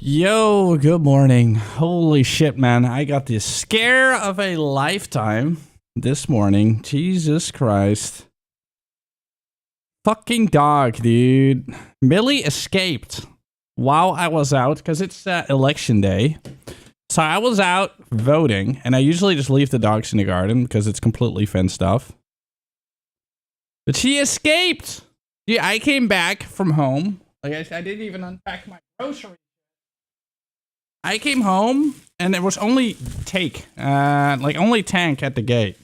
Yo, good morning. Holy shit, man. I got the scare of a lifetime this morning. Jesus Christ. Fucking dog, dude. Millie escaped while I was out because it's election day. So I was out voting, and I usually just leave the dogs in the garden because it's completely fenced off. But she escaped. Yeah, I came back from home. Like I didn't even unpack my groceries. I came home and there was only only tank at the gate.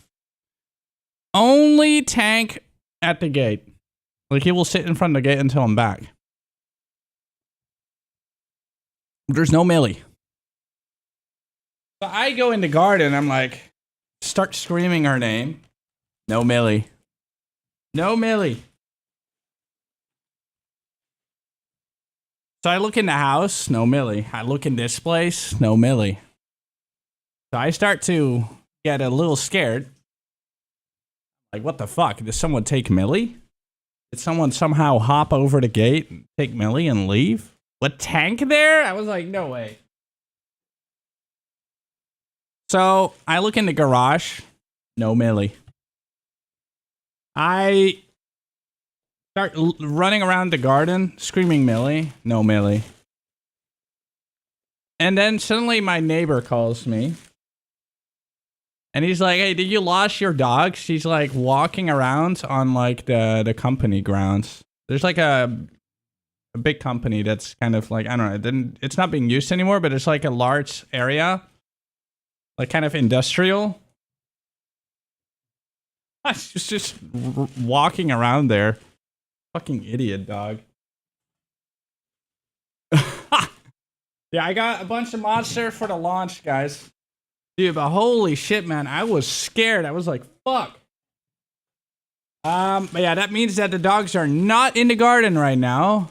Only tank at the gate. Like he will sit in front of the gate until I'm back. There's no Millie. So I go in the garden, I'm like, start screaming her name. No Millie. No Millie. So I look in the house, no Millie. I look in this place, no Millie. So I start to get a little scared. Like, what the fuck? Did someone take Millie? Did someone somehow hop over the gate and take Millie and leave? What, tank there? I was like, no way. So I look in the garage, no Millie. I start running around the garden, screaming Millie. No Millie. And then suddenly my neighbor calls me. And he's like, hey, did you lose your dog? She's like walking around on like the company grounds. There's like a big company that's kind of like, I don't know, it's not being used anymore, but it's like a large area. Like kind of industrial. She's just walking around there. Fucking idiot, dog. Yeah, I got a bunch of monster for the launch, guys. Dude, but holy shit, man. I was scared. I was like, fuck. But yeah, that means that the dogs are not in the garden right now.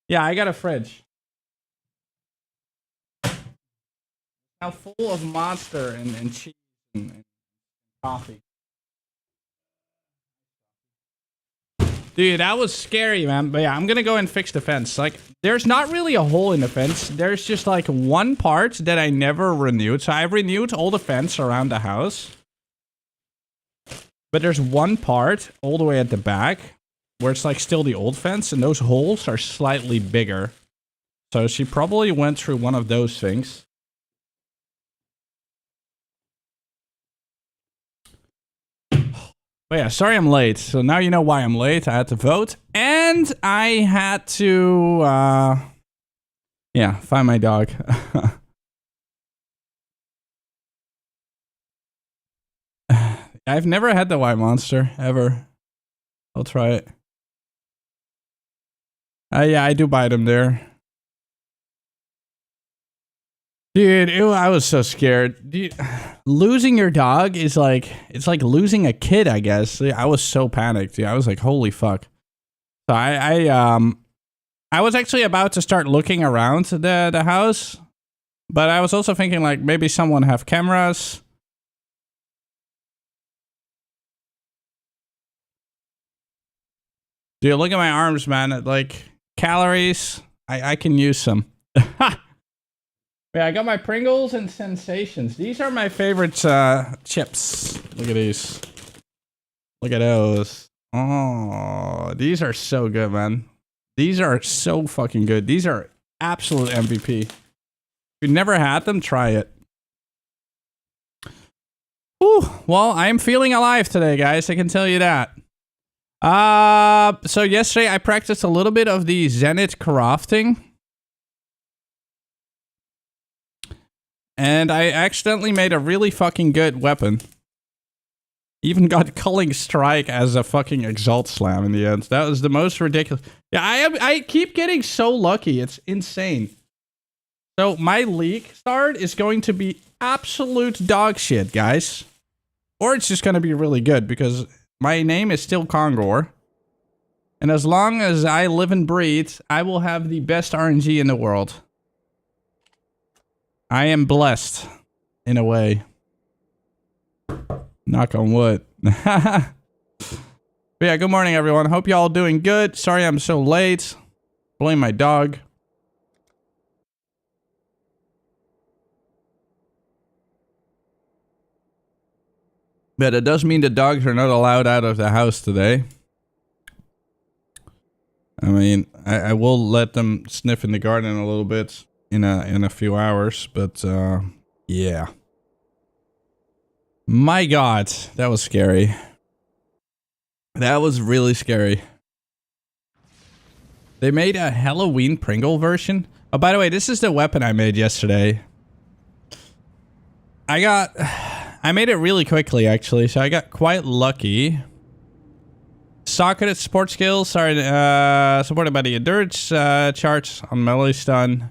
Yeah, I got a fridge. Now full of monster and cheese and coffee. Dude, that was scary, man. But yeah, I'm gonna go and fix the fence. Like, there's not really a hole in the fence. There's just like one part that I never renewed. So I've renewed all the fence around the house. But there's one part all the way at the back where it's like still the old fence. And those holes are slightly bigger. So she probably went through one of those things. But yeah, sorry I'm late. So now you know why I'm late. I had to vote. And I had to, yeah, find my dog. I've never had the white monster, ever. I'll try it. Yeah, I do buy them there. Dude, I was so scared. Dude, losing your dog is like, it's like losing a kid, I guess. I was so panicked. Dude. I was like, holy fuck. So I was actually about to start looking around the house, but I was also thinking like maybe someone have cameras. Dude, look at my arms, man. Like calories, I can use some. Yeah, I got my Pringles and Sensations. These are my favorite chips. Look at these. Look at those. Oh, these are so good, man. These are so fucking good. These are absolute MVP. If you've never had them, try it. Whew. Well, I am feeling alive today, guys. I can tell you that. So yesterday I practiced a little bit of the Zenith crafting. And I accidentally made a really fucking good weapon. Even got Culling Strike as a fucking Exalt Slam in the end. That was the most ridiculous. Yeah, I keep getting so lucky. It's insane. So my league start is going to be absolute dog shit, guys. Or it's just going to be really good because my name is still KingKongor. And as long as I live and breathe, I will have the best RNG in the world. I am blessed, in a way. Knock on wood. But yeah, good morning, everyone. Hope y'all doing good. Sorry I'm so late. Blame my dog. But it does mean the dogs are not allowed out of the house today. I mean, I will let them sniff in the garden a little bit in a few hours, but yeah. My God, that was scary. That was really scary. They made a Halloween Pringle version. Oh, by the way, this is the weapon I made yesterday. I made it really quickly, actually, so I got quite lucky. Socketed support skills are supported by the endurance charts on melee stun.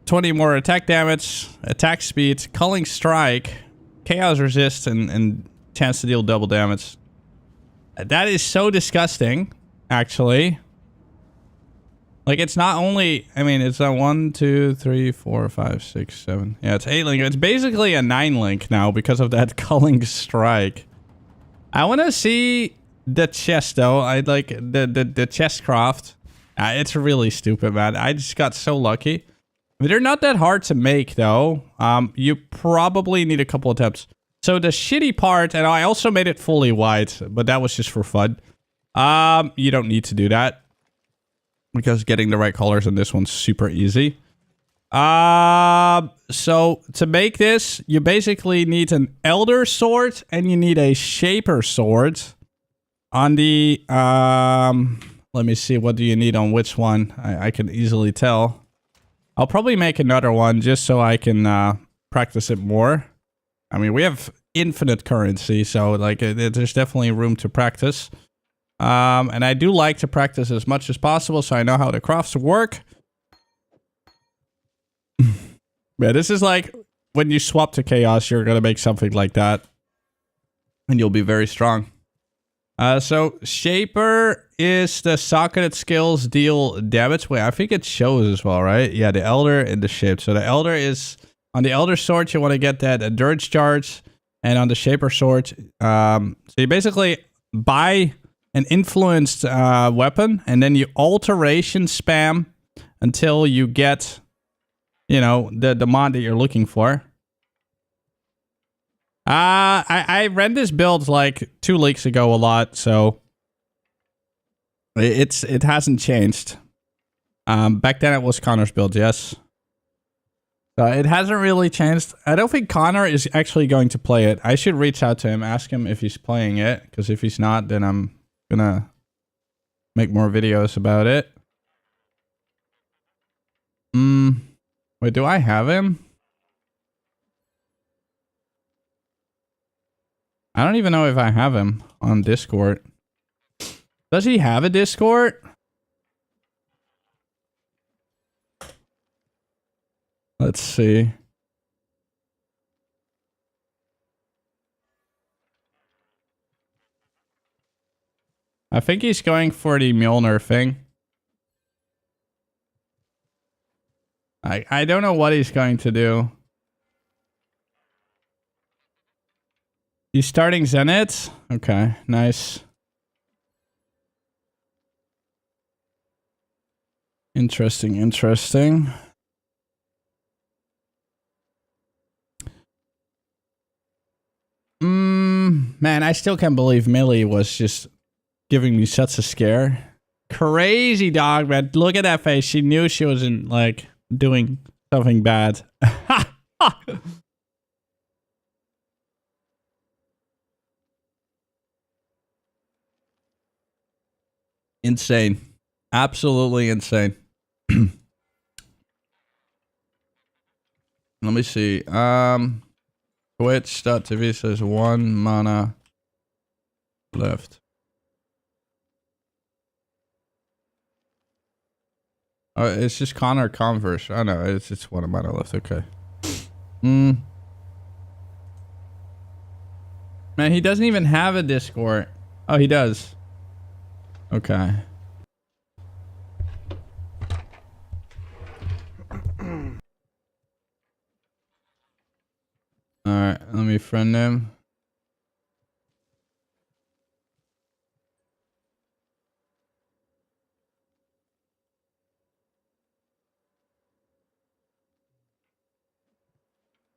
20 more attack damage, attack speed, culling strike, chaos resist, and chance to deal double damage. That is so disgusting, actually. Like, it's not only... I mean, it's a 1, 2, 3, 4, 5, 6, 7... Yeah, it's 8 link. It's basically a 9 link now because of that culling strike. I want to see the chest, though. I'd like the chest craft. It's really stupid, man. I just got so lucky. They're not that hard to make, though. You probably need a couple attempts. So the shitty part... And I also made it fully white, but that was just for fun. You don't need to do that, because getting the right colors on this one's super easy. So to make this, you basically need an Elder Sword and you need a Shaper Sword. On the, let me see, what do you need on which one? I can easily tell. I'll probably make another one just so I can practice it more. I mean, we have infinite currency, so like there's definitely room to practice. And I do like to practice as much as possible so I know how the crafts work. Yeah, this is like when you swap to chaos, you're gonna make something like that. And you'll be very strong. So Shaper is the socketed skills deal damage. Wait, I think it shows as well, right? Yeah, the Elder and the Shape. So the Elder is... On the Elder Sword, you want to get that endurance charge. And on the Shaper Sword, so you basically buy an influenced weapon, and then you alteration spam until you get, you know, the mod that you're looking for. I ran this build like 2 leaks ago a lot, so it hasn't changed. Back then it was Connor's build, yes. So it hasn't really changed. I don't think Connor is actually going to play it. I should reach out to him, ask him if he's playing it, because if he's not, then I'm gonna make more videos about it. Wait, do I have him? I don't even know if I have him on Discord. Does he have a Discord? Let's see. I think he's going for the Mjolnir thing. I don't know what he's going to do. He's starting Zenith? Okay, nice. Interesting, interesting. Man, I still can't believe Millie was just giving me such a scare. Crazy dog, man. Look at that face. She knew she wasn't, like, doing something bad. Insane. Absolutely insane. Let me see. Twitch.tv says 1 mana left. Oh, it's just Connor Converse. I know, it's 1 mana left. Okay. Man, he doesn't even have a Discord. Oh, he does. Okay. Alright, let me friend him.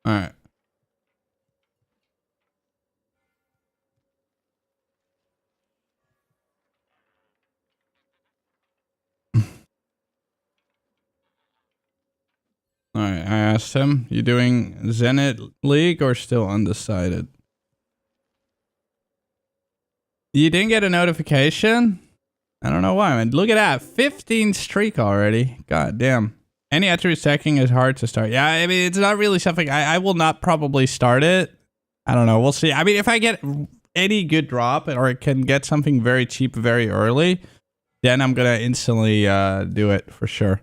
All right. All right, I asked him, you doing Zenith League or still undecided? You didn't get a notification? I don't know why, man. Look at that. 15 streak already. God damn. Any attribute stacking is hard to start. Yeah, I mean, it's not really something... I will not probably start it. I don't know. We'll see. I mean, if I get any good drop or can get something very cheap very early, then I'm going to instantly do it for sure.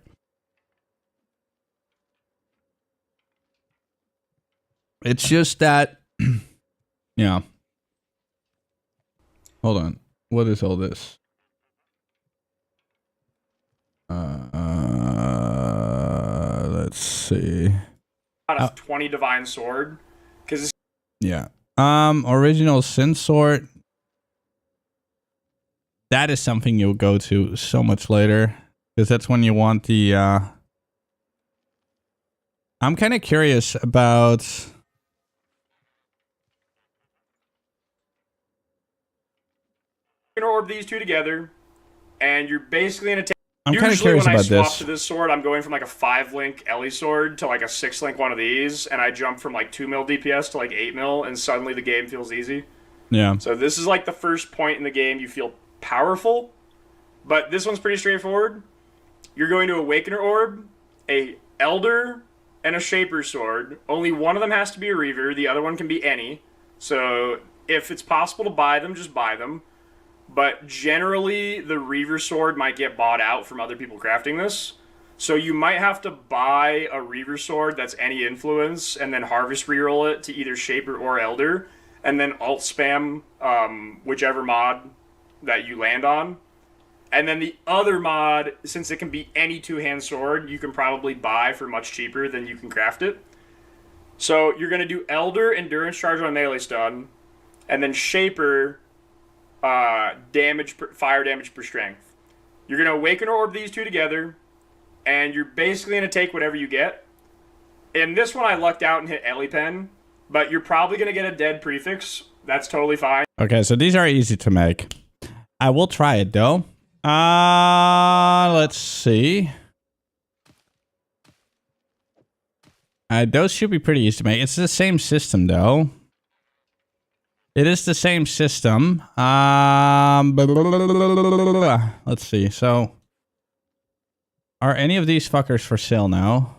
It's just that... yeah. Hold on. What is all this? Let's see. Out of 20 Divine Sword, because yeah. Original Sin Sword. That is something you'll go to so much later, because that's when you want the. I'm kind of curious about. you're gonna orb these two together, and you're basically gonna take. I'm kind of curious about this. Usually when I swap to this sword, I'm going from like a 5-link Ellie sword to like a 6-link one of these, and I jump from like 2 mil DPS to like 8 mil, and suddenly the game feels easy. Yeah. So this is like the first point in the game you feel powerful, but this one's pretty straightforward. You're going to Awakener Orb, a Elder, and a Shaper sword. Only one of them has to be a Reaver, the other one can be any. So if it's possible to buy them, just buy them. But generally, the Reaver sword might get bought out from other people crafting this. So you might have to buy a Reaver sword that's any influence, and then harvest reroll it to either Shaper or Elder, and then alt spam whichever mod that you land on. And then the other mod, since it can be any two-hand sword, you can probably buy for much cheaper than you can craft it. So you're going to do Elder, Endurance Charge on Melee Stun, and then Shaper... fire damage per strength. You're going to Awaken or Orb these two together, and you're basically going to take whatever you get. In this one, I lucked out and hit Ellie Pen, but you're probably going to get a dead prefix. That's totally fine. Okay, so these are easy to make. I will try it, though. Let's see. Those should be pretty easy to make. It's the same system, though. It is the same system. Let's see. So, are any of these fuckers for sale now?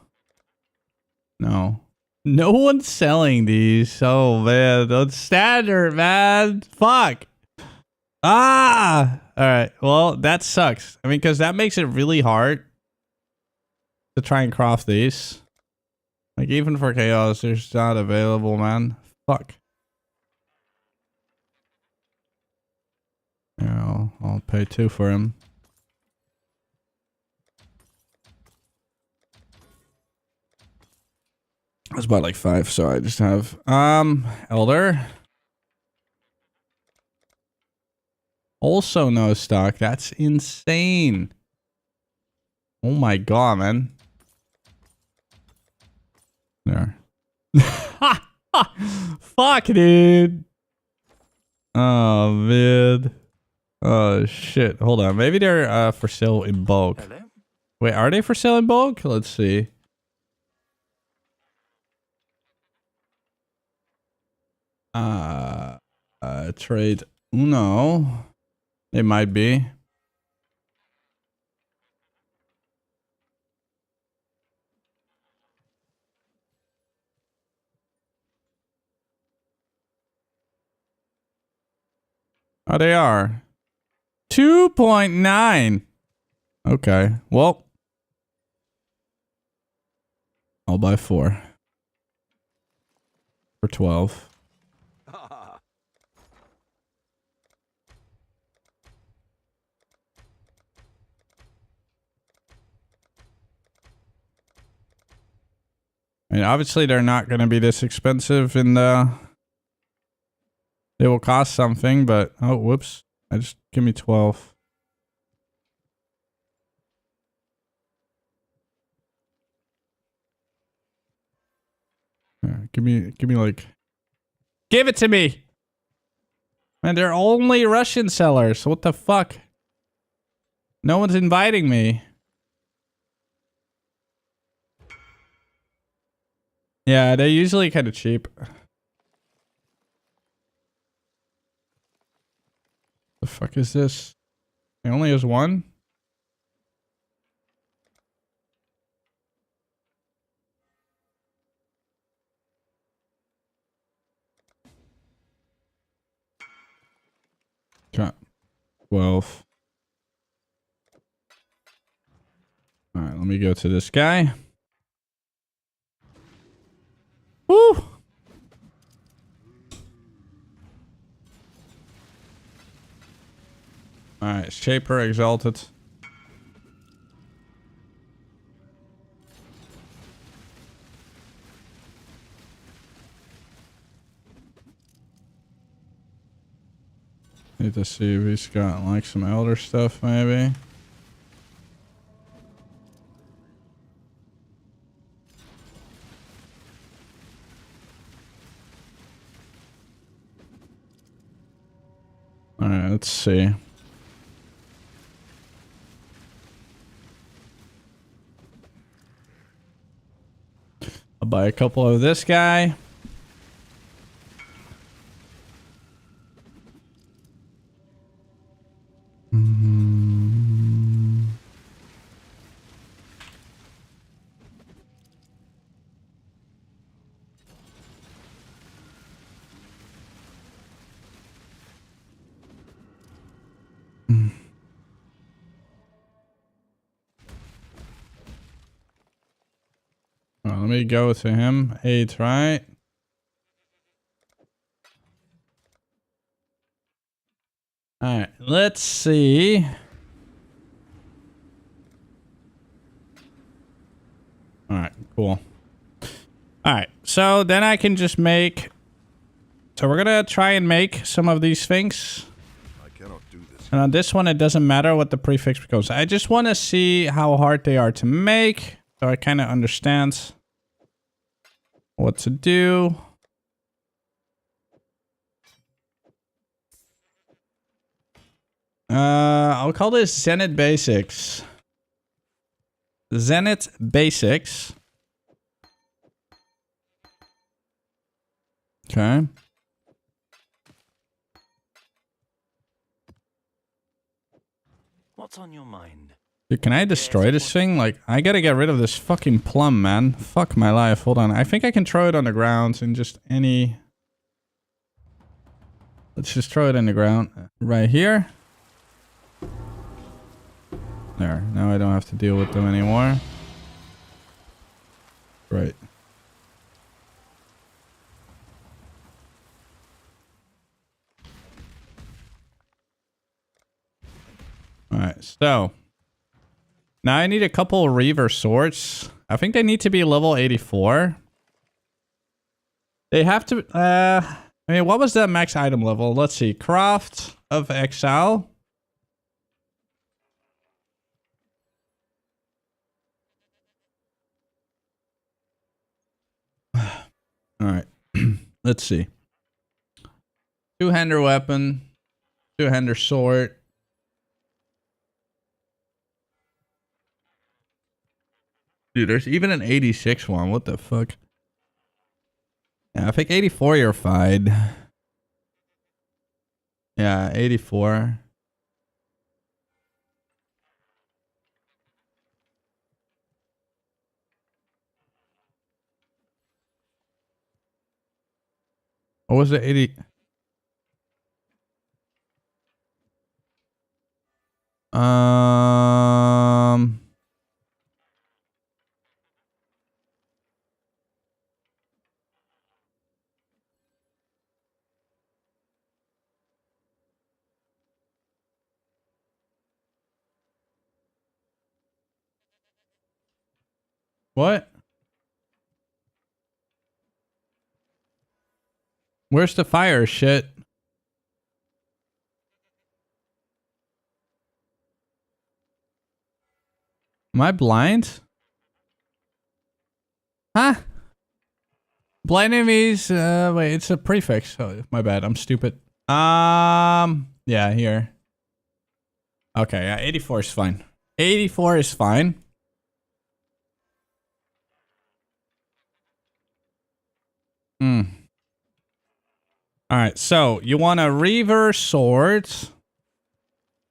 No. No one's selling these. Oh, man. That's standard, man. Fuck. All right. Well, that sucks. I mean, because that makes it really hard to try and craft these. Like, even for Chaos, they're just not available, man. Fuck. Yeah, I'll pay 2 for him. I was about like 5, so I just have Elder. Also no stock. That's insane. Oh my god, man. There. Fuck, dude. Oh man. Oh shit. Hold on. Maybe they're for sale in bulk. Hello? Wait, are they for sale in bulk? Let's see. Trade Uno. It might be. Oh, they are. 2.9. Okay. Well, I'll buy 4 for 12. I mean, obviously they're not going to be this expensive in the... They will cost something, but... Oh, whoops. I just... Give me 12. Give me like... Give it to me! Man, they're only Russian sellers. What the fuck? No one's inviting me. Yeah, they're usually kind of cheap. The fuck is this? It only has one? Okay. 12. Alright, let me go to this guy. Woo! Alright, Shaper Exalted. Need to see if he's got like some elder stuff maybe. Alright, let's see. I'll buy a couple of this guy. Let me go to him. 8, right? Alright, let's see. Alright, cool. Alright, so then I can just make... So we're gonna try and make some of these things. I cannot do this. And on this one, it doesn't matter what the prefix becomes. I just want to see how hard they are to make. So I kind of understand what to do. I'll call this Zenith Basics. Zenith Basics. Okay. What's on your mind? Dude, can I destroy this thing? Like, I gotta get rid of this fucking plum, man. Fuck my life. Hold on. I think I can throw it on the ground in just any... Let's just throw it in the ground. Right here. There. Now I don't have to deal with them anymore. Right. Alright, so... Now I need a couple Reaver swords. I think they need to be level 84. They have to... I mean, what was that max item level? Let's see. Craft of Exile. Alright. Let's see. Two-hander weapon. Two-hander sword. Dude, there's even an 86 one. What the fuck? Yeah, I think 84 you're fine. Yeah, 84. What was it? 80? What? Where's the fire shit? Am I blind? Huh? Blind enemies, wait, it's a prefix. Oh, my bad, I'm stupid. Yeah, here. Okay, yeah, 84 is fine. 84 is fine. Alright, so you want a reverse sword.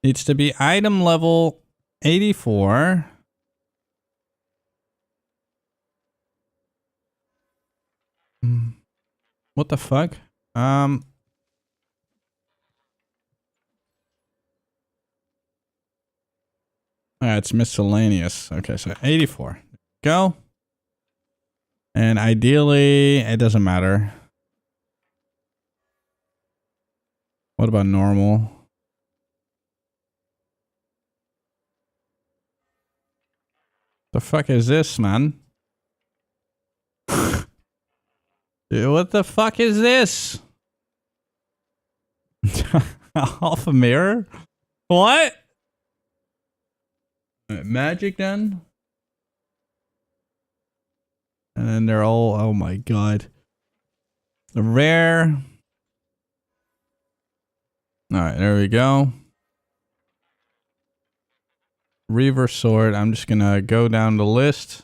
Needs to be item level 84. What the fuck? It's miscellaneous. Okay, so 84. Go. And ideally, it doesn't matter. What about normal? The fuck is this, man? Dude, what the fuck is this? Half a mirror? What? Magic then? And then they're all, oh my god. The rare. Alright, there we go. Reaver sword. I'm just gonna go down the list.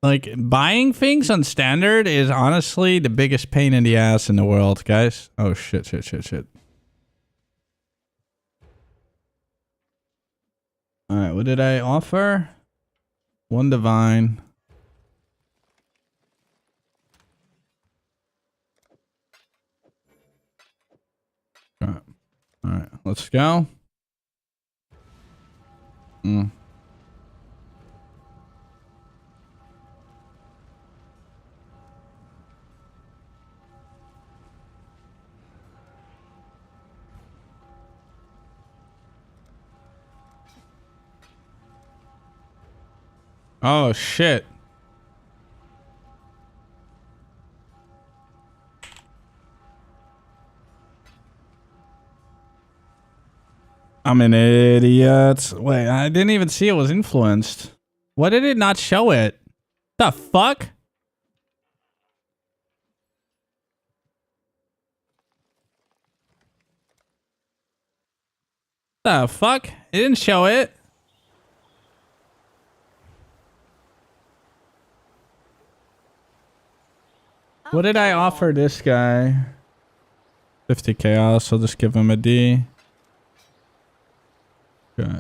Like buying things on standard is honestly the biggest pain in the ass in the world, guys. Oh shit. Alright, what did I offer? One divine. Alright, let's go. Oh shit. I'm an idiot. Wait, I didn't even see it was influenced. Why did it not show it? The fuck? The fuck? It didn't show it. What did I offer this guy? 50 chaos. I'll just give him a D. Okay.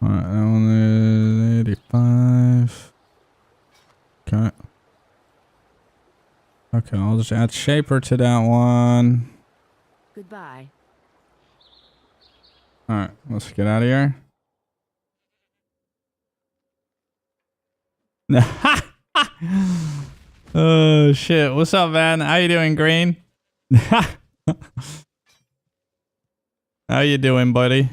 Alright, that one is 85. Okay. Okay, I'll just add Shaper to that one. Goodbye. Alright, let's get out of here. Oh shit, what's up, man? How you doing, Green? How you doing, buddy?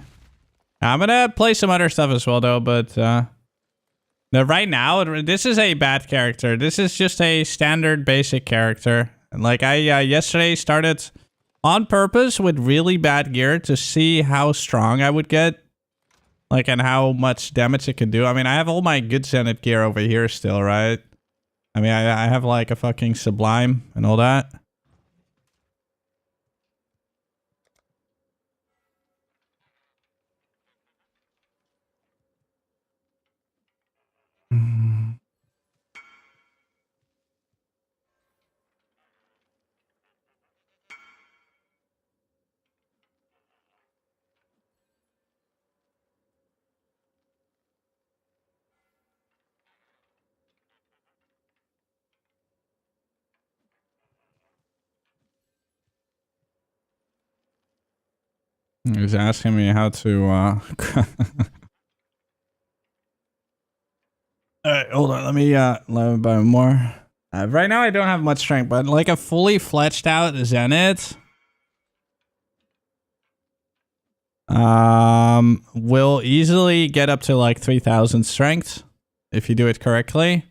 I'm gonna play some other stuff as well, though, but no, right now this is a bad character. This is just a standard basic character. Like I yesterday started on purpose with really bad gear to see how strong I would get, like, and how much damage it can do. I mean, I have all my good Zenith gear over here still, right? I mean, I have like a fucking Sublime and all that. He's asking me how to Alright, hold on, let me buy more. Right now I don't have much strength, but like a fully fletched out Zenith will easily get up to like 3000 strength if you do it correctly.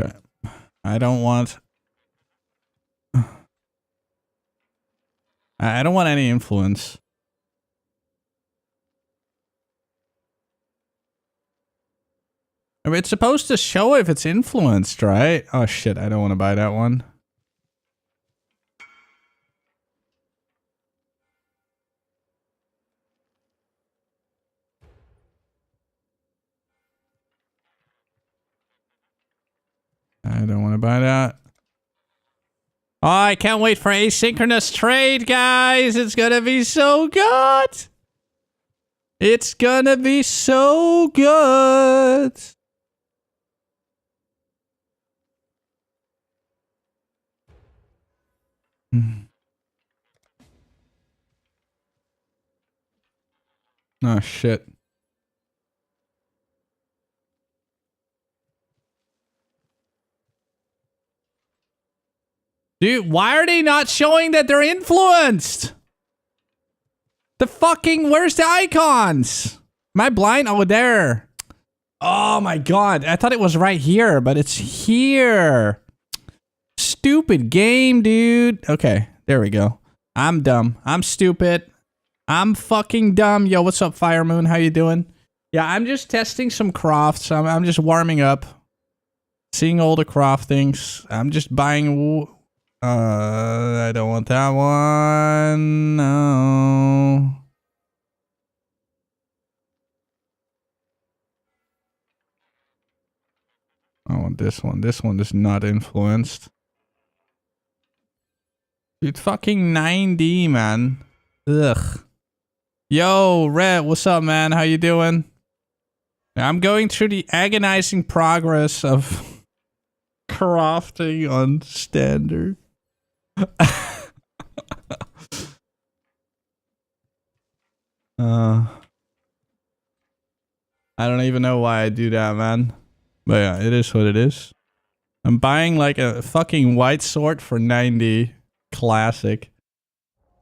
Okay. I don't want any influence. I mean, it's supposed to show if it's influenced, right? Oh shit, I don't want to buy that one. I don't want to buy that. Oh, I can't wait for asynchronous trade, guys. It's gonna be so good. It's gonna be so good. Oh, shit. Dude, why are they not showing that they're influenced? The fucking, where's the icons? Am I blind? Oh, there. Oh my god. I thought it was right here, but it's here. Stupid game, dude. Okay, there we go. I'm dumb. I'm stupid. I'm fucking dumb. Yo, what's up, Fire Moon? How you doing? Yeah, I'm just testing some crafts. I'm just warming up. Seeing all the craftings. I'm just buying... I don't want that one. No. I want this one. This one is not influenced. Dude, fucking 9D, man. Ugh. Yo, Red, what's up, man? How you doing? I'm going through the agonizing progress of crafting on standard. I don't even know why I do that, man. But yeah, it is what it is. I'm buying like a fucking white sword for 90. Classic.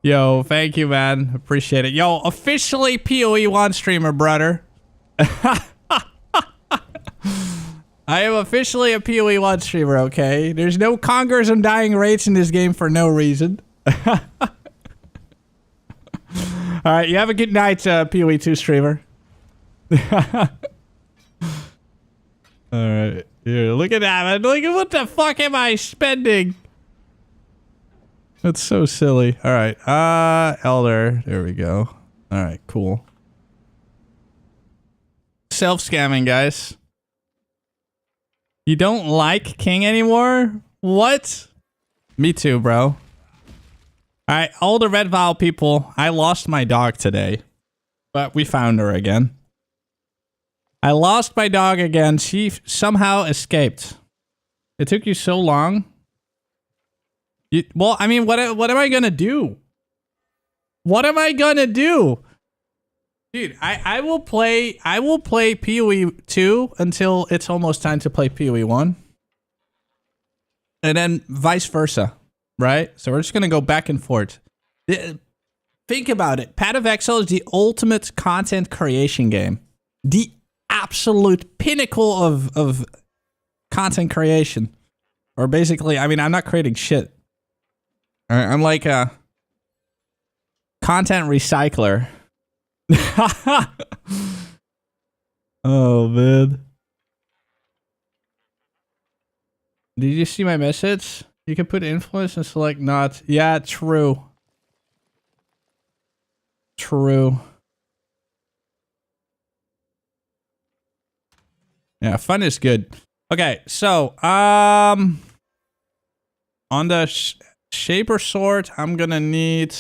Yo, thank you, man. Appreciate it. Yo, officially PoE1 streamer, brother. I am officially a PoE1 streamer, okay? There's no Kongors and dying rates in this game for no reason. Alright, you have a good night, PoE2 streamer. Alright, here, look at that, man. Look at what the fuck am I spending? That's so silly. Alright, Elder. There we go. Alright, cool. Self-scamming, guys. You don't like King anymore? What? Me too, bro. Alright, all the Red Vial people, I lost my dog today. But we found her again. I lost my dog again. She somehow escaped. It took you so long. Well, I mean, what am I gonna do? What am I gonna do? Dude, I will play PoE 2 until it's almost time to play PoE 1. And then vice versa, right? So we're just gonna go back and forth. Think about it. Path of Exile is the ultimate content creation game. The absolute pinnacle of content creation. Or basically, I mean, I'm not creating shit. I'm like a content recycler. Oh, man. Did you see my message? You can put influence and select not. Yeah, true. True. Yeah, fun is good. Okay, so, on the Shaper Sword, I'm gonna need...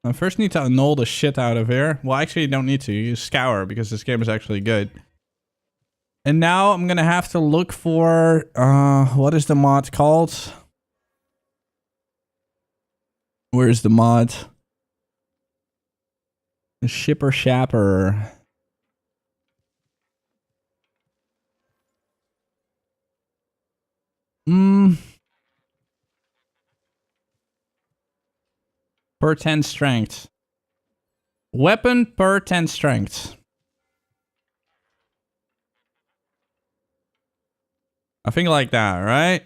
I first need to annul the shit out of here. Well, actually, you don't need to. You scour, because this game is actually good. And now I'm gonna have to look for... what is the mod called? Where's the mod? The Shipper Shapper. Per 10 strength. Weapon per 10 strength. I think like that, right?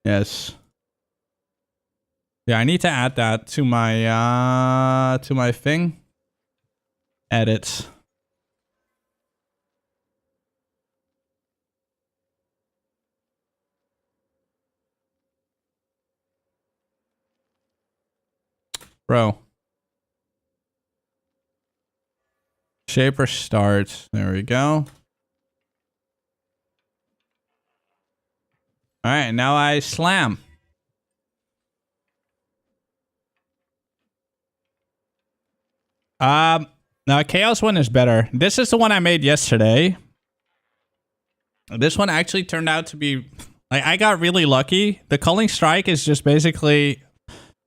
Yes. Yeah, I need to add that to my thing. Edit. Bro. Shaper starts. There we go. All right, now I slam. Now Chaos one is better. This is the one I made yesterday. This one actually turned out to be, like, I got really lucky. The culling strike is just basically,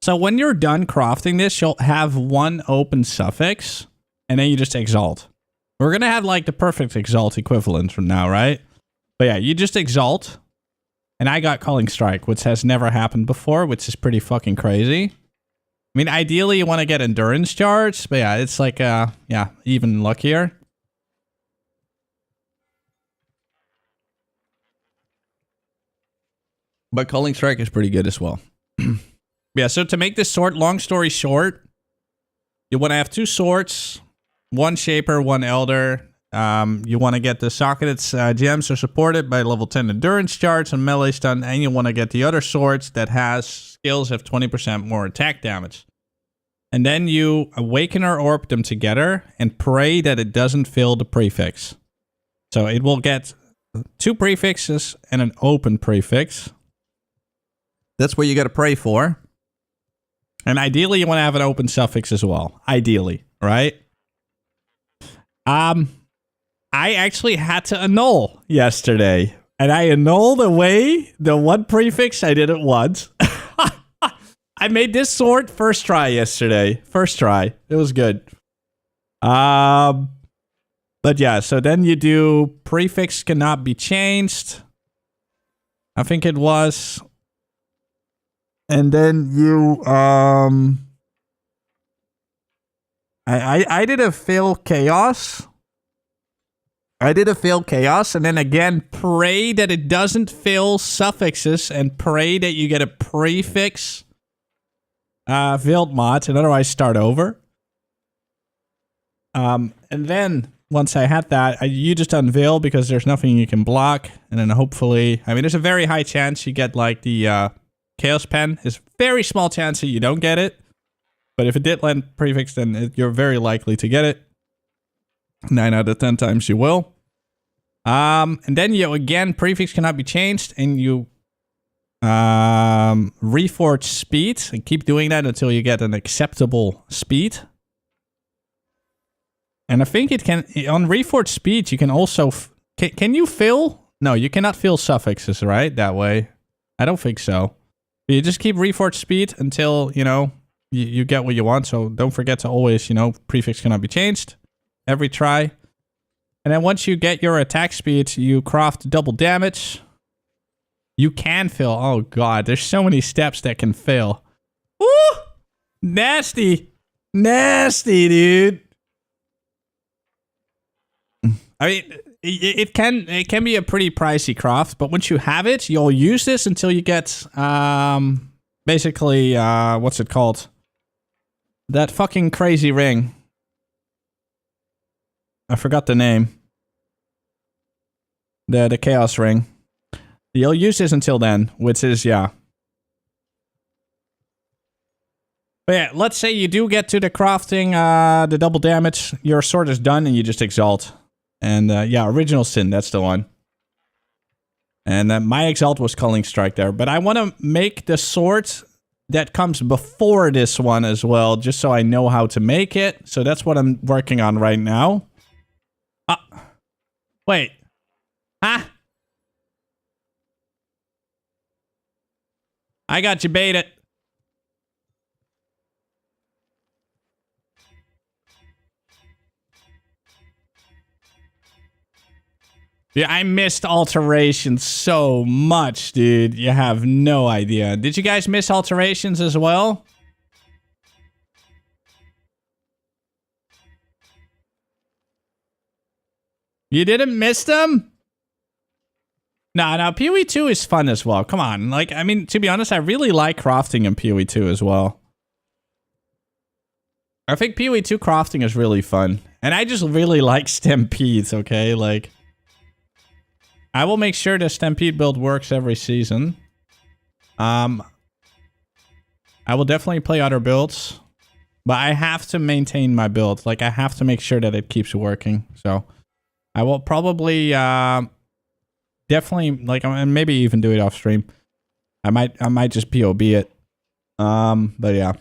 so when you're done crafting this, you'll have one open suffix, and then you just exalt. We're gonna have like the perfect exalt equivalent from now, right? But yeah, you just exalt, and I got culling strike, which has never happened before, which is pretty fucking crazy. I mean, ideally you want to get endurance charge, but yeah, it's like, yeah, even luckier. But culling strike is pretty good as well. Yeah, so to make this sword, long story short, you want to have 2 swords, 1 shaper, 1 elder. You want to get the socket's gems are supported by level 10 endurance charge and melee stun, and you want to get the other swords that has skills have 20% more attack damage. And then you awaken or orb them together and pray that it doesn't fill the prefix. So it will get 2 prefixes and an open prefix. That's what you got to pray for. And ideally, you want to have an open suffix as well. Ideally, right? I actually had to annul yesterday. And I annulled away the 1 prefix I did it once. I made this sword first try yesterday. First try. It was good. But yeah, so then you do prefix cannot be changed. I think it was. And then you I did a fail chaos. I did a fail chaos, and then again pray that it doesn't fail suffixes and pray that you get a prefix failed mod, and otherwise start over. And then once I had that, you just unveil because there's nothing you can block, and then hopefully, I mean, there's a very high chance you get like the Chaos Pen. There's a very small chance that you don't get it, but if it did land prefix, then you're very likely to get it. 9 out of 10 times you will. And then you again prefix cannot be changed, and you reforge speed and keep doing that until you get an acceptable speed. And I think it can on reforge speed you can also can you fill? No, you cannot fill suffixes, right? That way, I don't think so. You just keep reforge speed until you know you get what you want. So don't forget to always prefix cannot be changed every try. And then once you get your attack speed, you craft double damage. You can fail. Oh god, there's so many steps that can fail. Woo! Nasty. Nasty, dude. I mean, it can be a pretty pricey craft, but once you have it, you'll use this until you get basically what's it called? That fucking crazy ring. I forgot the name. The chaos ring. You'll use this until then, which is, yeah. But yeah, let's say you do get to the crafting, the double damage, your sword is done and you just exalt. And yeah, original sin, that's the one. And my exalt was culling strike there. But I want to make the sword that comes before this one as well, just so I know how to make it. So that's what I'm working on right now. Wait. Huh? I got you baited. Yeah, I missed alterations so much, dude. You have no idea. Did you guys miss alterations as well? You didn't miss them? No, PoE 2 is fun as well. Come on. Like, I mean, to be honest, I really like crafting in PoE 2 as well. I think PoE 2 crafting is really fun. And I just really like Stampedes, okay? Like, I will make sure the Stampede build works every season. I will definitely play other builds. But I have to maintain my build. Like, I have to make sure that it keeps working. So, I will probably, definitely, like, and maybe even do it off stream. I might just POB it. But yeah.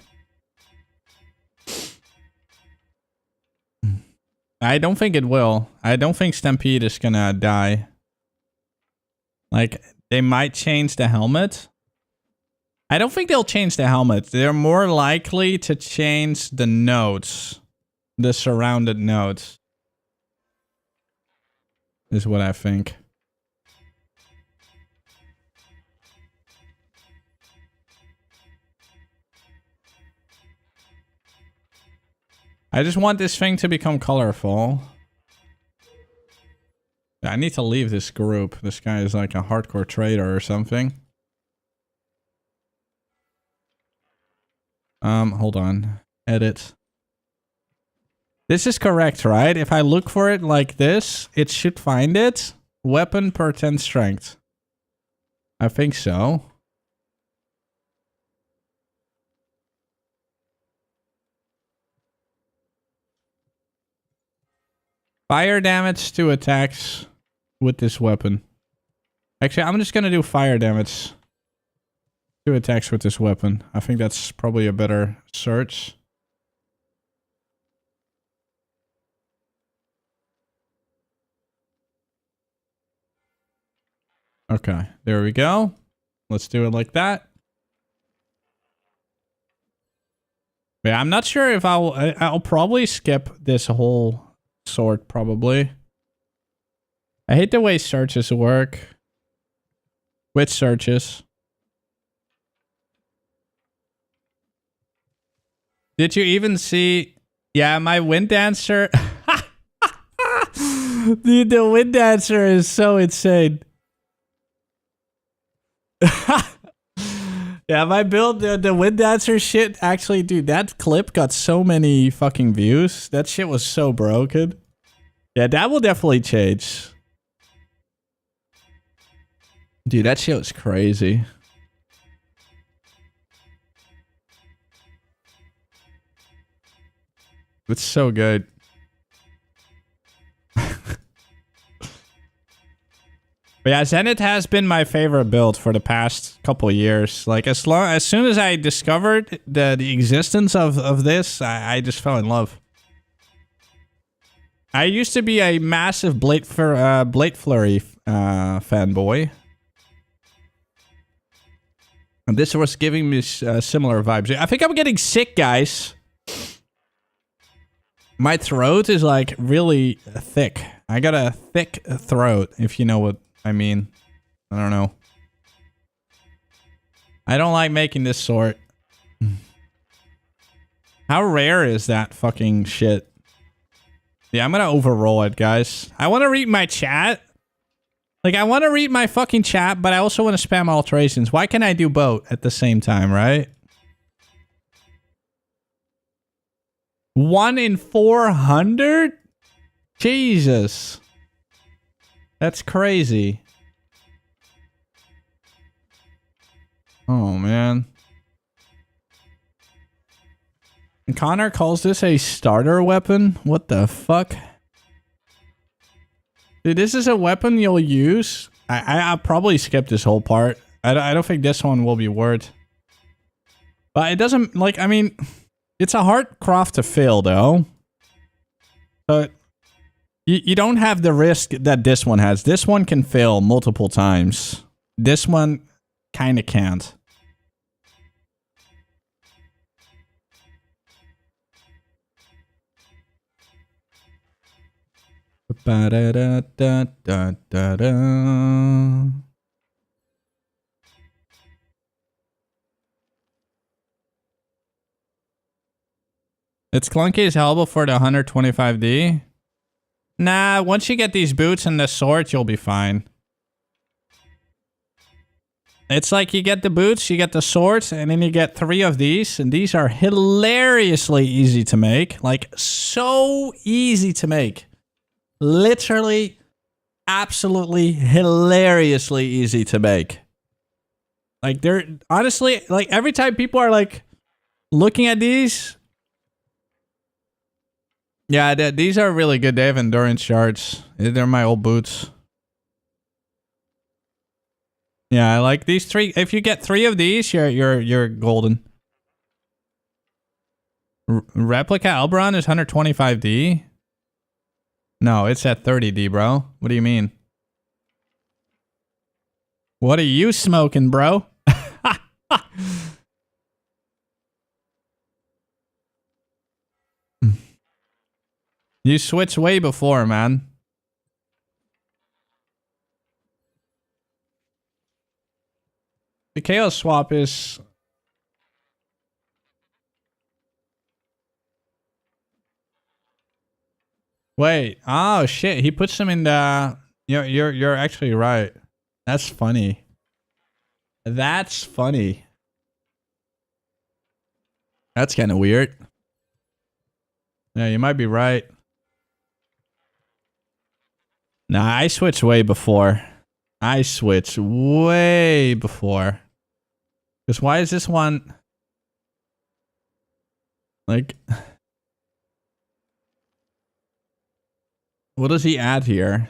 I don't think it will. I don't think Stampede is gonna die. Like, they might change the helmet. I don't think they'll change the helmet. They're more likely to change the nodes. The surrounded nodes. Is what I think. I just want this thing to become colorful. I need to leave this group. This guy is like a hardcore trader or something. Hold on. Edit. This is correct, right? If I look for it like this, it should find it. Weapon per 10 strength. I think so. Fire damage to attacks with this weapon. Actually, I'm just gonna do fire damage to attacks with this weapon. I think that's probably a better search. Okay, there we go. Let's do it like that. Yeah, I'm not sure if I'll probably skip this whole sort, probably. I hate the way searches work. Which searches? Did you even see? Yeah, my Wind Dancer. Dude, the Wind Dancer is so insane. Yeah, my build, the Wind Dancer shit, actually, dude, that clip got so many fucking views. That shit was so broken. Yeah, that will definitely change. Dude, that shit was crazy. It's so good. But yeah, Zenith has been my favorite build for the past couple of years. Like, as soon as I discovered the existence of this, I just fell in love. I used to be a massive Blade Flurry fanboy. And this was giving me similar vibes. I think I'm getting sick, guys. My throat is like really thick. I got a thick throat, if you know what I mean. I don't know. I don't like making this sort. How rare is that fucking shit? Yeah, I'm gonna overroll it, guys. I want to read my chat. Like, I want to read my fucking chat, but I also want to spam alterations. Why can't I do both at the same time, right? 1 in 400? Jesus. That's crazy. Oh, man. And Connor calls this a starter weapon? What the fuck? Dude, this is a weapon you'll use? I'll probably skip this whole part. I don't think this one will be worth. But it doesn't, like, I mean, it's a hard craft to fail, though. But you don't have the risk that this one has. This one can fail multiple times. This one kind of can't. Ba-da-da-da-da-da-da. It's clunky as hell before the 125D. Nah, once you get these boots and the sword, you'll be fine. It's like you get the boots, you get the swords, and then you get 3 of these. And these are hilariously easy to make. Like, so easy to make. Literally, absolutely, hilariously easy to make. Like, they're, honestly, like, every time people are, like, looking at these. Yeah, these are really good. They have endurance shards. They're my old boots. Yeah, I like these 3. If you get 3 of these, you're golden. Replica Elbron is 125D? No, it's at 30D, bro. What do you mean? What are you smoking, bro? You switched way before, man. The Chaos Swap is... Wait. Oh, shit. He puts them in the... You're actually right. That's funny. That's funny. That's kind of weird. Yeah, you might be right. Nah, I switched way before. I switched way before. Because why is this one... Like... What does he add here?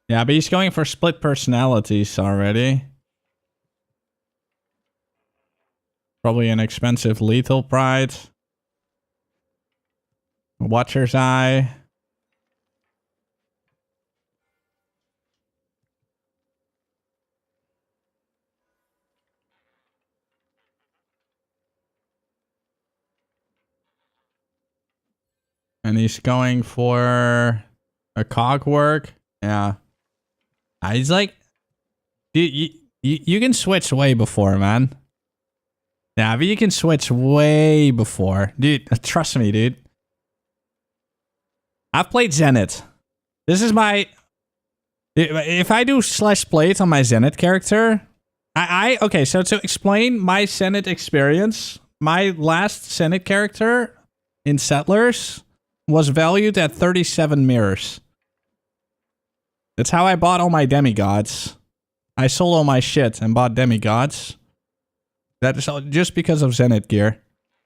Yeah, but he's going for split personalities already. Probably an expensive lethal pride. Watcher's Eye. And he's going for a cog work. Yeah. He's like, dude, you can switch way before, man. Yeah, but you can switch way before. Dude, trust me, dude. I've played Zenith. This is my... If I do slash plates on my Zenith character... Okay, so to explain my Zenith experience, my last Zenith character in Settlers was valued at 37 mirrors. That's how I bought all my demigods. I sold all my shit and bought demigods. That is just because of Zenith gear.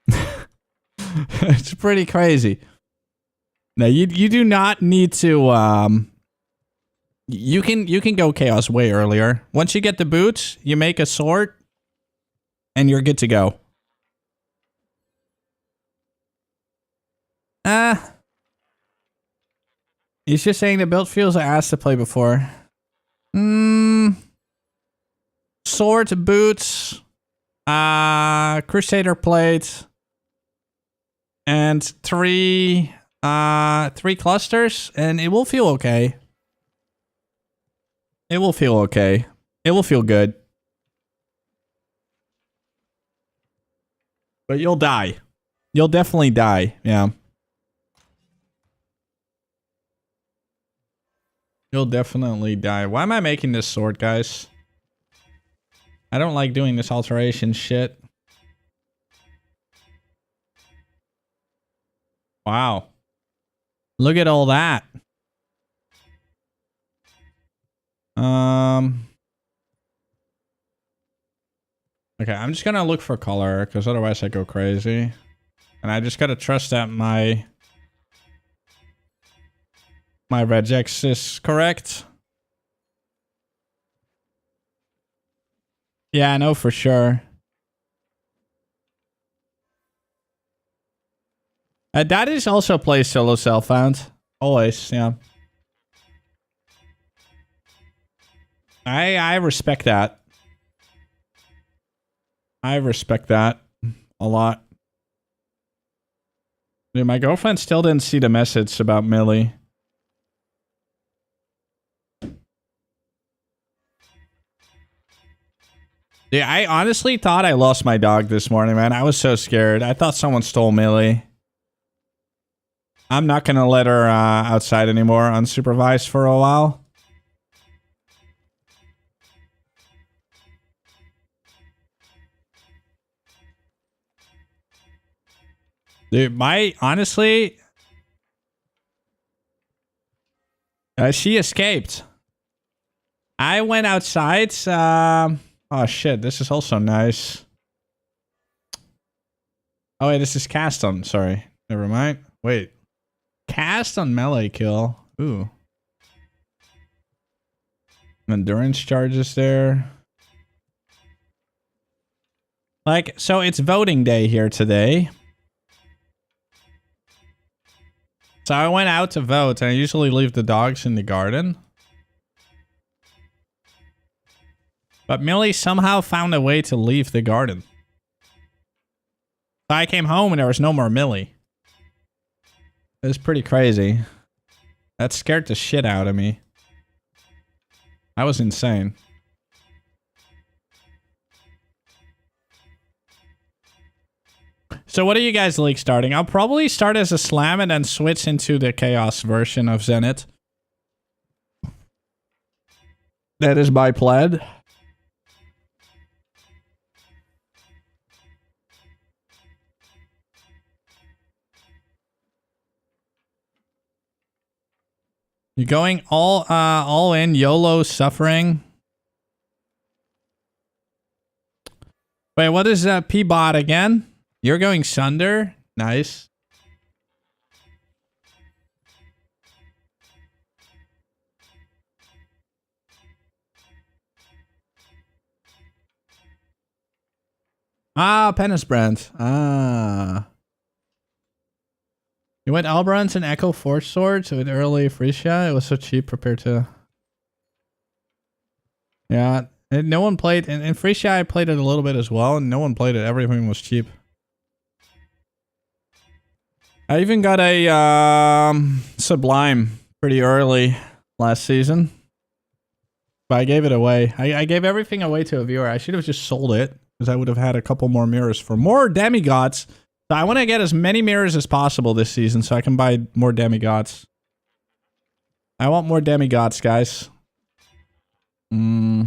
It's pretty crazy. Now you do not need to you can go chaos way earlier. Once you get the boots, you make a sword and you're good to go. He's just saying the build feels like ass to play before. Sword, boots, Crusader plate, and 3 clusters, and it will feel okay. It will feel okay. It will feel good. But you'll die. You'll definitely die, yeah. You'll definitely die. Why am I making this sword, guys? I don't like doing this alteration shit. Wow. Look at all that. Okay, I'm just gonna look for color, because otherwise I go crazy. And I just gotta trust that my regex is correct. Yeah, I know for sure. That is also plays solo self-found. Always, yeah. I respect that. I respect that a lot. Dude, my girlfriend still didn't see the message about Millie. Yeah, I honestly thought I lost my dog this morning, man. I was so scared. I thought someone stole Millie. I'm not gonna let her outside anymore, unsupervised for a while. Dude, honestly, she escaped. I went outside. Oh shit, this is also nice. Oh wait, this is cast on. Sorry, never mind. Wait, cast on melee kill. Ooh, endurance charges there. Like, so it's voting day here today. So I went out to vote, and I usually leave the dogs in the garden. But Millie somehow found a way to leave the garden. So I came home and there was no more Millie. It was pretty crazy. That scared the shit out of me. That was insane. So what are you guys like starting? I'll probably start as a slam and then switch into the chaos version of Zenith. That is my plan. You're going all in YOLO suffering. Wait, what is P-bot again? You're going Sunder? Nice. Ah, Penis Brand. Ah. You went Albrons and Echo Force Swords with early Frisia. It was so cheap compared to... Yeah, no one played... In Frisia, I played it a little bit as well, and no one played it. Everything was cheap. I even got a Sublime pretty early last season. But I gave it away. I gave everything away to a viewer. I should have just sold it, because I would have had a couple more mirrors for more demigods. So I want to get as many mirrors as possible this season so I can buy more demigods. I want more demigods, guys. I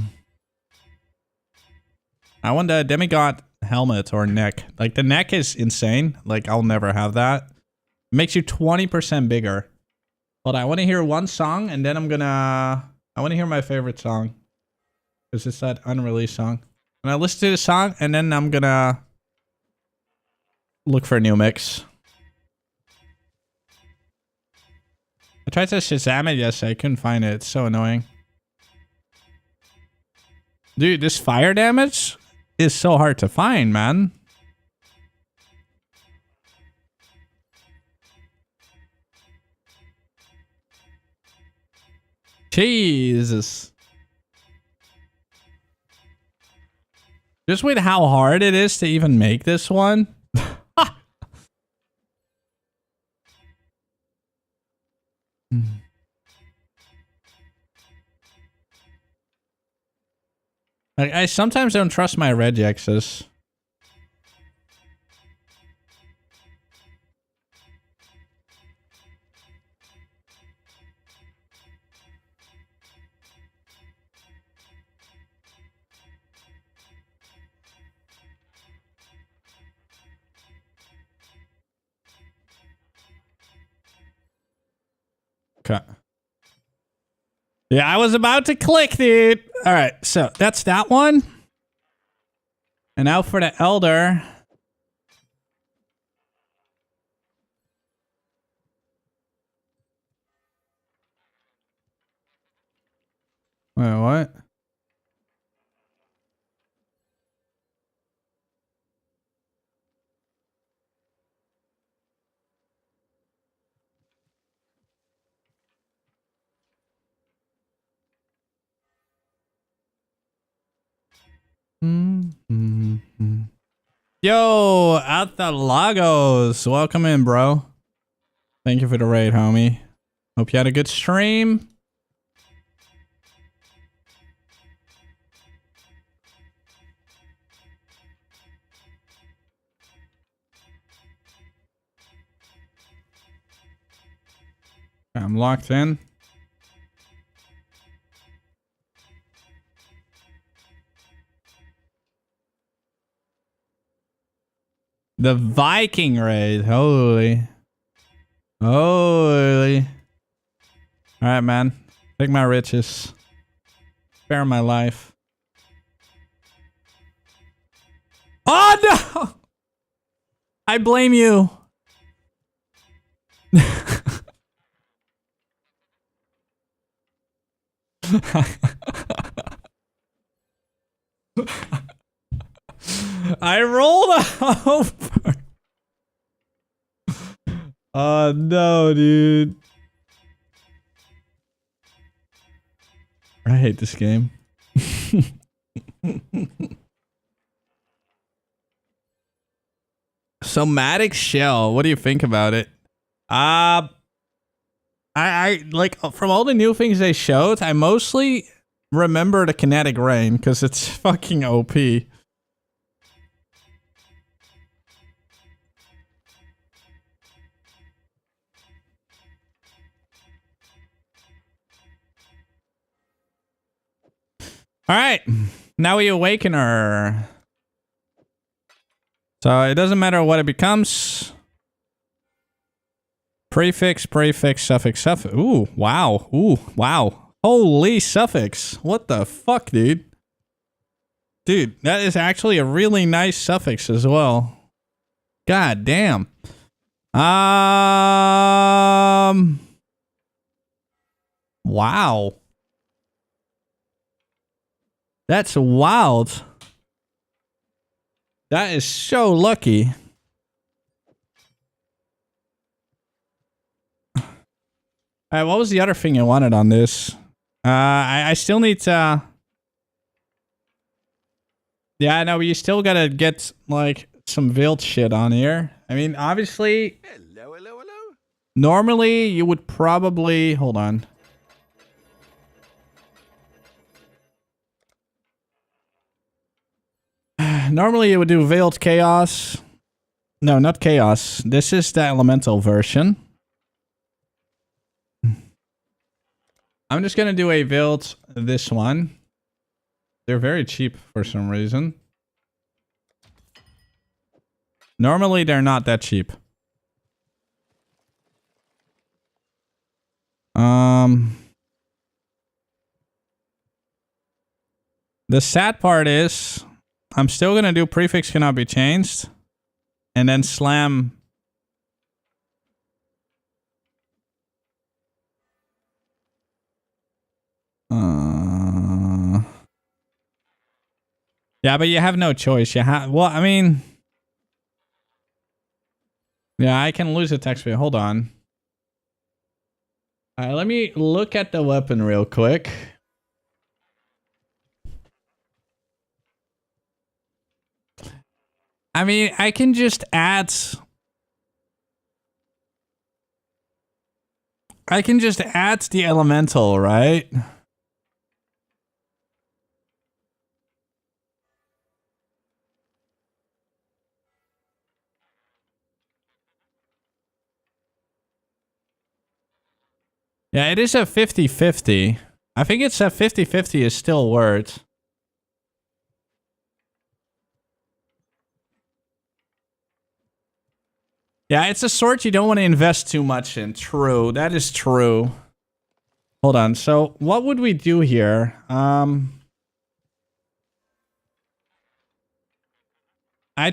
want a demigod helmet or neck. Like, the neck is insane. Like, I'll never have that. It makes you 20% bigger. But I want to hear one song, and then I'm gonna... I want to hear my favorite song. Because it's that unreleased song. And I listen to the song, and then I'm gonna... look for a new mix. I tried to Shazam it yesterday. I couldn't find it. It's so annoying. Dude, this fire damage is so hard to find, man. Jesus. Just with how hard it is to even make this one. I sometimes don't trust my regexes. Okay. Yeah, I was about to click, dude. All right, so that's that one. And now for the Elder. Wait, what? Yo, out the Lagos. Welcome in, bro. Thank you for the raid, homie. Hope you had a good stream. I'm locked in. The Viking raid. Holy. Holy. Alright, man. Take my riches. Spare my life. Oh, no! I blame you. I rolled over. Oh no, dude. I hate this game. Somatic Shell, what do you think about it? I like from all the new things they showed, I mostly remember the kinetic rain because it's fucking OP. All right, now we awaken her. So it doesn't matter what it becomes. Prefix, prefix, suffix, suffix. Ooh, wow. Ooh, wow. Holy suffix. What the fuck, dude? Dude, that is actually a really nice suffix as well. God damn. Wow. That's wild. That is so lucky. Alright, what was the other thing you wanted on this? I still need to... Yeah, no, you still gotta get, like, some veiled shit on here. I mean, obviously... Hello. Normally, you would probably... Hold on. Normally, you would do Veiled Chaos. No, not Chaos. This is the Elemental version. I'm just gonna do a Veiled this one. They're very cheap for some reason. Normally, they're not that cheap. The sad part is... I'm still gonna do prefix cannot be changed. And then slam. Yeah, but you have no choice. You have, well, I mean. Yeah, I can lose a text field. Hold on. Alright, let me look at the weapon real quick. I mean, I can just add... I can just add the elemental, right? Yeah, it is a 50-50. I think it's a 50-50 is still words. Yeah, it's a sort you don't want to invest too much in. True, that is true. Hold on, so what would we do here? I'd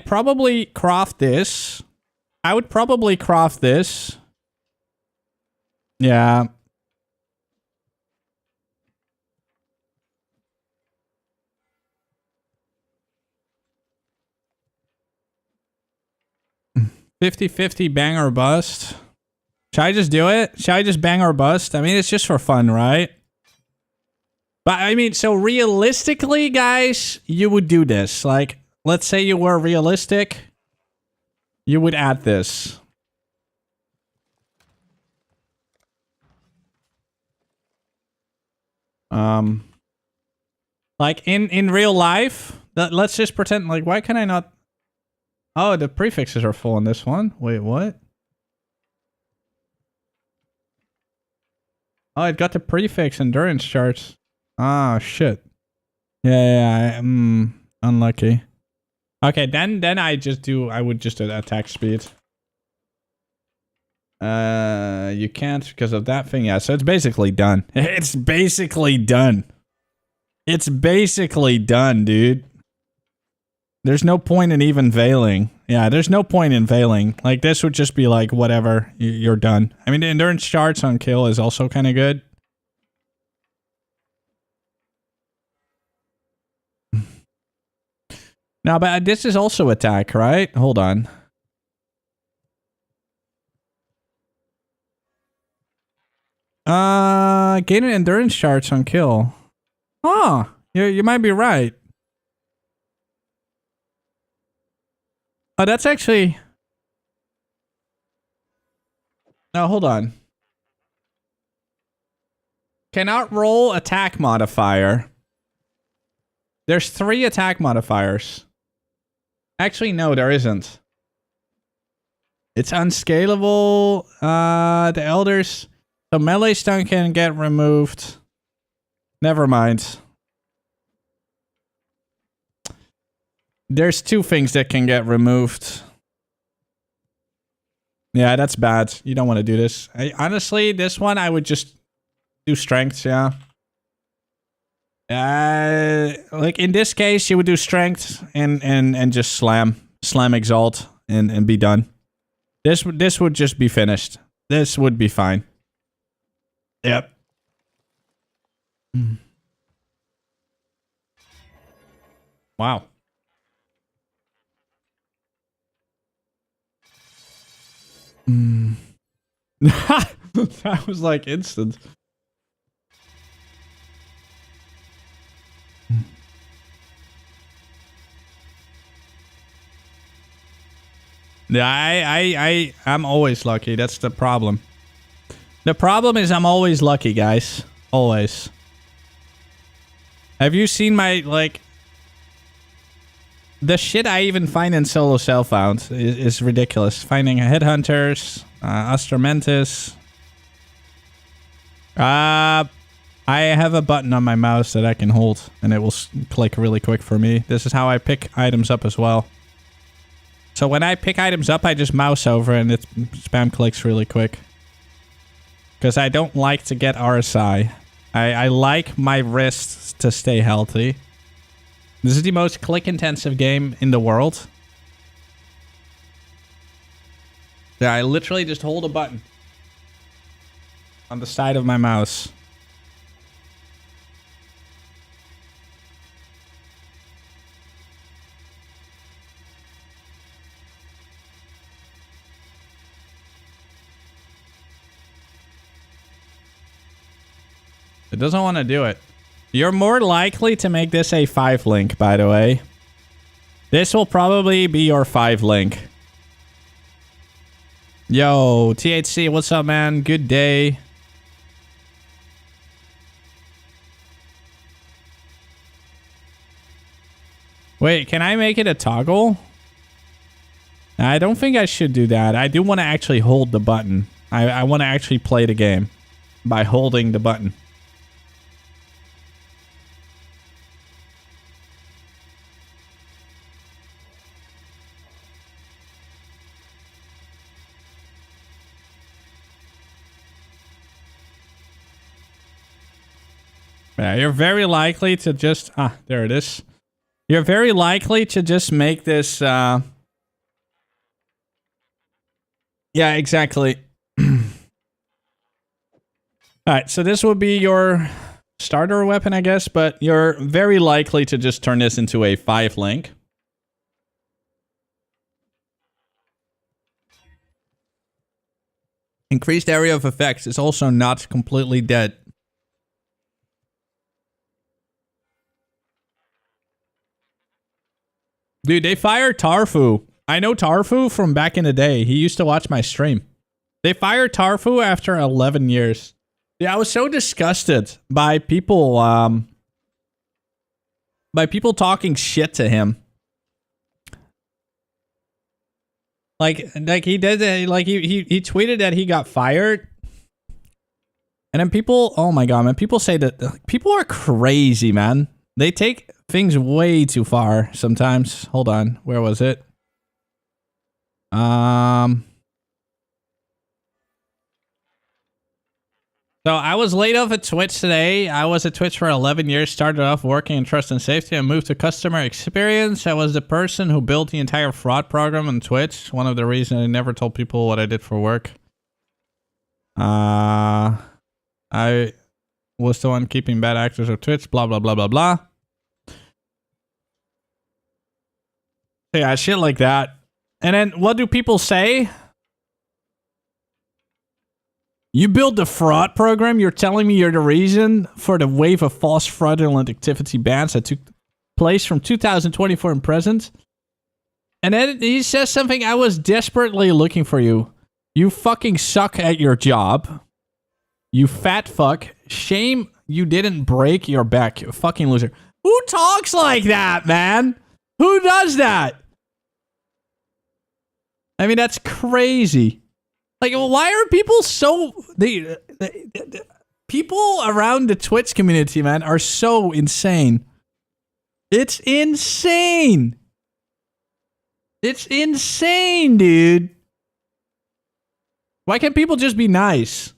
probably craft this. I would probably craft this. Yeah. $50-50 bang or bust. Should I just do it? Should I just bang or bust? I mean, it's just for fun, right? But I mean, so realistically, guys, you would do this. Like, let's say you were realistic. You would add this. Like in real life, let's just pretend, like, why can I not? Oh, the prefixes are full in this one. Wait, what? Oh, it got the prefix endurance charts. Ah, shit. Yeah, unlucky. Okay, then I would just do attack speed. You can't because of that thing. Yeah, so it's basically done. It's basically done. It's basically done, dude. There's no point in even veiling. Yeah, there's no point in veiling. Like, this would just be like, whatever, you're done. I mean, the endurance charts on kill is also kind of good. No, but this is also attack, right? Hold on. Gain an endurance charts on kill. Huh. You might be right. Oh, that's actually... No, hold on. Cannot roll attack modifier. There's 3 attack modifiers. Actually, no, there isn't. It's unscalable. The elders... So melee stun can get removed. Never mind. There's 2 things that can get removed. Yeah, that's bad. You don't want to do this. Honestly, this one I would just do strength, yeah. Like in this case, you would do strength and just slam exalt and be done. This would just be finished. This would be fine. Yep. Wow. That was like instant. Yeah, I'm always lucky. That's the problem. The problem is I'm always lucky, guys. Always. Have you seen my, like... The shit I even find in solo self-found is ridiculous. Finding headhunters, Astramentis. I have a button on my mouse that I can hold, and it will click really quick for me. This is how I pick items up as well. So when I pick items up, I just mouse over, and it spam clicks really quick. Because I don't like to get RSI. I like my wrists to stay healthy. This is the most click-intensive game in the world. Yeah, I literally just hold a button on the side of my mouse. It doesn't want to do it. You're more likely to make this a 5 link, by the way. This will probably be your 5 link. Yo, THC, what's up, man? Good day. Wait, can I make it a toggle? I don't think I should do that. I do want to actually hold the button. I want to actually play the game by holding the button. Yeah, you're very likely to just... Ah, there it is. You're very likely to just make this... Yeah, exactly. Alright, so this will be your starter weapon, I guess, but you're very likely to just turn this into a 5 link. Increased area of effects is also not completely dead. Dude, they fired Tarfu. I know Tarfu from back in the day. He used to watch my stream. They fired Tarfu after 11 years. Yeah, I was so disgusted by people talking shit to him. Like he did, like he tweeted that he got fired. And then people, oh my god, man, people say that, people are crazy, man. They take things way too far sometimes. Hold on. Where was it? So I was laid off at Twitch today. I was at Twitch for 11 years, started off working in trust and safety and moved to customer experience. I was the person who built the entire fraud program on Twitch. One of the reasons I never told people what I did for work. I was the one keeping bad actors of Twitch, blah, blah, blah, blah, blah. Yeah, shit like that. And then what do people say? You built the fraud program? You're telling me you're the reason for the wave of false fraudulent activity bans that took place from 2024 and present? And then he says something, I was desperately looking for you. You fucking suck at your job. You fat fuck. Shame you didn't break your back, you fucking loser. Who talks like that, man? Who does that? I mean, that's crazy. Like, why are people so... people around the Twitch community, man, are so insane. It's insane. It's insane, dude. Why can't people just be nice?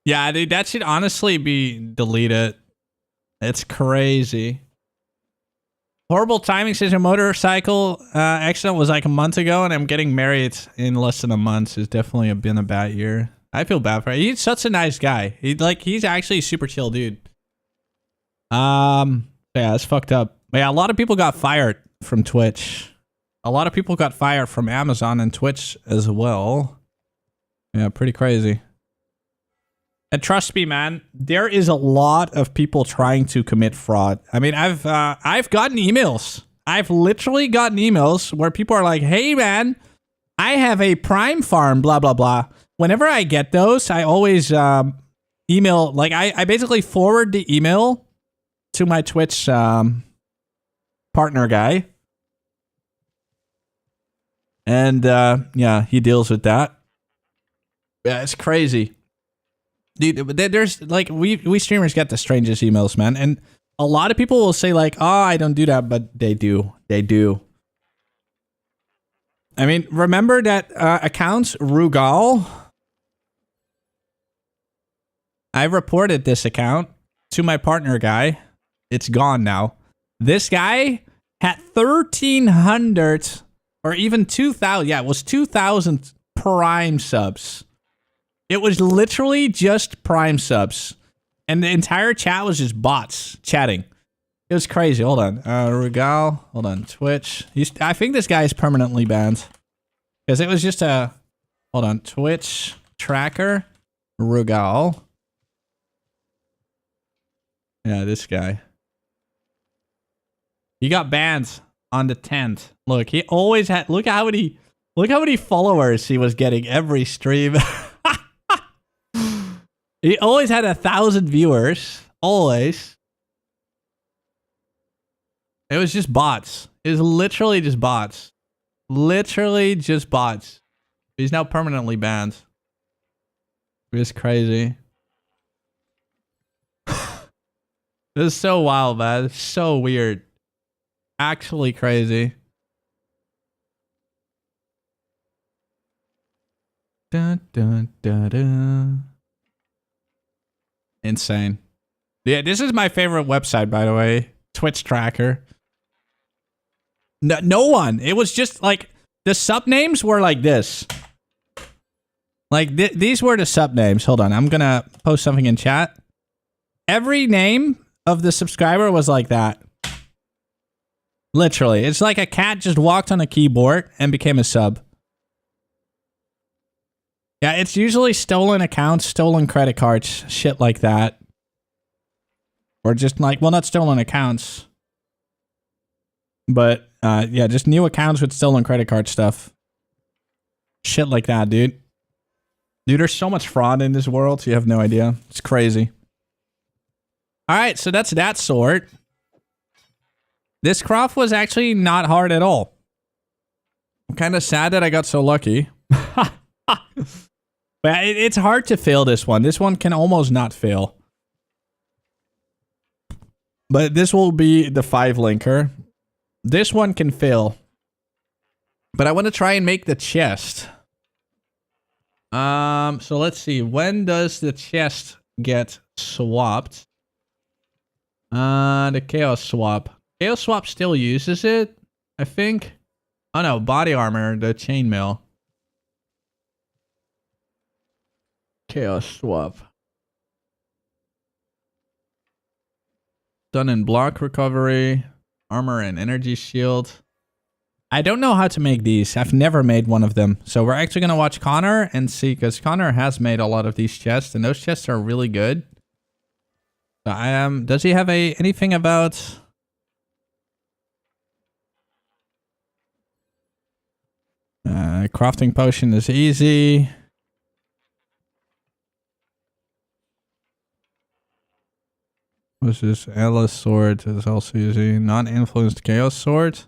Yeah, dude, that should honestly be deleted. It's crazy. Horrible timing, says your motorcycle accident was like a month ago, and I'm getting married in less than a month. It's definitely been a bad year. I feel bad for him. He's such a nice guy. He's actually a super chill dude. Yeah, it's fucked up. Yeah, a lot of people got fired from Twitch. A lot of people got fired from Amazon and Twitch as well. Yeah, pretty crazy. And trust me, man, there is a lot of people trying to commit fraud. I mean, I've gotten emails. I've literally gotten emails where people are like, hey, man, I have a Prime farm, blah, blah, blah. Whenever I get those, I always email, like, I basically forward the email to my Twitch partner guy. And, yeah, he deals with that. Yeah, it's crazy. Dude, there's like we streamers get the strangest emails, man, and a lot of people will say like, "Oh, I don't do that," but they do. They do. I mean, remember that account Rugal? I reported this account to my partner guy. It's gone now. This guy had 1,300 or even 2,000. Yeah, it was 2,000 Prime subs. It was literally just Prime subs. And the entire chat was just bots chatting. It was crazy. Hold on. Regal. Hold on. Twitch. I think this guy is permanently banned. Because it was just a... Hold on. Twitch tracker. Regal. Yeah, this guy. He got banned on the 10th. Look, he always had... Look how many followers he was getting every stream. He always had 1,000 viewers. Always. It was just bots. It was literally just bots. Literally just bots. He's now permanently banned. It's crazy. This is so wild, man. It's so weird. Actually crazy. Dun, dun, dun, dun. Insane. Yeah, this is my favorite website, by the way. Twitch tracker. No one. It was just like the sub names were like this. Like these were the sub names. Hold on, I'm gonna post something in chat. Every name of the subscriber was like that. Literally, it's like a cat just walked on a keyboard and became a sub. Yeah, it's usually stolen accounts, stolen credit cards, shit like that. Or just like, well, not stolen accounts. But, yeah, just new accounts with stolen credit card stuff. Shit like that, dude. Dude, there's so much fraud in this world, you have no idea. It's crazy. Alright, so that's that sort. This craft was actually not hard at all. I'm kind of sad that I got so lucky. But it's hard to fail this one. This one can almost not fail. But this will be the 5 linker. This one can fail. But I want to try and make the chest. So let's see. When does the chest get swapped? The Chaos Swap. Chaos Swap still uses it, I think. Oh no, body armor, the chainmail. Chaos Swap. Done in block recovery, armor and energy shield. I don't know how to make these. I've never made one of them. So we're actually going to watch Connor and see, because Connor has made a lot of these chests, and those chests are really good. So does he have anything about... crafting potion is easy. What's this? Alice sword is also easy. Non-influenced chaos sword.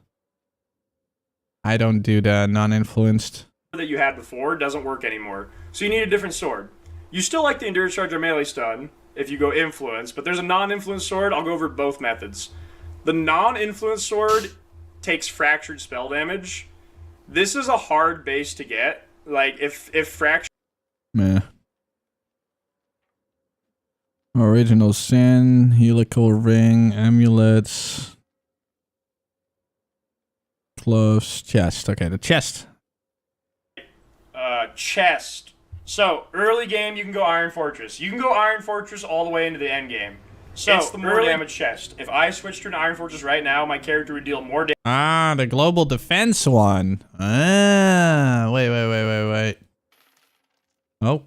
I don't do the non-influenced. That you had before doesn't work anymore. So you need a different sword. You still like the endurance charge or melee stun if you go influence, but there's a non-influence sword. I'll go over both methods. The non-influence sword takes fractured spell damage. This is a hard base to get. Like if fractured. Meh. Original sin, helical ring, amulets. Close chest. Okay, the chest. Chest. So, early game, you can go Iron Fortress. You can go Iron Fortress all the way into the end game. So, it's the more damage chest. If I switched to an Iron Fortress right now, my character would deal more damage. Ah, the global defense one. Ah, wait. Oh.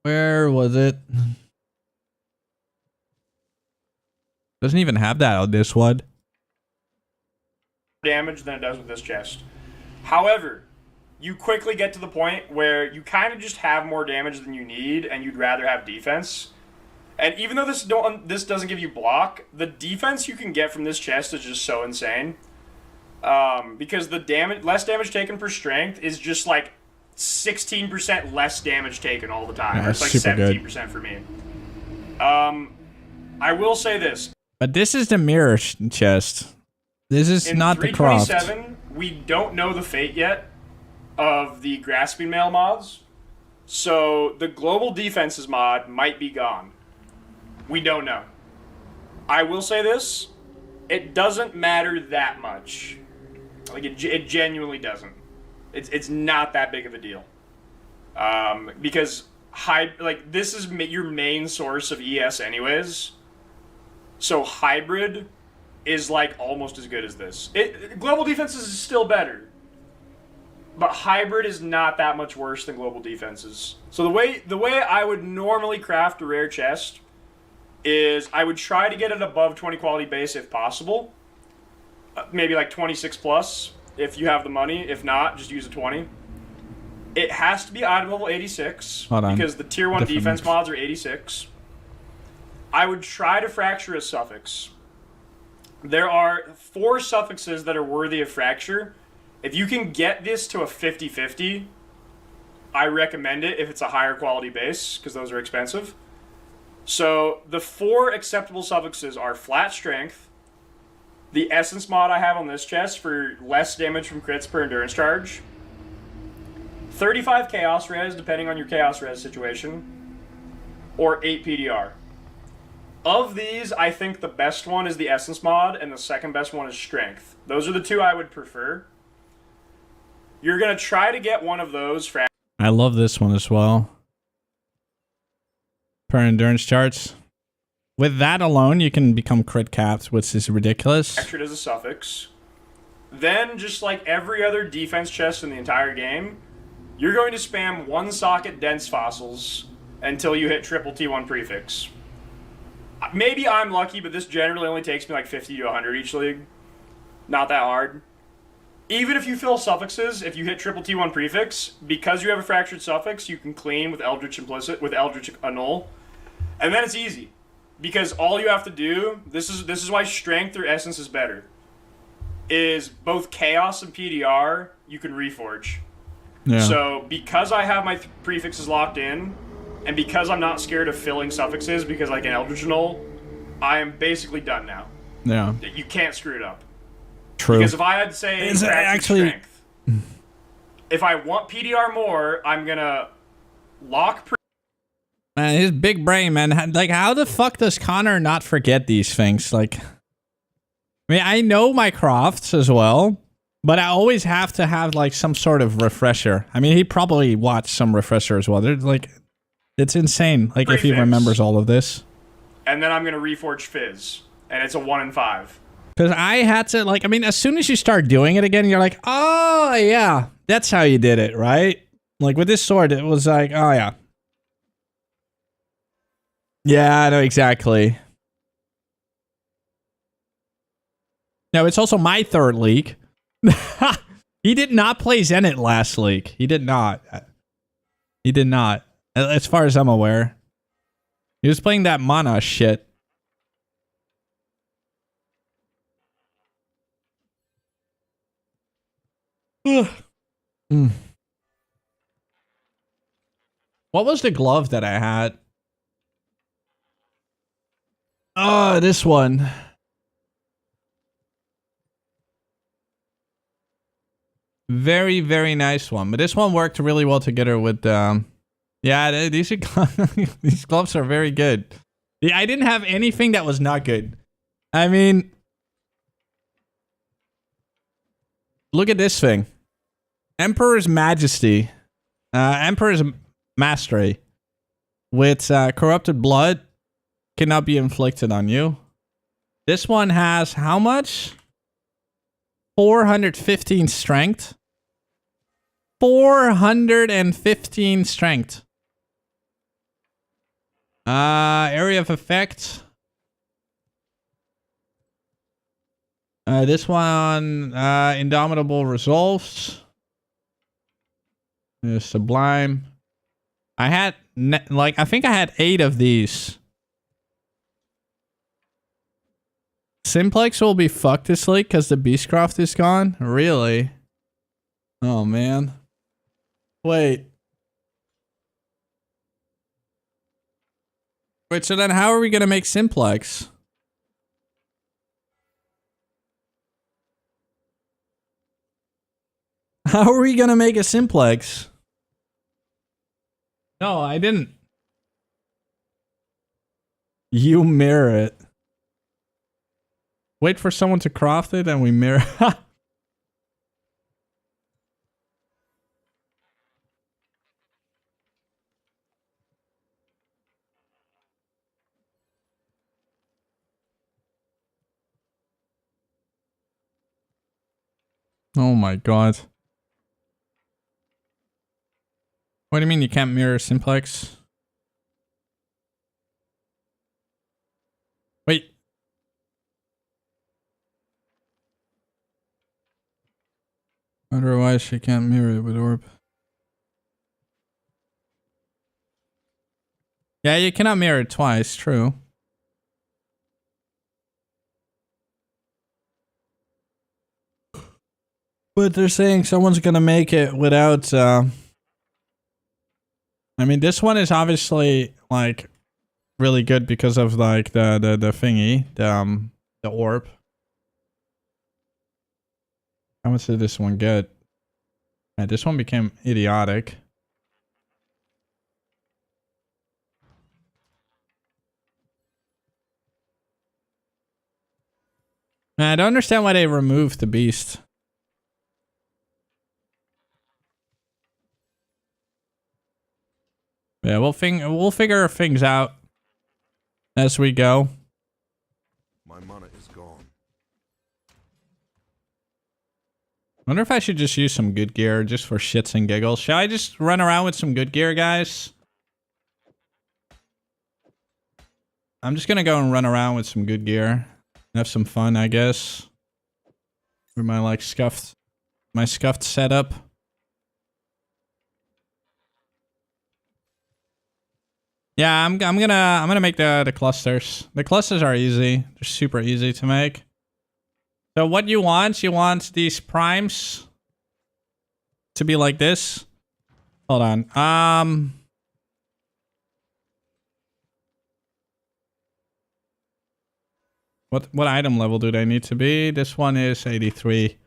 Where was it? Doesn't even have that on this one. Damage than it does with this chest. However, you quickly get to the point where you kind of just have more damage than you need, and you'd rather have defense. And even though this doesn't give you block, the defense you can get from this chest is just so insane. Because the less damage taken per strength is just like 16% less damage taken all the time. Yeah, it's like 17% for me. I will say this. But this is the mirror chest. This is not the craft. In 327, we don't know the fate yet of the grasping mail mods. So the global defenses mod might be gone. We don't know. I will say this. It doesn't matter that much. Like, it genuinely doesn't. It's not that big of a deal. Because this is your main source of ES anyways. So hybrid is like almost as good as this. Global defenses is still better. But hybrid is not that much worse than global defenses. So the way I would normally craft a rare chest is I would try to get it above 20 quality base if possible. Maybe like 26 plus if you have the money. If not, just use a 20. It has to be item level 86 because the tier 1 defense mods are 86. I would try to fracture a suffix. There are 4 suffixes that are worthy of fracture. If you can get this to a 50-50, I recommend it if it's a higher quality base, because those are expensive. So the 4 acceptable suffixes are flat strength, the essence mod I have on this chest for less damage from crits per endurance charge, 35 chaos res depending on your chaos res situation, or 8 PDR. Of these, I think the best one is the essence mod, and the second best one is strength. Those are the 2 I would prefer. You're going to try to get one of those. I love this one as well. Per endurance charts. With that alone, you can become crit capped, which is ridiculous. Fractured as a suffix. Then, just like every other defense chest in the entire game, you're going to spam 1 socket dense fossils until you hit triple T1 prefix. Maybe I'm lucky, but this generally only takes me like 50 to 100 each league. Not that hard. Even if you fill suffixes, if you hit triple T1 prefix, because you have a fractured suffix, you can clean with Eldritch Implicit, with Eldritch Annul. And then it's easy. Because all you have to do, this is why strength or essence is better. is both Chaos and PDR you can reforge. Yeah. So because I have my prefixes locked in, and because I'm not scared of filling suffixes because I can Eldritch Null, I am basically done now. Yeah. You can't screw it up. True. Because if I had to say Is it actually strength, if I want PDR more, I'm gonna lock. Man, his big brain, man. Like, how the fuck does Connor not forget these things? Like, I mean, I know my crafts as well, but I always have to have like some sort of refresher. I mean, he probably watched some refresher as well. There's like, it's insane. Like, if he remembers all of this. And then I'm gonna reforge Fizz, and it's a 1 in 5. Because I had to, like, I mean, as soon as you start doing it again, you're like, oh yeah, that's how you did it, right? Like with this sword, it was like, oh yeah. Yeah, I know exactly. No, it's also my third league. He did not play Zenith last league. He did not. He did not. As far as I'm aware. He was playing that mana shit. Mm. What was the glove that I had? Oh, this one. Very, very nice one. But this one worked really well together with, yeah, these these gloves are very good. Yeah, I didn't have anything that was not good. I mean, look at this thing. Emperor's Majesty. Emperor's Mastery. With corrupted blood. Cannot be inflicted on you. This one has how much? 415 strength. 415 strength. Area of effect. This one, Indomitable Resolves. Sublime. I had, like, I think I had 8 of these. Simplex will be fucked this league because the Beastcraft is gone? Really? Oh, man. Wait. Wait, so then how are we going to make Simplex? How are we going to make a Simplex? No, I didn't. You mirror it. Wait for someone to craft it and we mirror. Oh my god. What do you mean you can't mirror Simplex? Wait. Otherwise she can't mirror it with orb. Yeah, you cannot mirror it twice, true. But they're saying someone's gonna make it without, I mean, this one is obviously, like, really good because of, like, the thingy, the orb. How much did this one get? Yeah, this one became idiotic. I don't understand why they removed the beast. Yeah, we'll figure things out as we go. My mana is gone. Wonder if I should just use some good gear just for shits and giggles. Shall I just run around with some good gear, guys? I'm just gonna go and run around with some good gear. Have some fun, I guess. With my, like, scuffed setup. Yeah, I'm gonna make the clusters. The clusters are easy. They're super easy to make. So what you want these primes to be like this. Hold on. What item level do they need to be? This one is 83.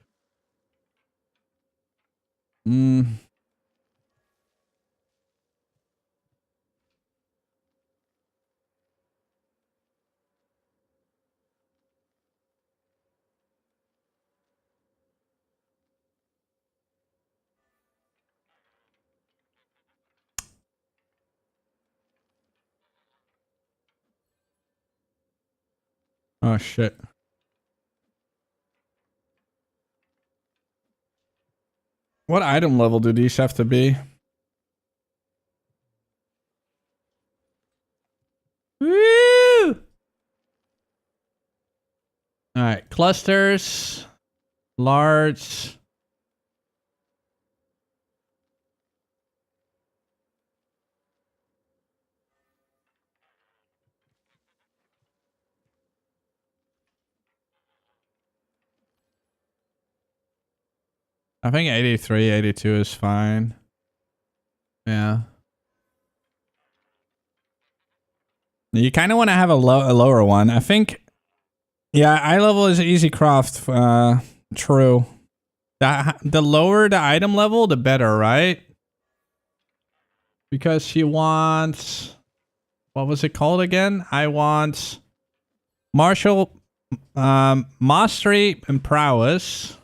Oh shit. What item level do these have to be? Woo! Alright, clusters. Large. I think 83, 82 is fine. Yeah. You kind of want to have a lower one. I think, yeah, eye level is easy craft. True. The lower the item level, the better, right? Because she wants, what was it called again? I want martial, mastery and prowess.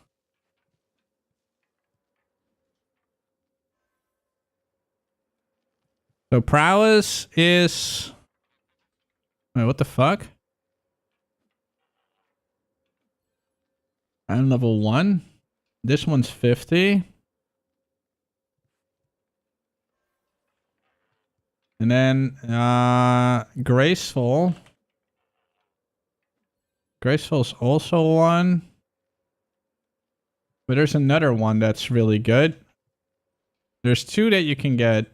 So prowess is, wait, what the fuck? I'm level 1. This one's 50. And then graceful. Graceful's also 1. But there's another one that's really good. There's 2 that you can get.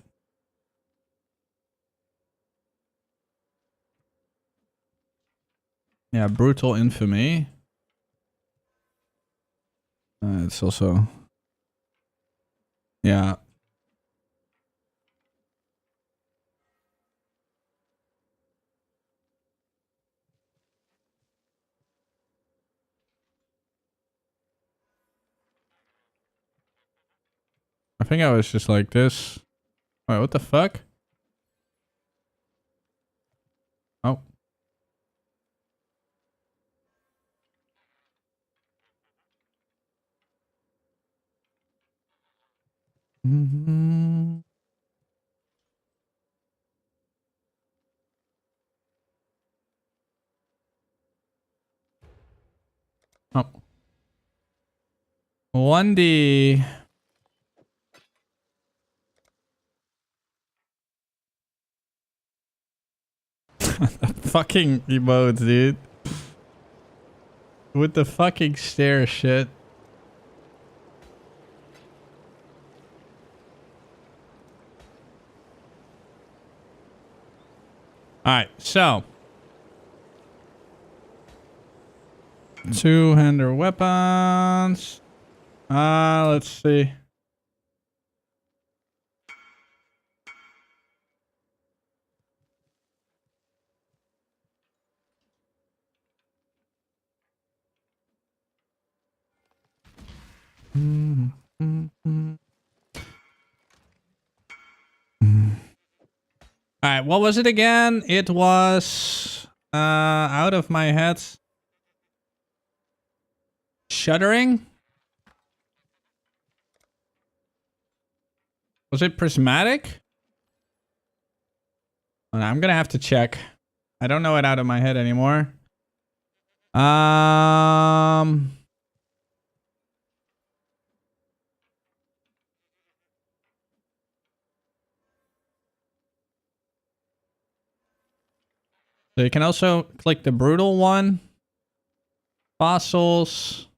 Yeah, brutal infamy. It's also, yeah. I think I was just like this. Wait, what the fuck? Oh. Mm-hmm. Oh. 1D. Fucking emotes, dude. With the fucking stare shit. Alright, so. Two-hander weapons. Let's see. Alright, what was it again? It was out of my head. Shuddering? Was it prismatic? I'm gonna have to check. I don't know it out of my head anymore. So you can also click the brutal one. Fossils.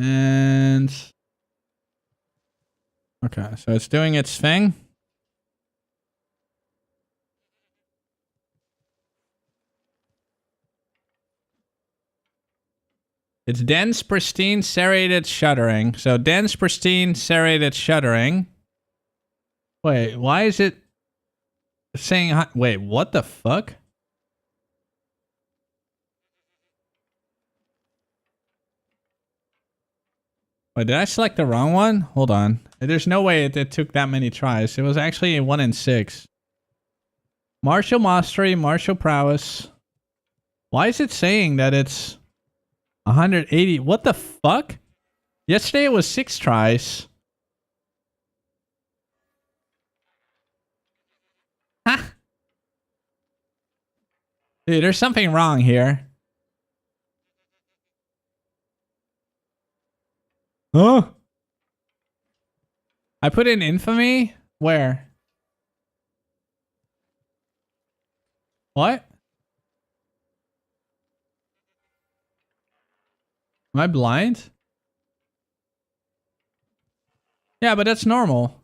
And okay, so it's doing its thing. It's dense, pristine, serrated shuttering. So dense, pristine, serrated shuttering. Wait, why is it saying... Wait, what the fuck? Wait, did I select the wrong one? Hold on. There's no way it took that many tries. It was actually a 1 in 6. Martial mastery, martial prowess. Why is it saying that it's 180? What the fuck? Yesterday it was 6 tries. Huh? Dude, there's something wrong here. Huh? I put in infamy? Where? What? Am I blind? Yeah, but that's normal.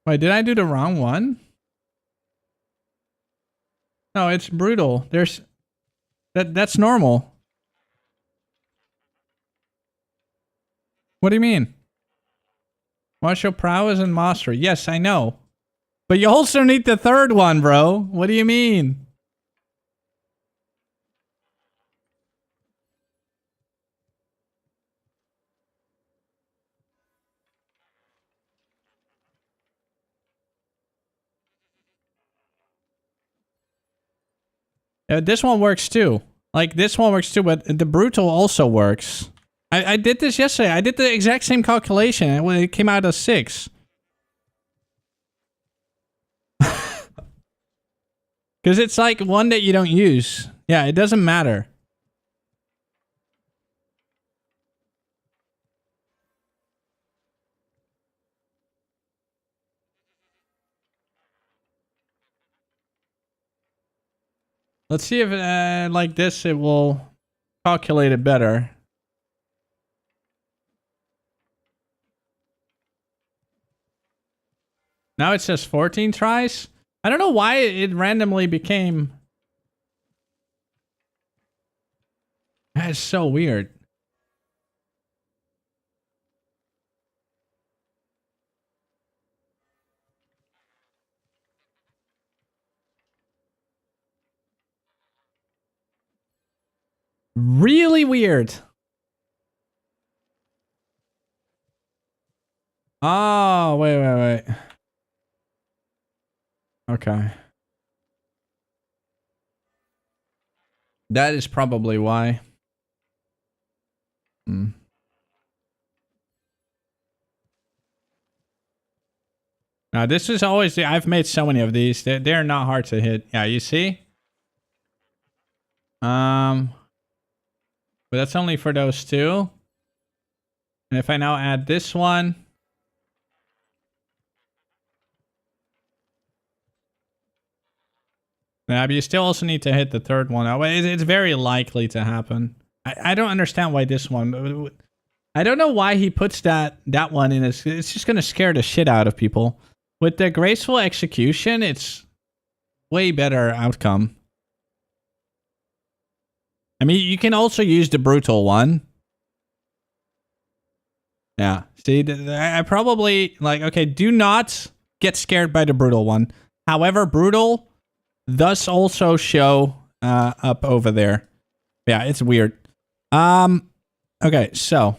Wait, did I do the wrong one? No, it's brutal. There's... That's normal. What do you mean? Martial prowess and mastery. Yes, I know. But you also need the third one, bro. What do you mean? This one works too. Like, this one works too, but the brutal also works. I did this yesterday. I did the exact same calculation, and it came out as 6. Because it's like one that you don't use. Yeah, it doesn't matter. Let's see if, like this, it will calculate it better. Now it says 14 tries. I don't know why it randomly became... That is so weird. Really weird. Oh, wait. Okay. That is probably why. Now, this is always... I've made so many of these. They're not hard to hit. Yeah, you see? But that's only for those 2. And if I now add this one... Yeah, but you still also need to hit the third one. It's very likely to happen. I don't understand why this one... I don't know why he puts that one in. It's just going to scare the shit out of people. With the graceful execution, it's way better outcome. I mean, you can also use the brutal one. Yeah. See, I probably... Like, okay, do not get scared by the brutal one. However, brutal... Thus also show up over there. Yeah, it's weird. Okay, so.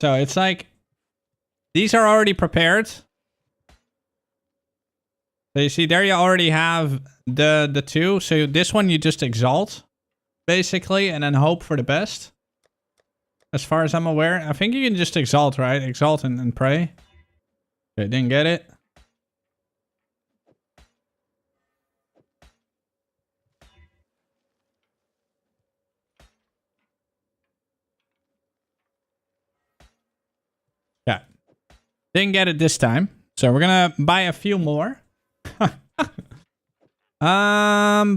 So it's like these are already prepared. So you see there you already have the 2. So this one you just exalt basically and then hope for the best. As far as I'm aware, I think you can just exalt, right? Exalt and pray. Okay, didn't get it. Yeah. Didn't get it this time. So we're gonna buy a few more. Bum.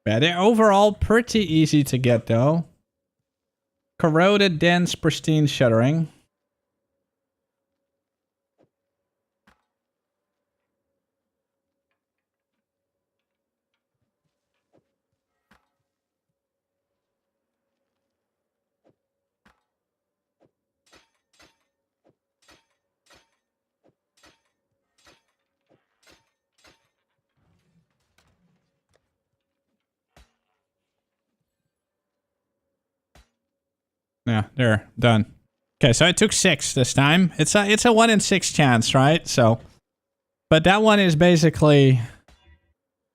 Yeah, they're overall pretty easy to get though. Corroded, dense, pristine shuttering. Yeah, there, done. Okay, so I took 6 this time. It's a 1 in 6 chance, right? So, but that one is basically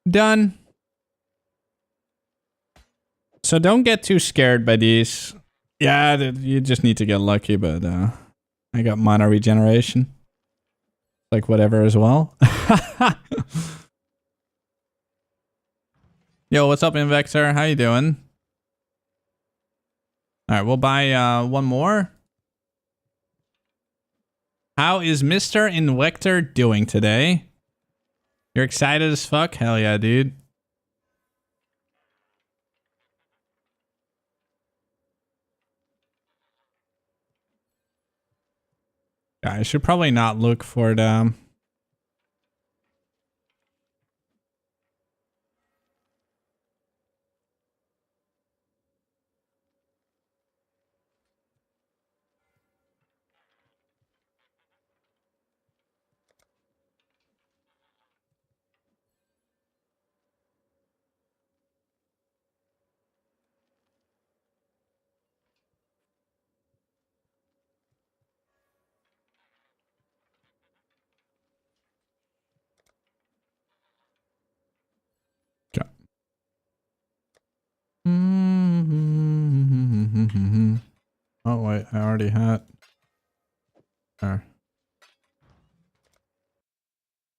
done. So don't get too scared by these. Yeah, you just need to get lucky, but I got mana regeneration. Like whatever as well. Yo, what's up, Invector? How you doing? Alright, we'll buy one more. How is Mr. Invector doing today? You're excited as fuck? Hell yeah, dude. Yeah, I should probably not look for them. Okay. Oh wait, I already had. There.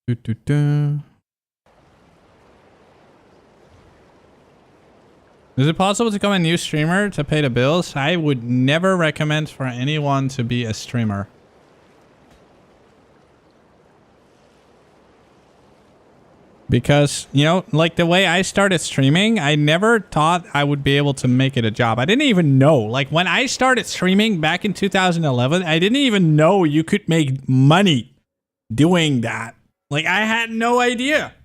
Is it possible to become a new streamer to pay the bills? I would never recommend for anyone to be a streamer. Because, you know, like the way I started streaming, I never thought I would be able to make it a job. I didn't even know. Like when I started streaming back in 2011, I didn't even know you could make money doing that. Like I had no idea.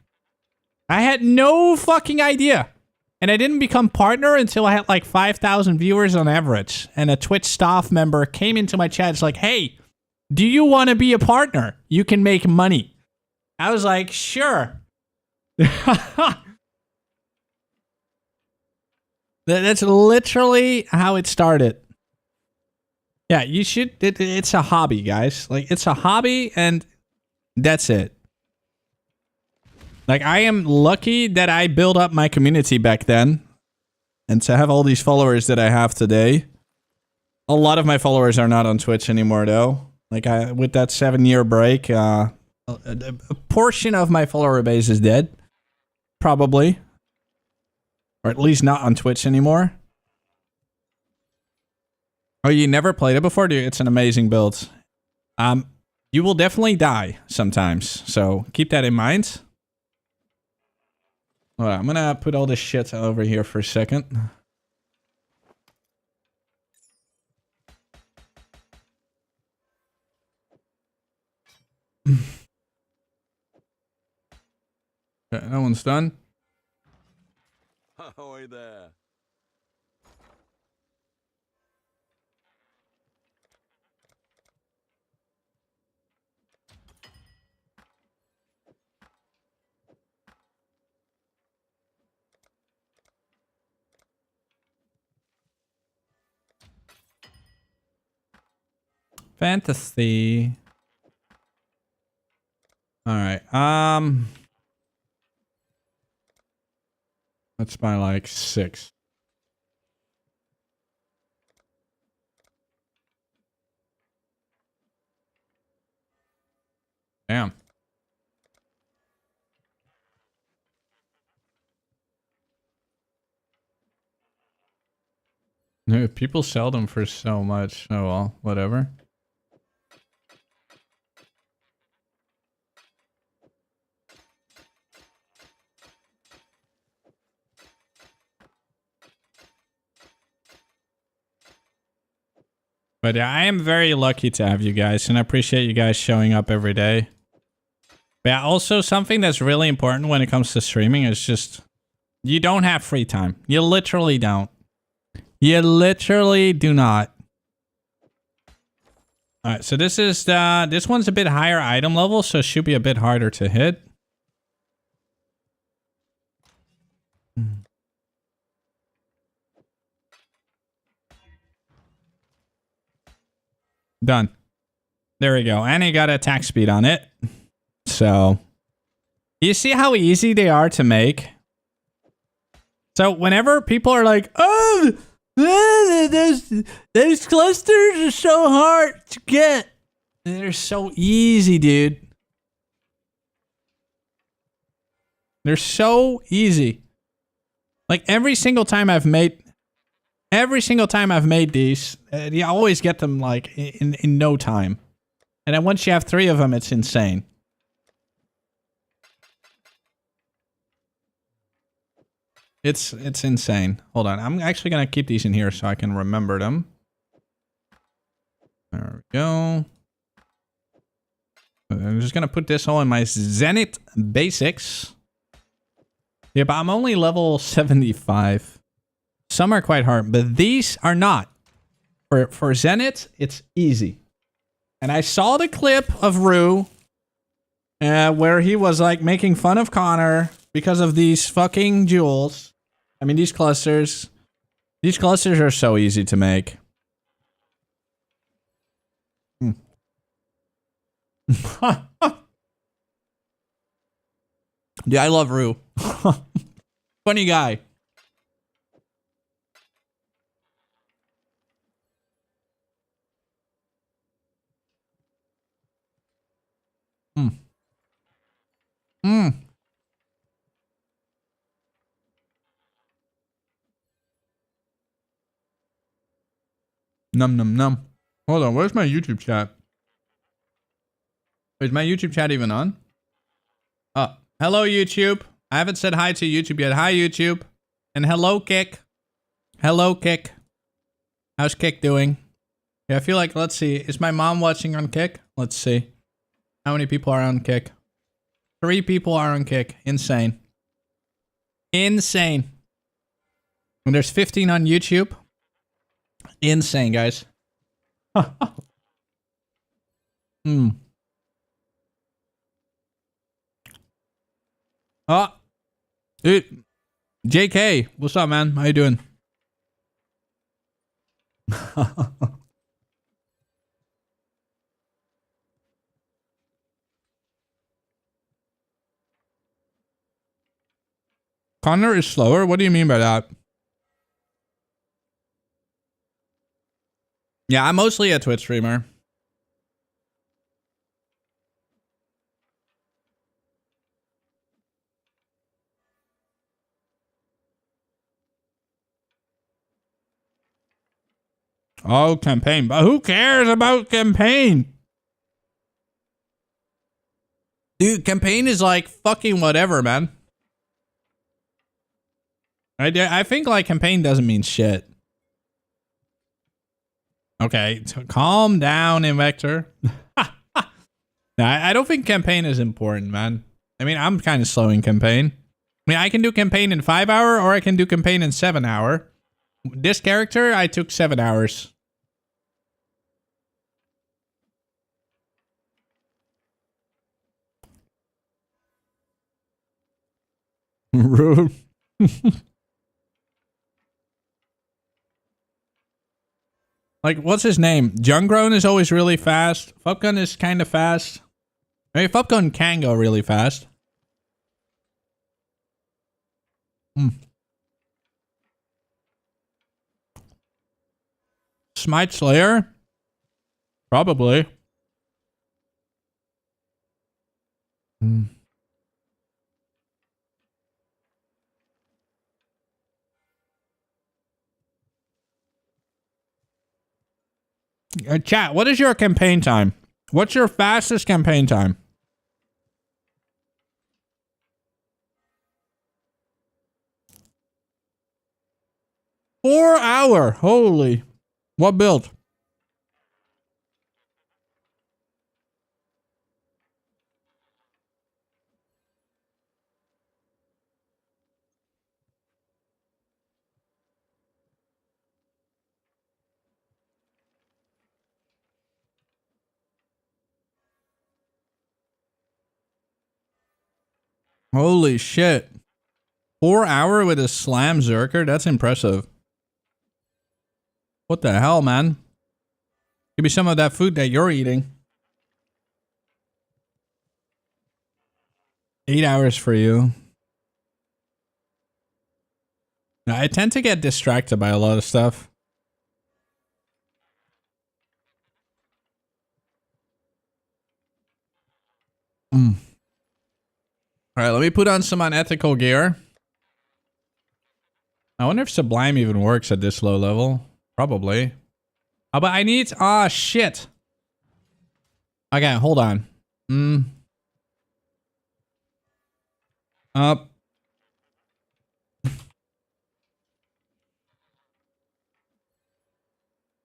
I had no fucking idea. And I didn't become partner until I had like 5,000 viewers on average. And a Twitch staff member came into my chat. It's like, hey, do you want to be a partner? You can make money. I was like, sure. That's literally how it started. Yeah, you should. It's a hobby, guys. Like, it's a hobby and that's it. Like, I am lucky that I built up my community back then. And to have all these followers that I have today. A lot of my followers are not on Twitch anymore, though. Like, with that 7-year break, a portion of my follower base is dead. Probably. Or at least not on Twitch anymore. Oh, you never played it before, dude? It's an amazing build. You will definitely die sometimes. So, keep that in mind. Alright, I'm gonna put all this shit over here for a second. Okay, that one's done. Ahoy there. Fantasy. Alright, let's buy like 6. Damn. No, people sell them for so much. Oh well, whatever. But yeah, I am very lucky to have you guys, and I appreciate you guys showing up every day. But yeah, also something that's really important when it comes to streaming is just, you don't have free time. You literally don't. You literally do not. Alright, so this is this one's a bit higher item level, so it should be a bit harder to hit. Done. There we go. And it got attack speed on it. So, you see how easy they are to make? So, whenever people are like, oh, those clusters are so hard to get. They're so easy, dude. They're so easy. Like, every single time I've made these, you always get them, like, in no time. And then once you have 3 of them, it's insane. It's insane. Hold on. I'm actually going to keep these in here so I can remember them. There we go. I'm just going to put this all in my Zenith basics. Yeah, but I'm only level 75. Some are quite hard, but these are not. For Zenith, it's easy. And I saw the clip of Rue where he was like making fun of Connor because of these fucking jewels. I mean, these clusters. These clusters are so easy to make. Yeah, I love Rue. Funny guy. Num num num. Hold on, where's my YouTube chat? Is my YouTube chat even on? Oh, hello YouTube. I haven't said hi to YouTube yet. Hi YouTube. And hello Kick. Hello Kick. How's Kick doing? Yeah, I feel like, let's see. Is my mom watching on Kick? Let's see. How many people are on Kick? 3 people are on Kick. Insane. Insane. And there's 15 on YouTube. Insane, guys. Oh, dude. JK, what's up, man? How you doing? Connor is slower? What do you mean by that? Yeah, I'm mostly a Twitch streamer. Oh, campaign. But who cares about campaign? Dude, campaign is like fucking whatever, man. I think like campaign doesn't mean shit. Okay, calm down, Invector. No, I don't think campaign is important, man. I mean, I'm kind of slow in campaign. I mean, I can do campaign in 5 hour or I can do campaign in 7 hour. This character, I took 7 hours. Rude. Like, what's his name? Jungrown is always really fast. Fupgun is kind of fast. I mean, Fupgun can go really fast. Smite Slayer? Probably. Chat, what is your campaign time? What's your fastest campaign time? 4 hour. Holy. What build? Holy shit. 4 hour with a slam zerker? That's impressive. What the hell, man? Give me some of that food that you're eating. 8 hours for you. Now, I tend to get distracted by a lot of stuff. All right, let me put on some unethical gear. I wonder if Sublime even works at this low level. Probably. Oh, but I need... Ah, shit. Okay, hold on. Up.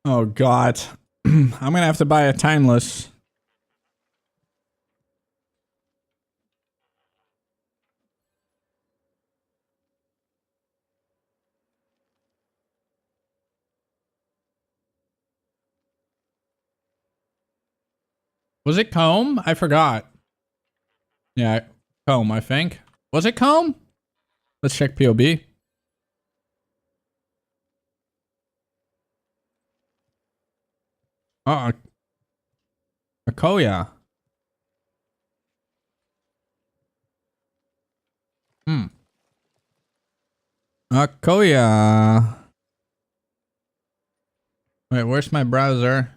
Oh, God. I'm gonna have to buy a timeless. Was it comb? I forgot. Yeah, comb, I think. Was it comb? Let's check POB. Akoya. Akoya. Wait, where's my browser?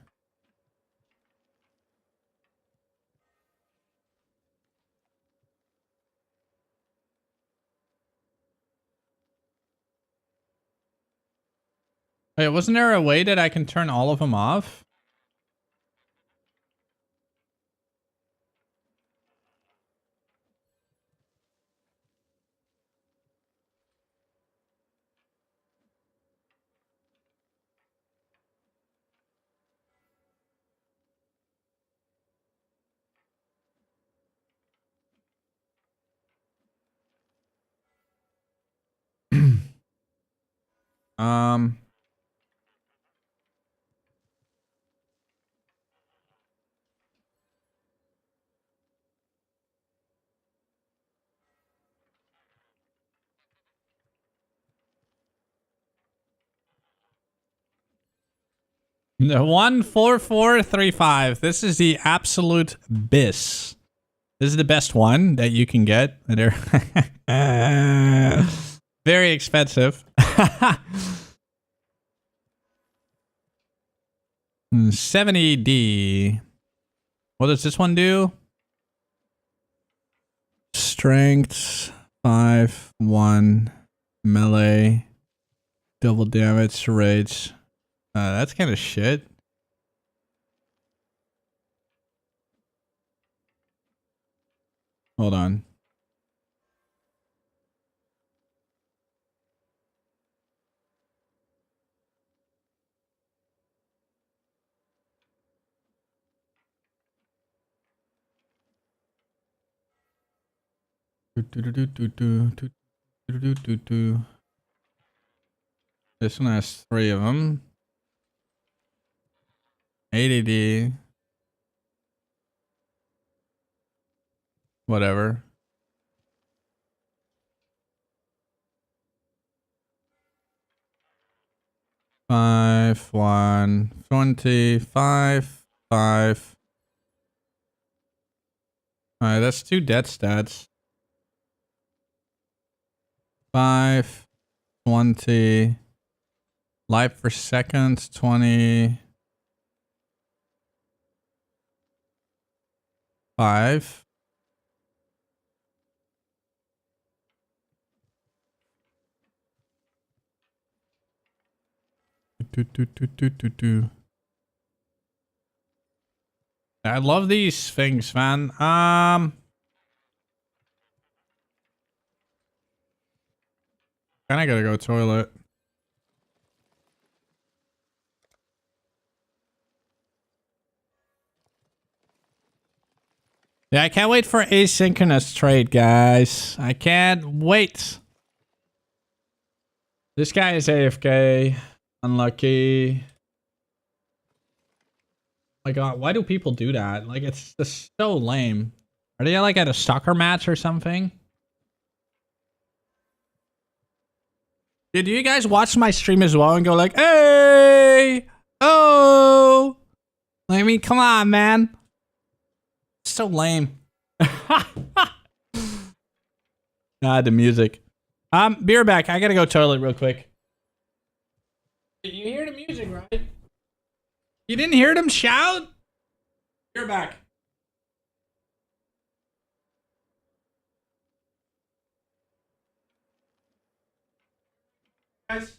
Wait, wasn't there a way that I can turn all of them off? Um... The 14435. This is the absolute BIS. This is the best one that you can get. They're very expensive. 70D. What does this one do? Strength 5-1 melee double damage rage. That's kind of shit. Hold on. This one has 3 of them. 80D. Whatever. Five, 1, 20, 5, 5. Alright, that's 2 death stats. 5, 20. Life per second, 20. 5. I love these things, man. Kinda gotta go toilet. Yeah, I can't wait for asynchronous trade, guys. I can't wait. This guy is AFK. Unlucky. My god, why do people do that? Like, it's just so lame. Are they like at a soccer match or something? Did you guys watch my stream as well and go like, hey, oh? I mean, come on, man. So lame. The music. Be right back. I gotta go toilet real quick. Did you hear the music, right? You didn't hear them shout? Be right back. Guys.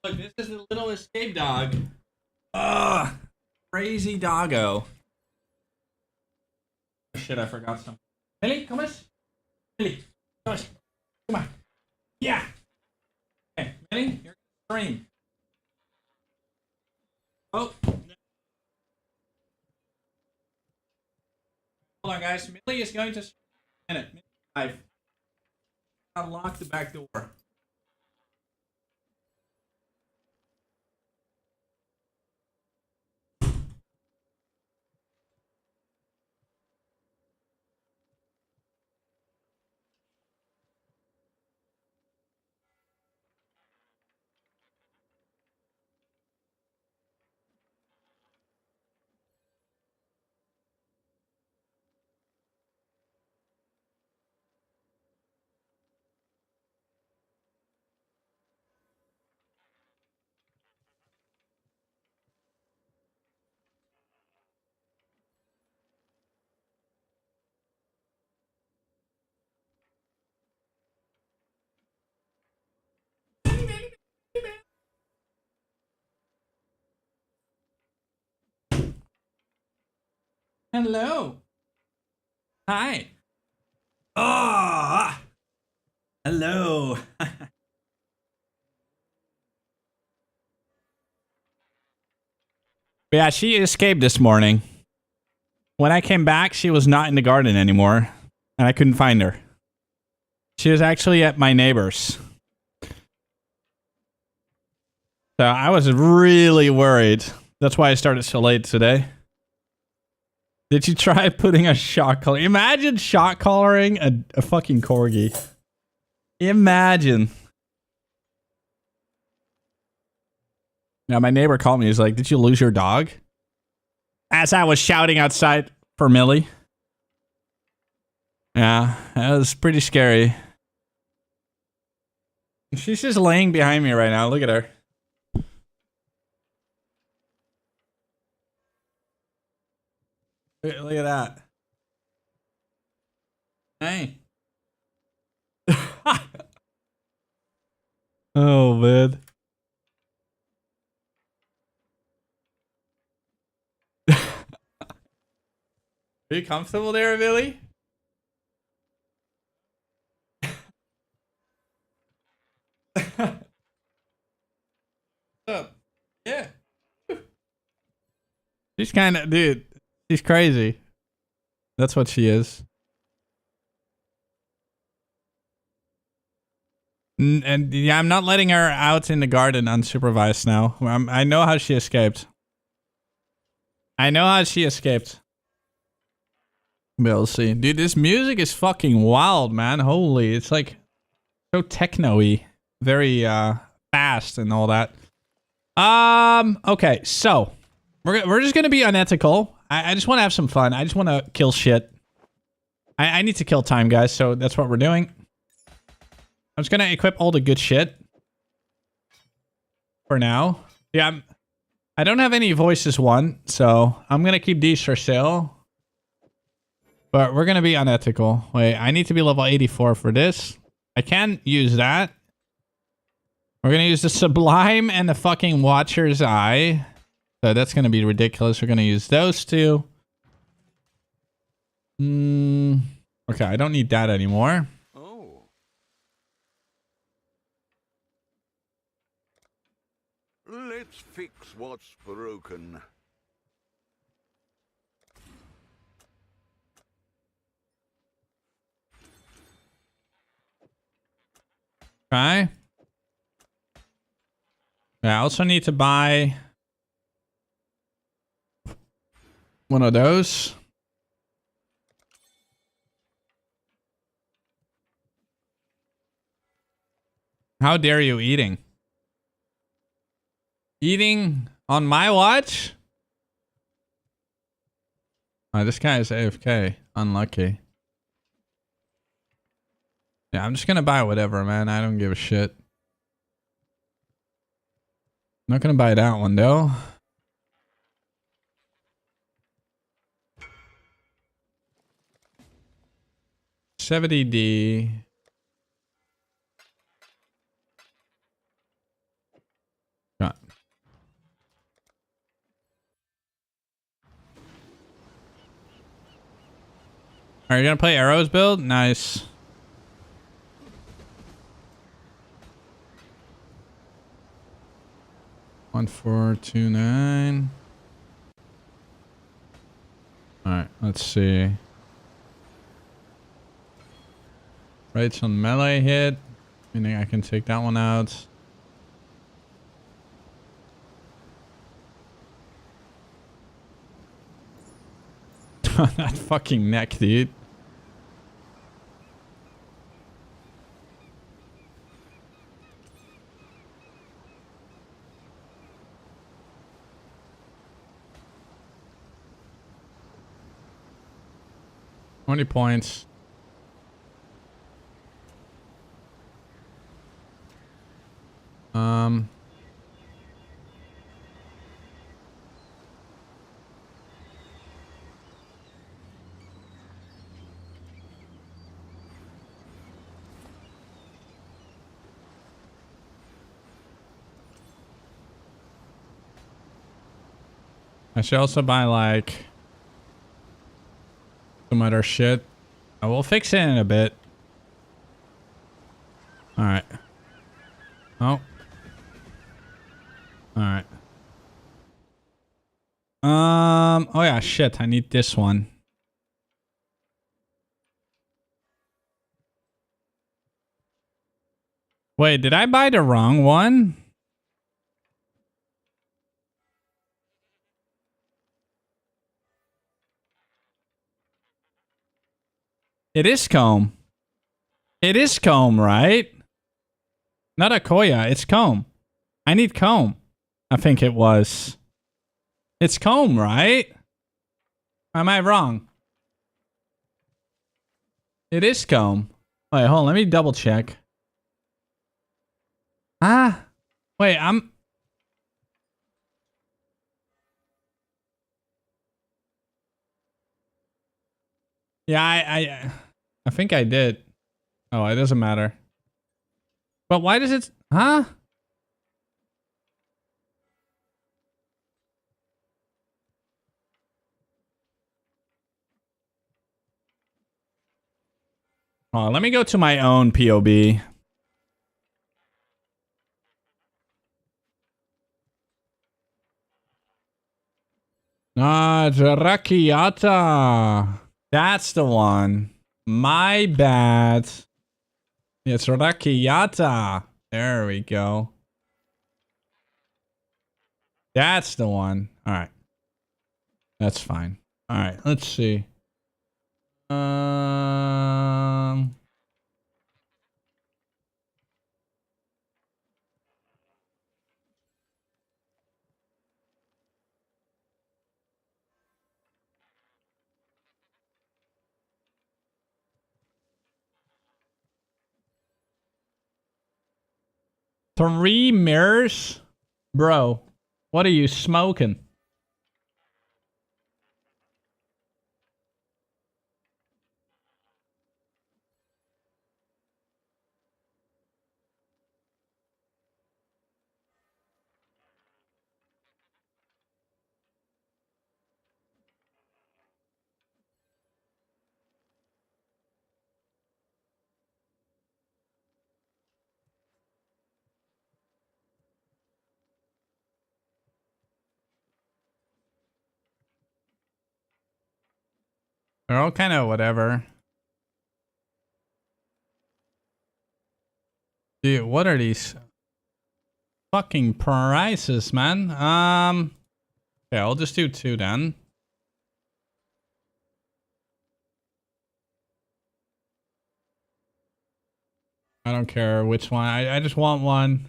Look, this is the little escape dog. Ugh. Crazy doggo. Shit, I forgot something. Millie, come on. Millie, come on. Come on. Yeah. Okay, Millie, you're gonna stream. Oh. Hold on, guys. Millie is going to stream in a minute. I've unlocked the back door. Hello. Hi. Oh. Hello. Yeah, she escaped this morning. When I came back, she was not in the garden anymore, and I couldn't find her. She was actually at my neighbor's. So I was really worried. That's why I started so late today. Did you try putting a shock collar? Imagine shock collaring a fucking corgi. Imagine. Now my neighbor called me. He's like, "Did you lose your dog?" As I was shouting outside for Millie. Yeah, that was pretty scary. She's just laying behind me right now. Look at her. Look at that. Hey. Oh, man. Are you comfortable there, Billy? What's up? Yeah. She's kind of, dude, she's crazy. That's what she is. And yeah, I'm not letting her out in the garden unsupervised now. I know how she escaped. I know how she escaped. We'll see. Dude, this music is fucking wild, man. Holy, it's like so techno-y. Very fast and all that. Okay, so we're just gonna be unethical. I just want to have some fun. I just want to kill shit. I need to kill time, guys, so that's what we're doing. I'm just gonna equip all the good shit for now. Yeah, I don't have any voices one, so I'm gonna keep these for sale. But we're gonna be unethical. Wait, I need to be level 84 for this. I can use that. We're gonna use the Sublime and the fucking Watcher's Eye. So that's gonna be ridiculous. We're gonna use those two. Okay, I don't need that anymore. Oh. Let's fix what's broken. Okay. I also need to buy one of those. How dare you eating? Eating on my watch? Oh, this guy is AFK. Unlucky. Yeah, I'm just gonna buy whatever, man. I don't give a shit. Not gonna buy that one, though. $70D. Are you gonna play arrows build? Nice. One, 4, 2, 9. All right, let's see. Rates on melee hit. Meaning I can take that one out. That fucking neck, dude. $20 points. I should also buy like some other shit. I will fix it in a bit. All right. Oh. All right. Oh yeah, shit. I need this one. Wait, did I buy the wrong one? It is comb. It is comb, right? Not a Koya. It's comb. I need comb. I think it was. It's comb, right? Am I wrong? It is comb. Wait, hold on. Let me double check. Ah. Wait, I'm... Yeah, I think I did. Oh, it doesn't matter. But why does it... Huh? Oh, let me go to my own POB. Ah, Rakiata. That's the one. My bad. It's Rakiata. There we go. That's the one. All right. That's fine. All right. Let's see. Three mirrors? Bro, what are you smoking? They're all kind of whatever. Dude, what are these fucking prices, man? Yeah, I'll just do 2 then. I don't care which one. I just want one.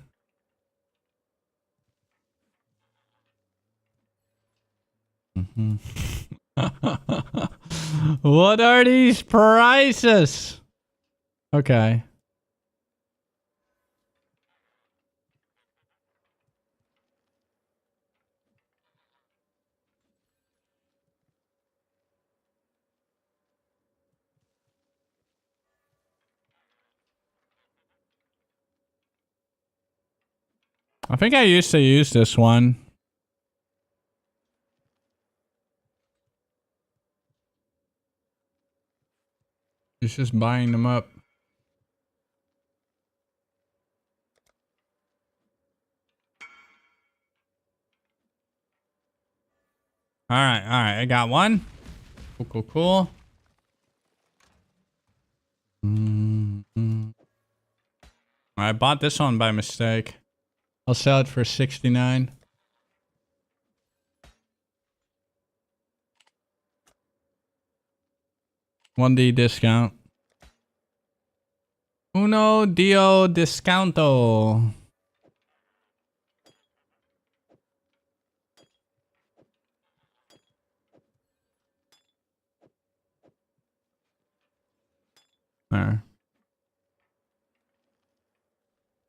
What are these prices? Okay. I think I used to use this one. He's just buying them up. All right. I got one. Cool. I bought this one by mistake. I'll sell it for 69. $1 discount. Uno dio discounto. There.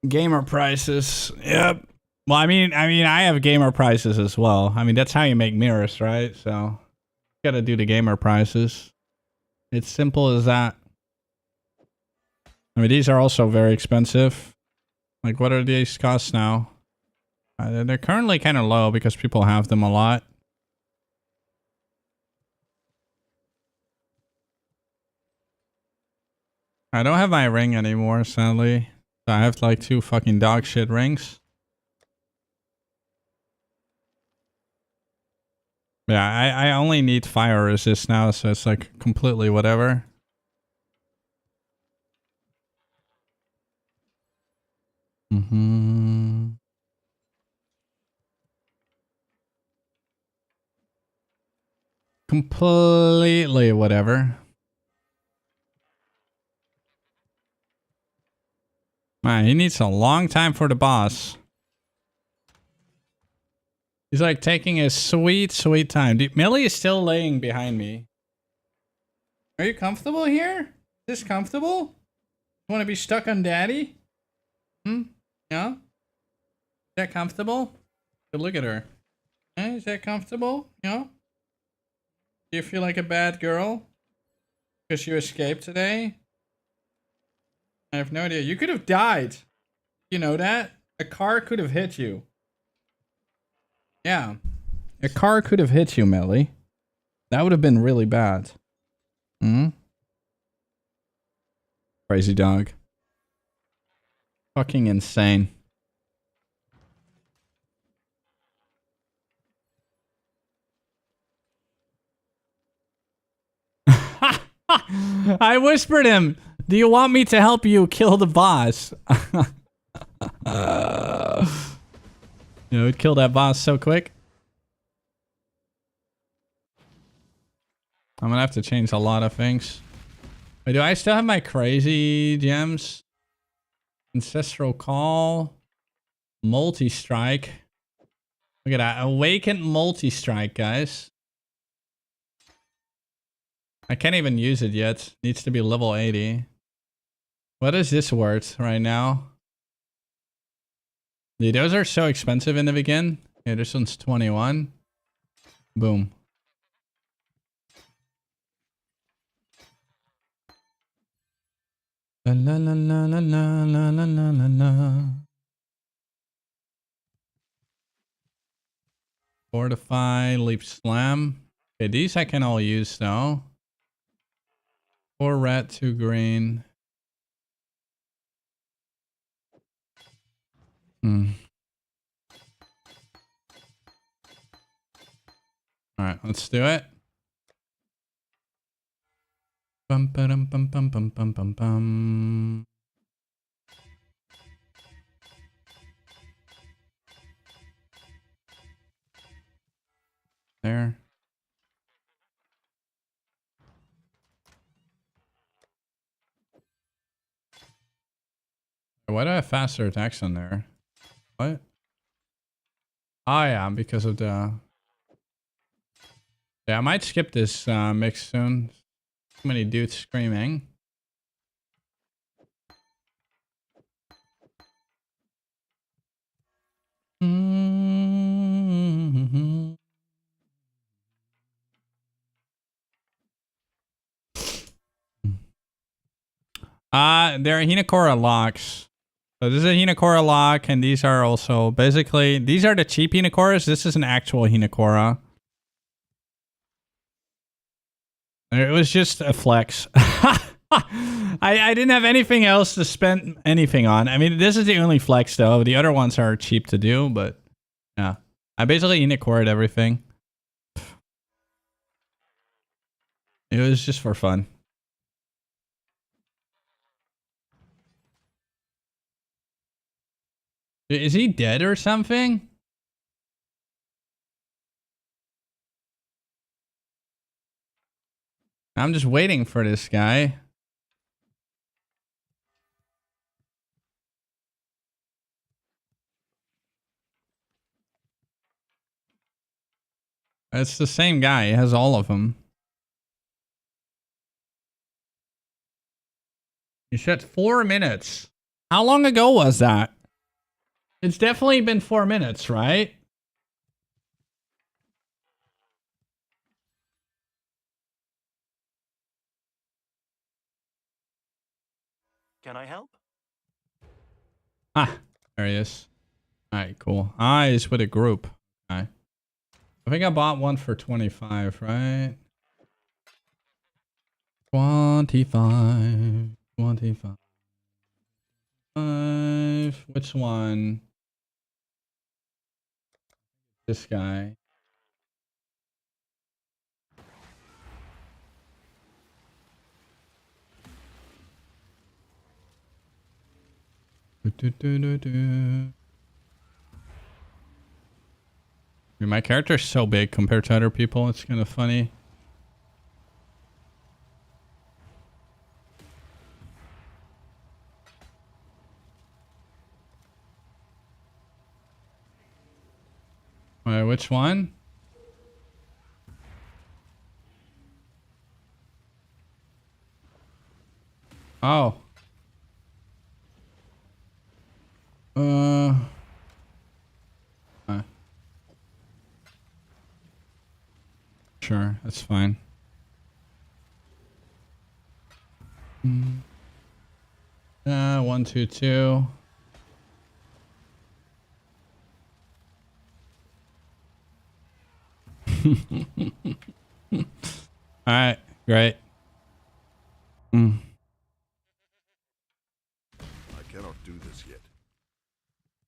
Gamer prices. Yep. Well, I mean, I have gamer prices as well. I mean, that's how you make mirrors, right? So, gotta do the gamer prices. It's simple as that. I mean, these are also very expensive. Like, what are these costs now? They're currently kind of low because people have them a lot. I don't have my ring anymore, sadly. So I have like 2 fucking dog shit rings. Yeah, I only need fire resist now, so it's like completely whatever. Completely whatever. Man, he needs a long time for the boss. He's like taking his sweet time. Dude, Millie is still laying behind me. Are you comfortable here? Is this comfortable? You want to be stuck on daddy? Yeah? Is that comfortable? Good, look at her. Is that comfortable? Yeah? Do you feel like a bad girl? Because you escaped today? I have no idea. You could have died. You know that? A car could have hit you. Yeah. A car could have hit you, Melly. That would have been really bad. Crazy dog. Fucking insane. I whispered him, do you want me to help you kill the boss? You know, we'd kill that boss so quick. I'm gonna have to change a lot of things. Wait, do I still have my crazy gems? Ancestral Call. Multi-strike. Look at that. Awakened multi-strike, guys. I can't even use it yet. Needs to be level 80. What is this worth right now? Dude, those are so expensive in the beginning. Yeah, this one's 21. Boom. La la la la la la la la la la. Fortify, Leap Slam. Okay, these I can all use though. 4 red, 2 green. Alright, let's do it. Bum bum bum bum bum bum bum bum. There. Why do I have faster attacks on there? What? Oh yeah, because of the... Yeah, I might skip this mix soon. Too many dudes screaming. They're Hinakura locks. So this is a Hinakura lock, and these are also basically, these are the cheap Hinakuras. This is an actual Hinakura. It was just a flex. I didn't have anything else to spend anything on. I mean, this is the only flex though. The other ones are cheap to do, but yeah. I basically unicored everything. It was just for fun. Is he dead or something? I'm just waiting for this guy. It's the same guy. He has all of them. You said 4 minutes. How long ago was that? It's definitely been 4 minutes, right? Can I help? Ah, there he is. Alright, cool. Eyes with a group. Okay. I think I bought one for 25, right? 25. 25. Which one? This guy. Dude, my character's so big compared to other people, it's kind of funny. Wait, which one? Oh. Sure, that's fine. 1, 2, 2. All right, great. I cannot do this yet.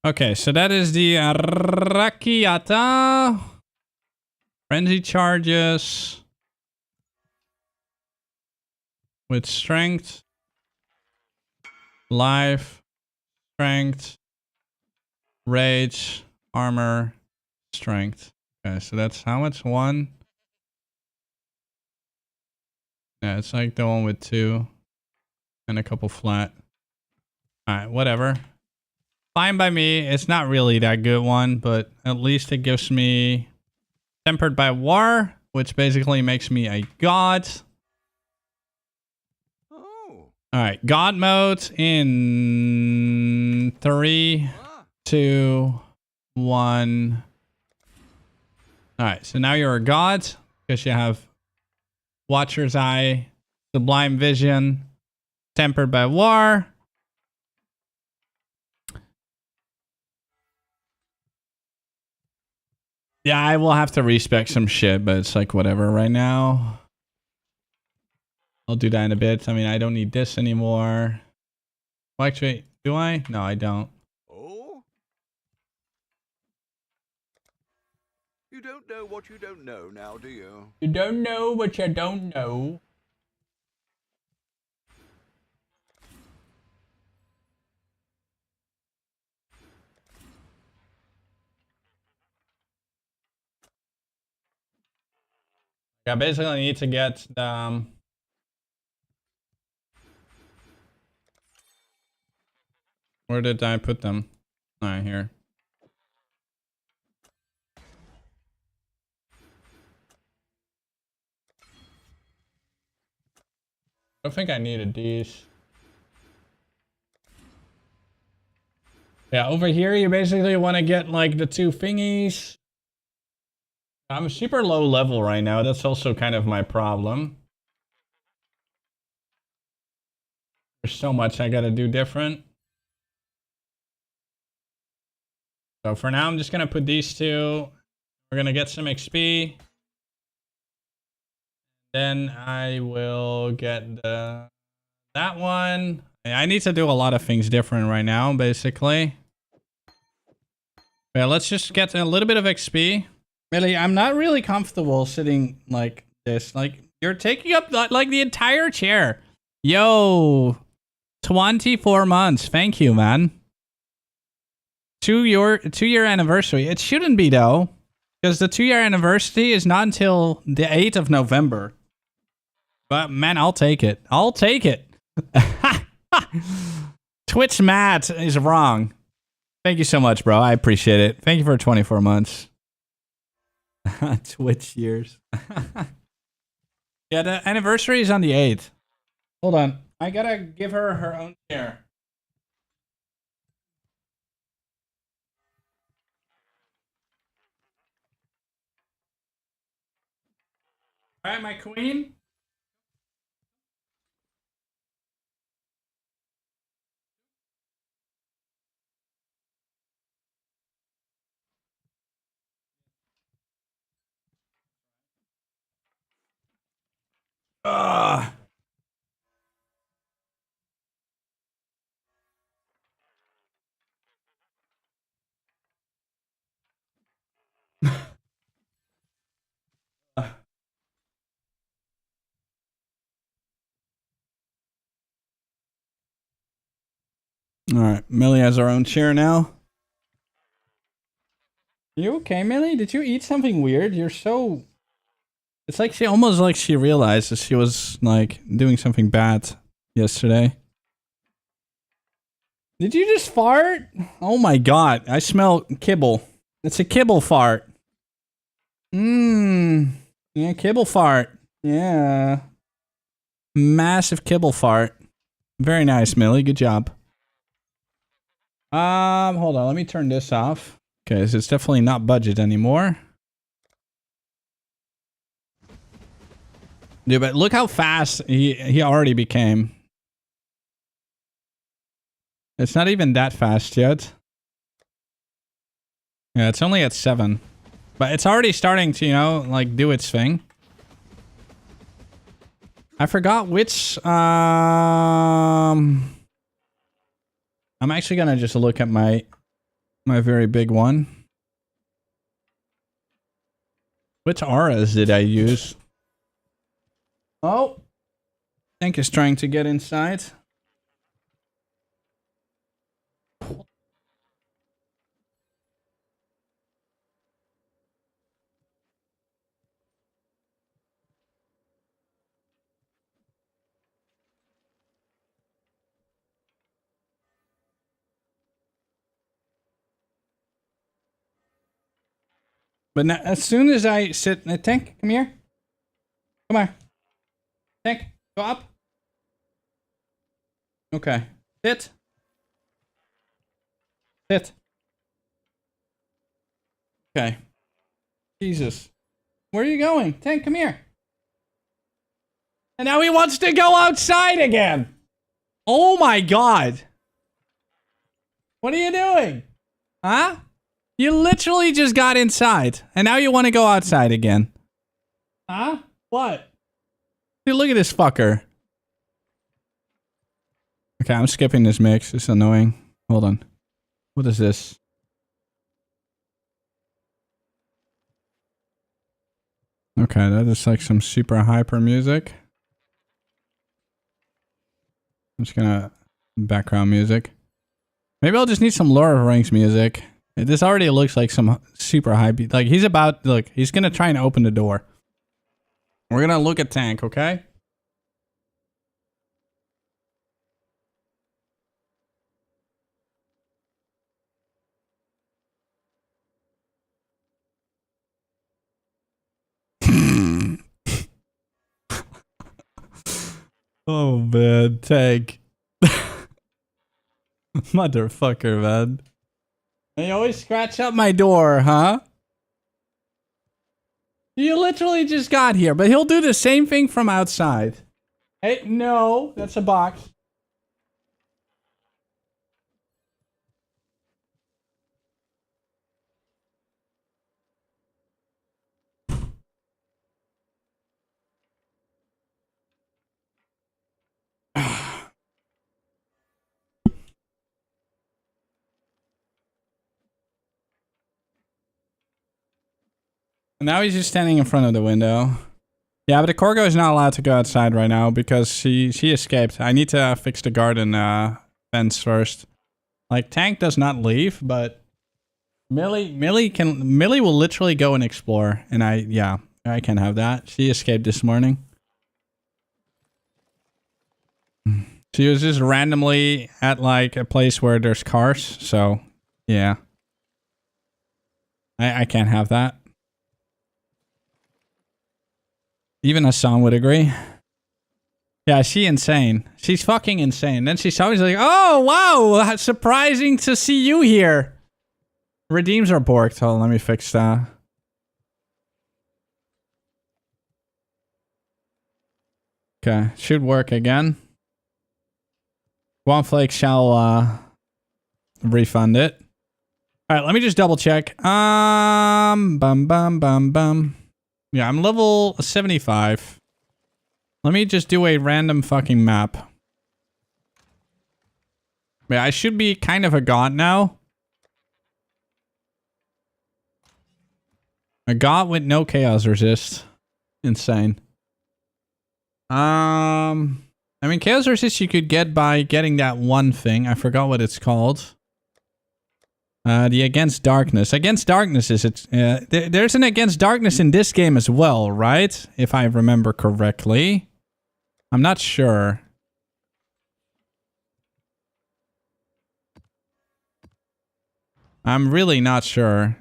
Okay, so that is the Rakiata. Frenzy charges. With strength. Life. Strength. Rage. Armor. Strength. Okay, so that's how much? 1? Yeah, it's like the one with 2. And a couple flat. Alright, whatever. Fine by me. It's not really that good one, but at least it gives me Tempered by War, which basically makes me a god. Oh. Alright, god mode in 3, 2, 1. Alright, so now you're a god because you have Watcher's Eye, Sublime Vision, Tempered by War. Yeah, I will have to respec some shit, but it's like whatever right now. I'll do that in a bit. I mean, I don't need this anymore. Well, actually, do I? No, I don't. Oh? You don't know what you don't know now, do you? You don't know what you don't know. Yeah, basically I need to get the where did I put them? Alright, here. I don't think I needed these. Yeah, over here you basically want to get like the 2 thingies. I'm super low level right now. That's also kind of my problem. There's so much I gotta do different. So for now, I'm just gonna put these 2. We're gonna get some XP. Then I will get the That one. I need to do a lot of things different right now, basically. Yeah, let's just get a little bit of XP. Really, I'm not really comfortable sitting like this. Like, you're taking up like the entire chair. Yo, 24 months. Thank you, man. 2-year anniversary. It shouldn't be though, because the 2-year anniversary is not until the 8th of November. But man, I'll take it. I'll take it. Twitch Matt is wrong. Thank you so much, bro. I appreciate it. Thank you for 24 months. Twitch years. Yeah, the anniversary is on the 8th. Hold on. I gotta give her her own chair. Alright, my queen. Ugh. Alright, Millie has her own chair now. You okay, Millie? Did you eat something weird? You're so... It's like she almost like she realized that she was like doing something bad yesterday. Did you just fart? Oh my god, I smell kibble. It's a kibble fart. Mmm. Yeah, kibble fart. Yeah. Massive kibble fart. Very nice, Millie. Good job. Hold on. Let me turn this off. Okay, so it's definitely not budget anymore. Dude, but look how fast he already became. It's not even that fast yet. Yeah, it's only at 7. But it's already starting to, you know, like do its thing. I forgot which, I'm actually gonna just look at my very big one. Which auras did I use? Oh, Tank is trying to get inside. But now, as soon as I sit, Tank, come here. Come on. Tank, go up. Okay. Sit. Sit. Okay. Jesus. Where are you going? Tank, come here. And now he wants to go outside again. Oh my god. What are you doing? Huh? You literally just got inside. And now you want to go outside again. Huh? What? Dude, look at this fucker. Okay, I'm skipping this mix. It's annoying. Hold on. What is this? Okay, that is like some super hyper music. I'm just gonna... background music. Maybe I'll just need some Lord of the Rings music. This already looks like some super high beat. Like, he's about... Look, he's gonna try and open the door. We're gonna look at Tank, okay? Oh, man. Tank. Motherfucker, man. And you always scratch up my door, huh? You literally just got here, but he'll do the same thing from outside. Hey, no, that's a box. Now he's just standing in front of the window. Yeah, but the Corgo is not allowed to go outside right now because she escaped. I need to fix the garden fence first. Like, Tank does not leave, but Millie will literally go and explore. And I can't have that. She escaped this morning. She was just randomly at like a place where there's cars, so yeah. I can't have that. Even Hassan would agree. Yeah, she's insane. She's fucking insane. Then she saw me, she's like, oh, wow, surprising to see you here. Redeems are borked. Hold on, let me fix that. Okay, should work again. Flake shall refund it. All right, let me just double check. Bum bum bum bum. Yeah, I'm level 75. Let me just do a random fucking map. Yeah, I should be kind of a god now. A god with no chaos resist. Insane. I mean, chaos resist you could get by getting that one thing. I forgot what it's called. The Against Darkness. Against Darkness is it? There's an Against Darkness in this game as well, right? If I remember correctly. I'm not sure. I'm really not sure.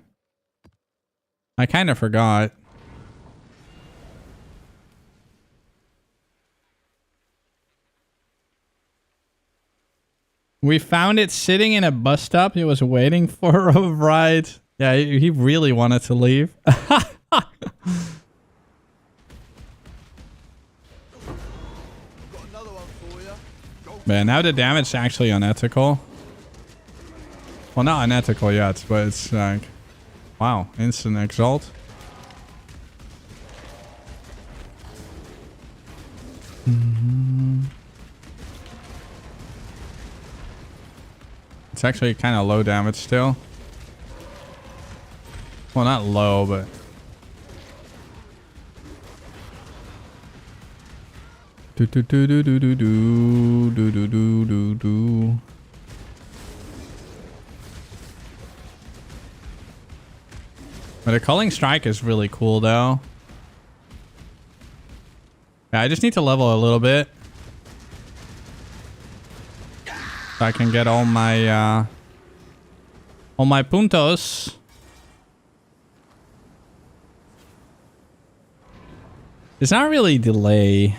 I kind of forgot. We found it sitting in a bus stop. He was waiting for a ride. Yeah, he really wanted to leave. Man, now the damage is actually unethical. Well, not unethical yet, but it's like... Wow, instant exalt. It's actually kind of low damage still. Well, not low, but... Do do do do do do do do do do do do. But a culling strike is really cool, though. Yeah, I just need to level a little bit. So I can get all my puntos. It's not really delay.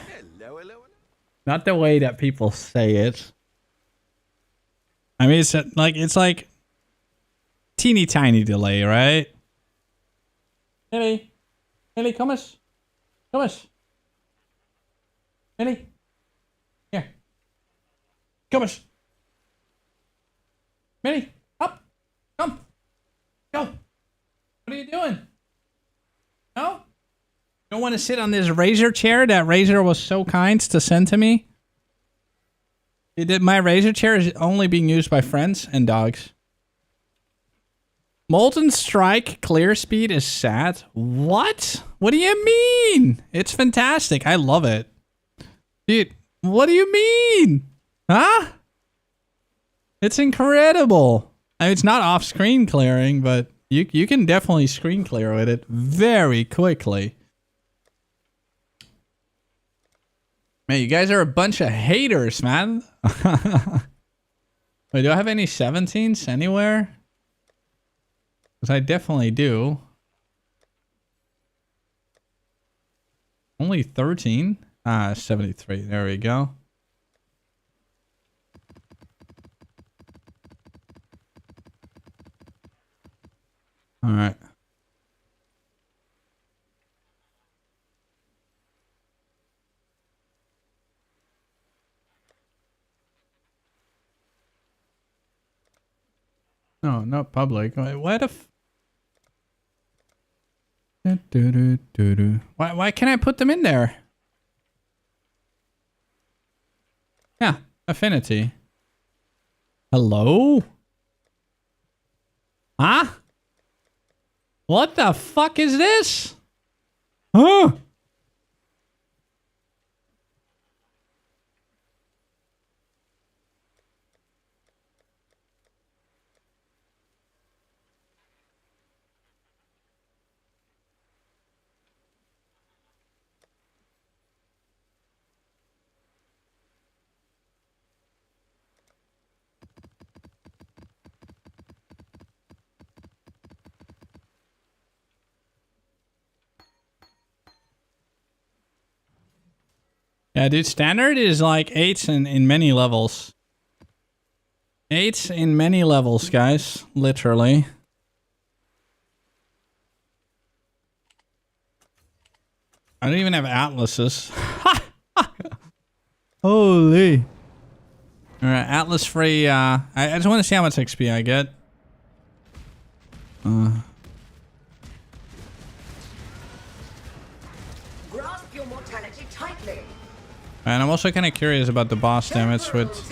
Not the way that people say it. I mean, it's like teeny tiny delay, right? Millie, come us. Millie, here. Come us. Millie, up. Come. Go. What are you doing? No? Don't want to sit on this razor chair that Razor was so kind to send to me? My razor chair is only being used by friends and dogs. Molten Strike clear speed is sad. What? What do you mean? It's fantastic. I love it. Dude, what do you mean? Huh? It's incredible. I mean, it's not off-screen clearing, but you can definitely screen clear with it very quickly. Man, you guys are a bunch of haters, man. Wait, do I have any 17s anywhere? Because I definitely do. Only 13? 73. There we go. All right. No, not public. Wait, what if... Why can't I put them in there? Yeah, affinity. Hello? Huh? What the fuck is this? Huh? Yeah, dude, standard is like 8s in many levels. 8s in many levels, guys. Literally. I don't even have atlases. Holy. Alright, atlas free. I just want to see how much XP I get. Grasp your mortality tightly. And I'm also kind of curious about the boss damage with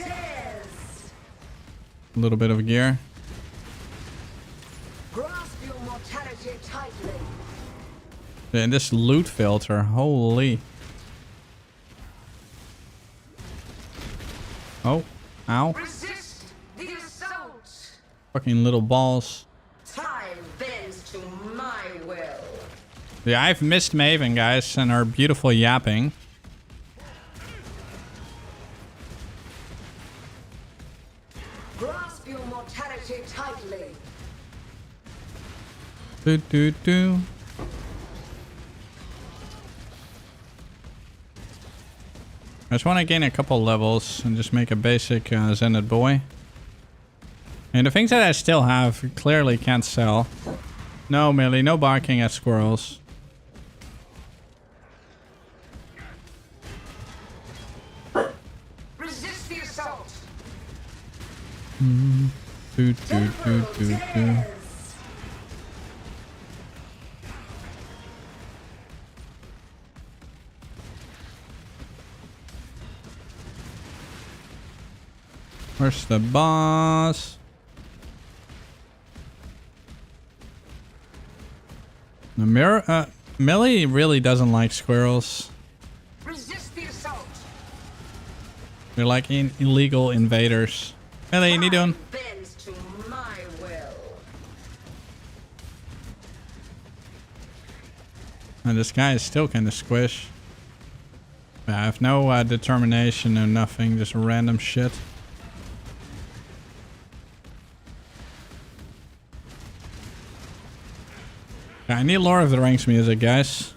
a little bit of gear. Grasp your mortality tightly. And this loot filter, holy. Oh, ow. Resist the assault. Fucking little balls. Time bends to my will. Yeah, I've missed Maven, guys, and her beautiful yapping. Grasp your mortality tightly. Do do do. I just want to gain a couple levels and just make a basic Zenith boy. And the things that I still have clearly can't sell. No, Millie, no barking at squirrels. Resist the assault. Do do do do do. Where's the boss? The mirror, Millie really doesn't like squirrels. Resist the assault. They're like illegal invaders. Millie, what are you doing? Bends to my will. And this guy is still kind of squish. I have no determination, no nothing, just random shit. I need Lord of the Rings music, guys.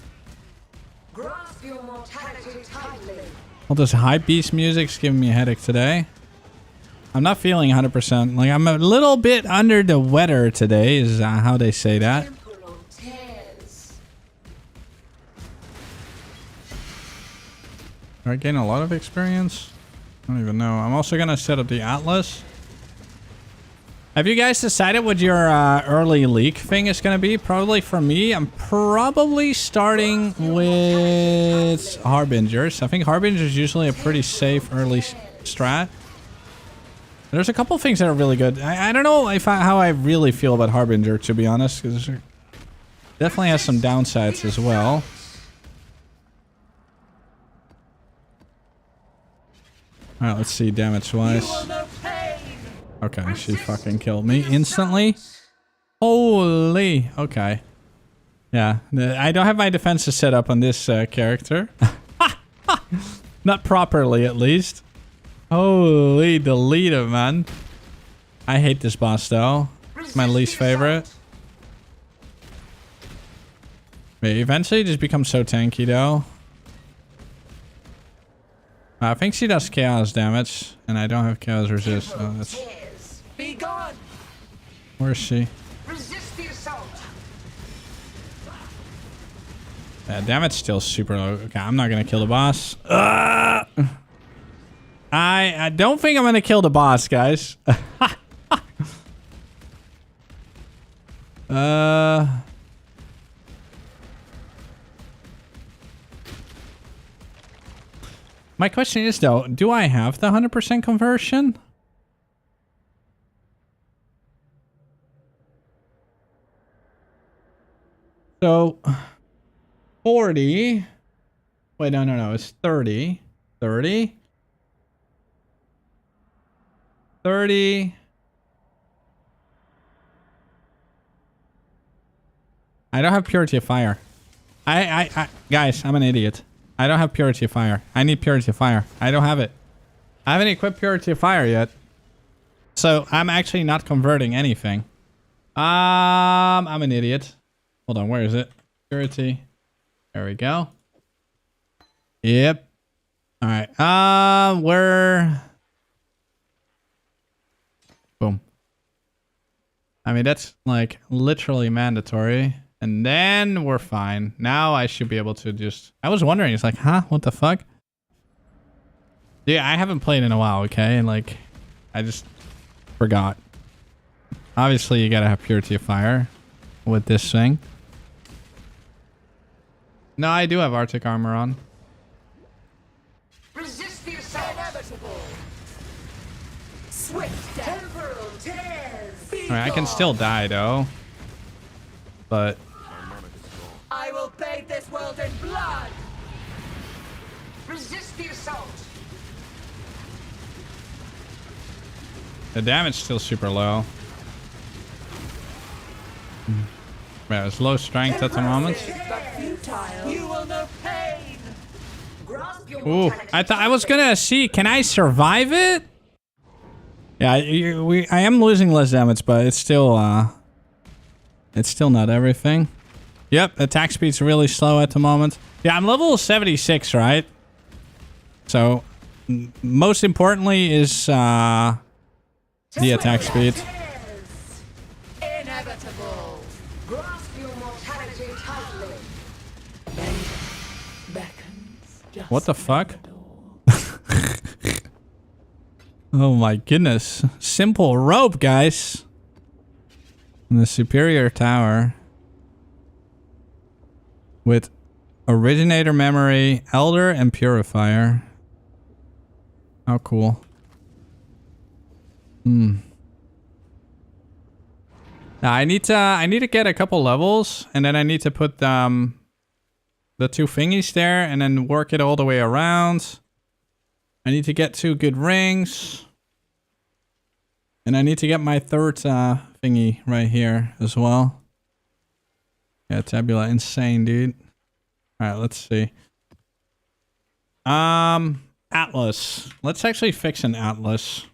Grasp your mortality tightly. All this hype beast music's giving me a headache today. I'm not feeling 100%. Like, I'm a little bit under the weather today, is how they say that. Temporal tears. Do I gain a lot of experience? I don't even know. I'm also gonna set up the Atlas. Have you guys decided what your early leak thing is gonna be? Probably for me, I'm probably starting with Harbingers. I think Harbingers is usually a pretty safe early strat. There's a couple things that are really good. I don't know if how I really feel about Harbinger, to be honest, because it definitely has some downsides as well. Alright, let's see damage-wise. Okay, she fucking killed me instantly. Holy. Okay. Yeah, I don't have my defenses set up on this character. Not properly, at least. Holy, delete it, man. I hate this boss, though. It's my least favorite. But eventually it just becomes so tanky, though. I think she does chaos damage, and I don't have chaos resist. So that's... Be gone. Where is she? Resist the assault. Yeah, damage still super low. Okay, I'm not gonna kill the boss. I don't think I'm gonna kill the boss, guys. My question is, though, do I have the 100% conversion? So 40. Wait, no. It's 30. 30. 30. I don't have purity of fire. Guys, I'm an idiot. I don't have purity of fire. I need purity of fire. I don't have it. I haven't equipped purity of fire yet. So I'm actually not converting anything. I'm an idiot. Hold on, where is it? Purity. There we go. Yep. All right. Where? Boom. I mean, that's like literally mandatory. And then we're fine. Now I should be able to just... I was wondering, it's like, huh? What the fuck? Yeah, I haven't played in a while, okay? And like, I just forgot. Obviously, you gotta have purity of fire with this thing. No, I do have Arctic armor on. Resist the assault. Inevitable. Swift temporal tears. Alright, I can still die though. But... I will bathe this world in blood. Resist the assault. the damage is still super low. Yeah, it's low strength at the moment. You will know pain. Ooh, I was gonna see, can I survive it? Yeah, I am losing less damage, but it's still not everything. Yep, attack speed's really slow at the moment. Yeah, I'm level 76, right? So, most importantly is the attack speed. Inevitable. Grasp your mortality tightly. What the fuck? Oh my goodness. Simple rope, guys. In the superior tower. With originator memory, elder, and purifier. How cool. Now I need to get a couple levels, and then I need to put the two thingies there, and then work it all the way around. I need to get 2 good rings. And I need to get my third thingy right here as well. Yeah, Tabula, insane, dude. Alright, let's see. Atlas. Let's actually fix an Atlas.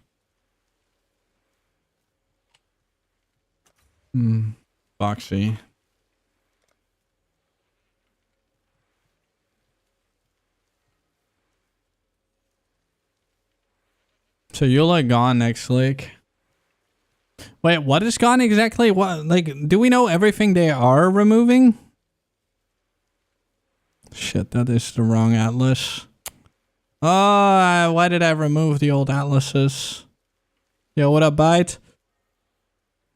Boxy. So you're like gone next week. Wait, what is gone exactly? What, like, do we know everything they are removing? Shit, that is the wrong Atlas. Oh, why did I remove the old Atlases? Yo, what up, Byte?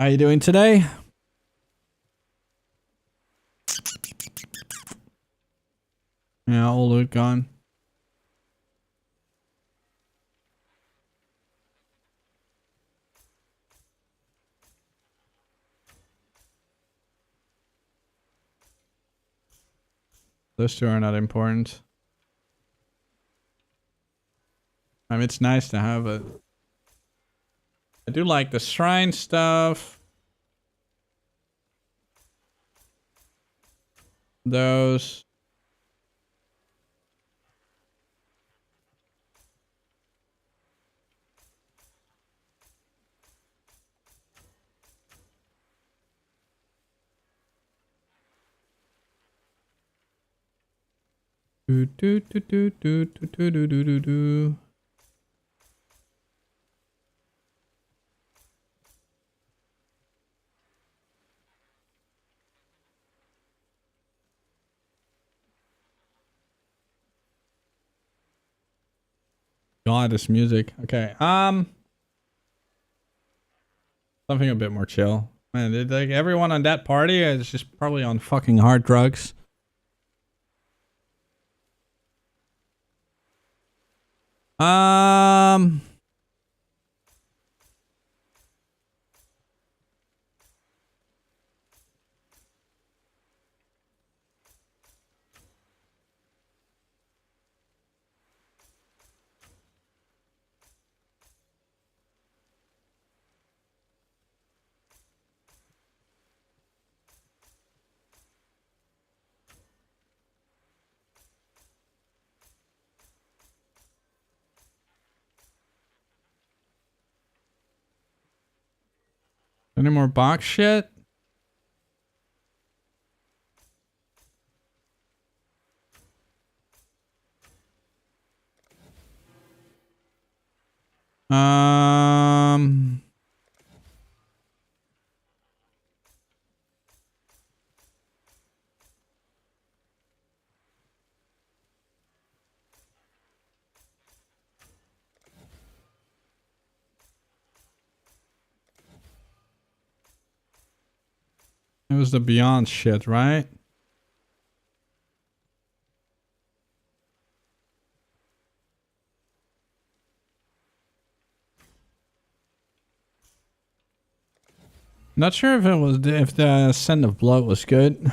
How you doing today? Yeah, all loot gone. Those two are not important. I mean, it's nice to have it. I do like the shrine stuff. Those. Do do do do do do do do do do do. God, this music. Okay, something a bit more chill. Man, like everyone on that party is just probably on fucking hard drugs. Any more box shit? Um... It was the Beyond shit, right? Not sure if it was if the Scent of Blood was good.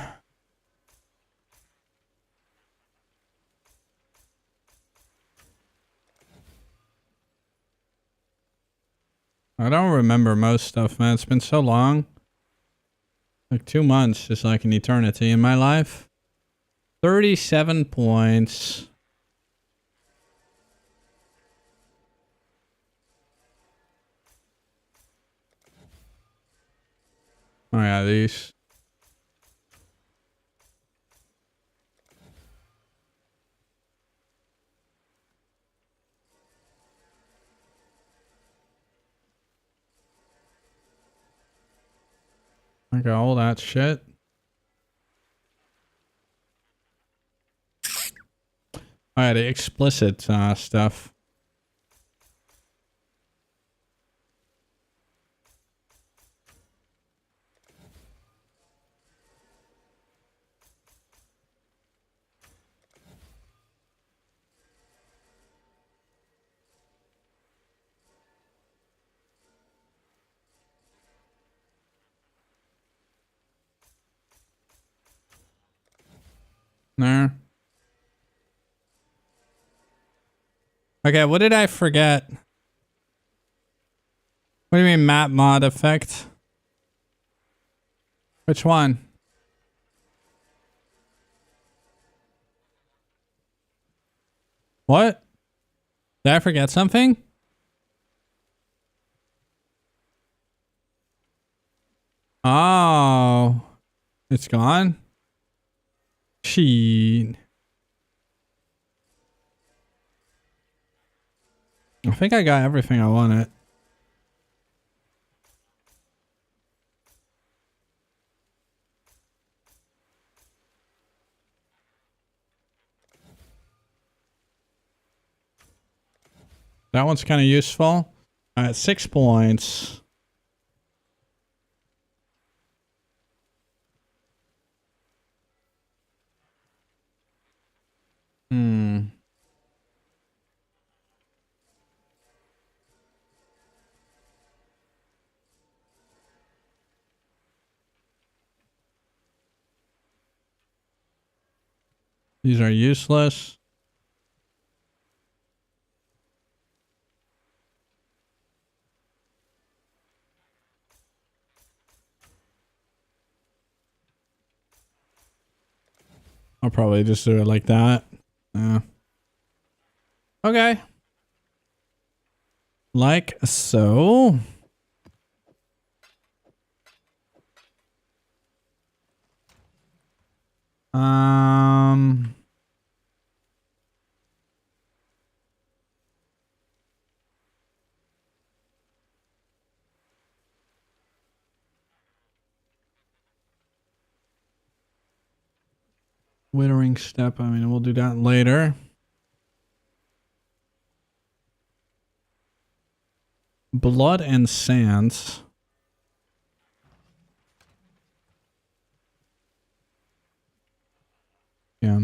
I don't remember most stuff, man. It's been so long. Like 2 months is like an eternity in my life. 37 points. Oh yeah, these. I got all that shit. Alright, the explicit stuff. There. Okay, what did I forget? What do you mean map mod effect? Which one? What? Did I forget something? Oh. It's gone? Shit. I think I got everything I wanted. That one's kind of useful. Alright, 6 points. These are useless. I'll probably just do it like that. Yeah. Okay. Like so. Withering step. I mean, we'll do that later. Blood and sands. Yeah.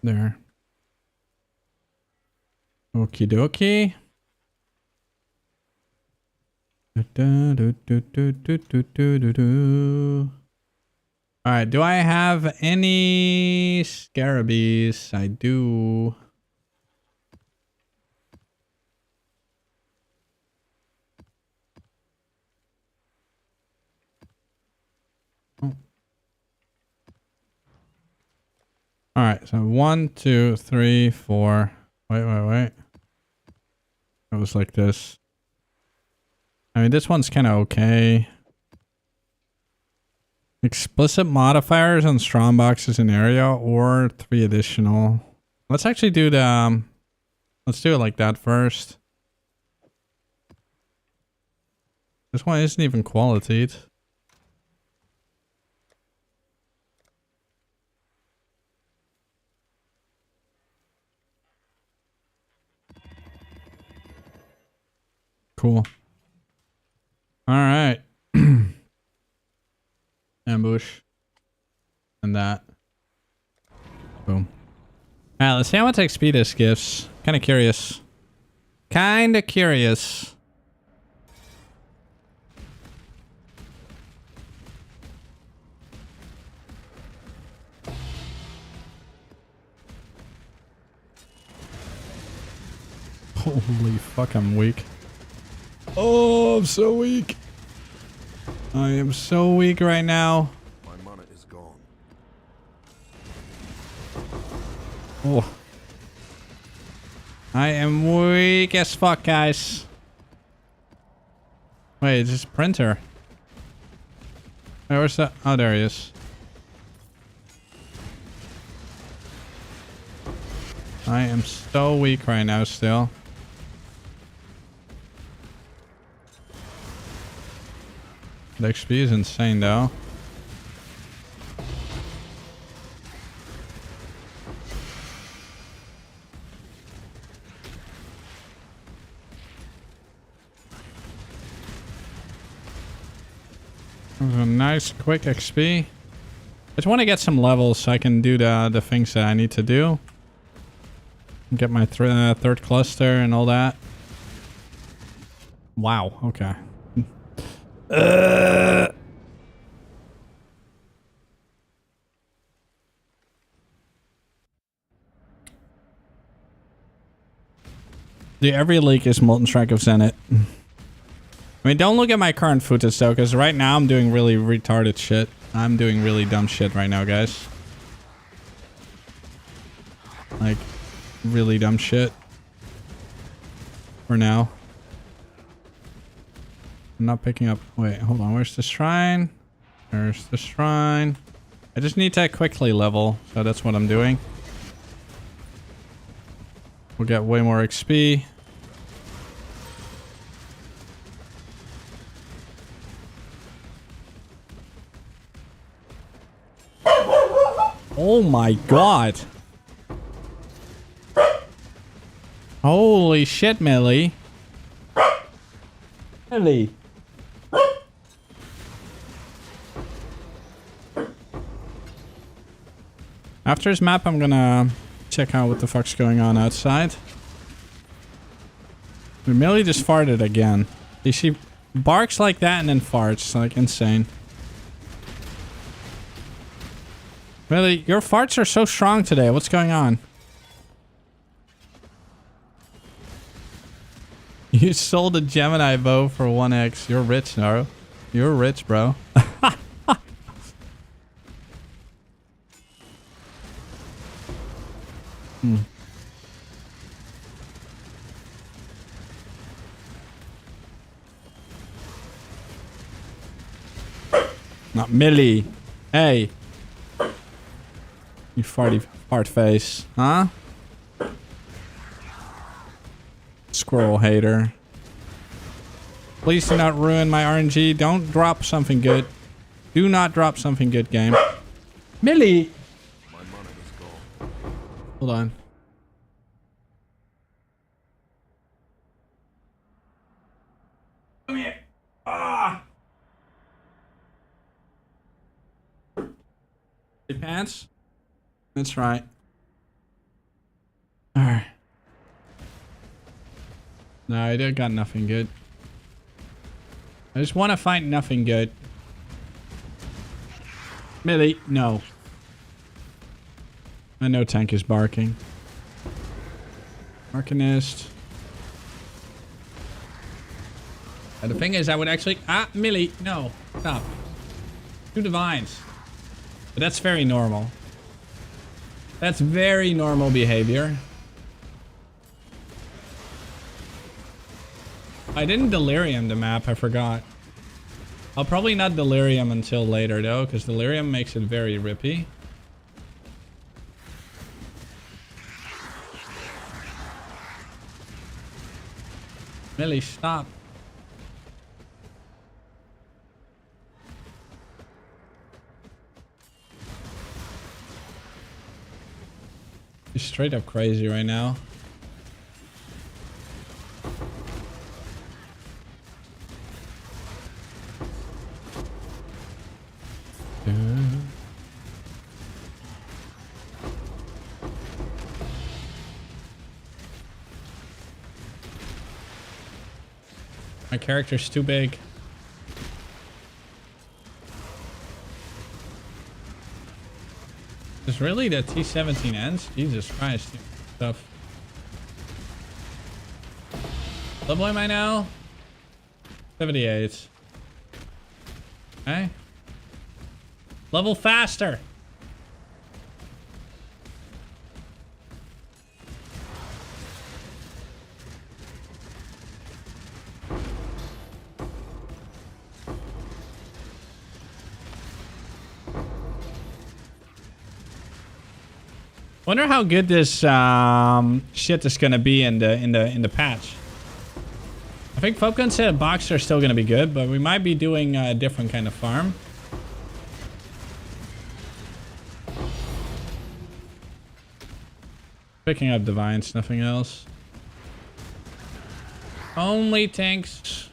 There. Okie dokie. Alright, do I have any scarabees? I do. All right, so 1, 2, 3, 4. Wait. It was like this. I mean, this one's kind of okay. Explicit modifiers on strongbox scenario or 3 additional. Let's actually do the... let's do it like that first. This one isn't even qualified. Cool. All right. Ambush. And that. Boom. All right, let's see how much XP this gives. Kind of curious. Kind of curious. Holy fuck, I'm weak. Oh, I'm so weak. I am so weak right now. My mana is gone. Oh. I am weak as fuck, guys. Wait, is this a printer? Wait, where's that? Oh, there he is. I am so weak right now still. The XP is insane though. That was a nice quick XP. I just want to get some levels so I can do the things that I need to do. Get my third cluster and all that. Wow, okay. Dude, every leak is Molten Strike of Zenith. I mean, don't look at my current footage though, because right now I'm doing really retarded shit. I'm doing really dumb shit right now, guys. Like, really dumb shit. For now. I'm not picking up... Wait, hold on. Where's the shrine? There's the shrine. I just need to quickly level, so that's what I'm doing. We'll get way more XP. Oh my god. Holy shit, Millie. Millie. After this map, I'm gonna check out what the fuck's going on outside. Millie just farted again. She barks like that and then farts. Like, insane. Millie, your farts are so strong today. What's going on? You sold a Gemini bow for 1x. You're rich, Naro. You're rich, bro. Not Millie. Hey. You farty fart face. Huh? Squirrel hater. Please do not ruin my RNG. Don't drop something good. Do not drop something good, game. Millie! My mana is gone. Hold on. Come here. Ah! Hey, pants? That's right. Alright. No, I don't got nothing good. I just want to find nothing good. Millie, no. I know tank is barking. Arcanist. And the thing is, I would actually... Ah, Millie, no. Stop. 2 divines. But that's very normal. That's very normal behavior. I didn't delirium the map, I forgot. I'll probably not delirium until later though, because delirium makes it very rippy. Millie, stop. He's straight up crazy right now. My character's too big. Is really the T-17 ends? Jesus Christ. Stuff. Level am I now? 78. Okay. Level faster. Wonder how good this shit is gonna be in the patch. I think Fopgun said boxers are still gonna be good, but we might be doing a different kind of farm. Picking up divines, nothing else. Only tanks.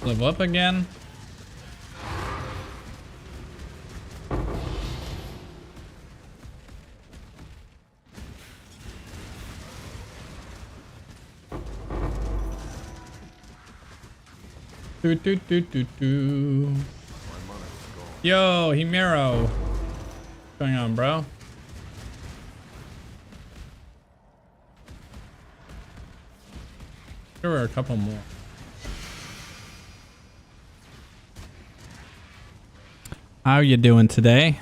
Level up again. Do do do do do. Yo, Himero. What's going on, bro? There were a couple more. How you doing today?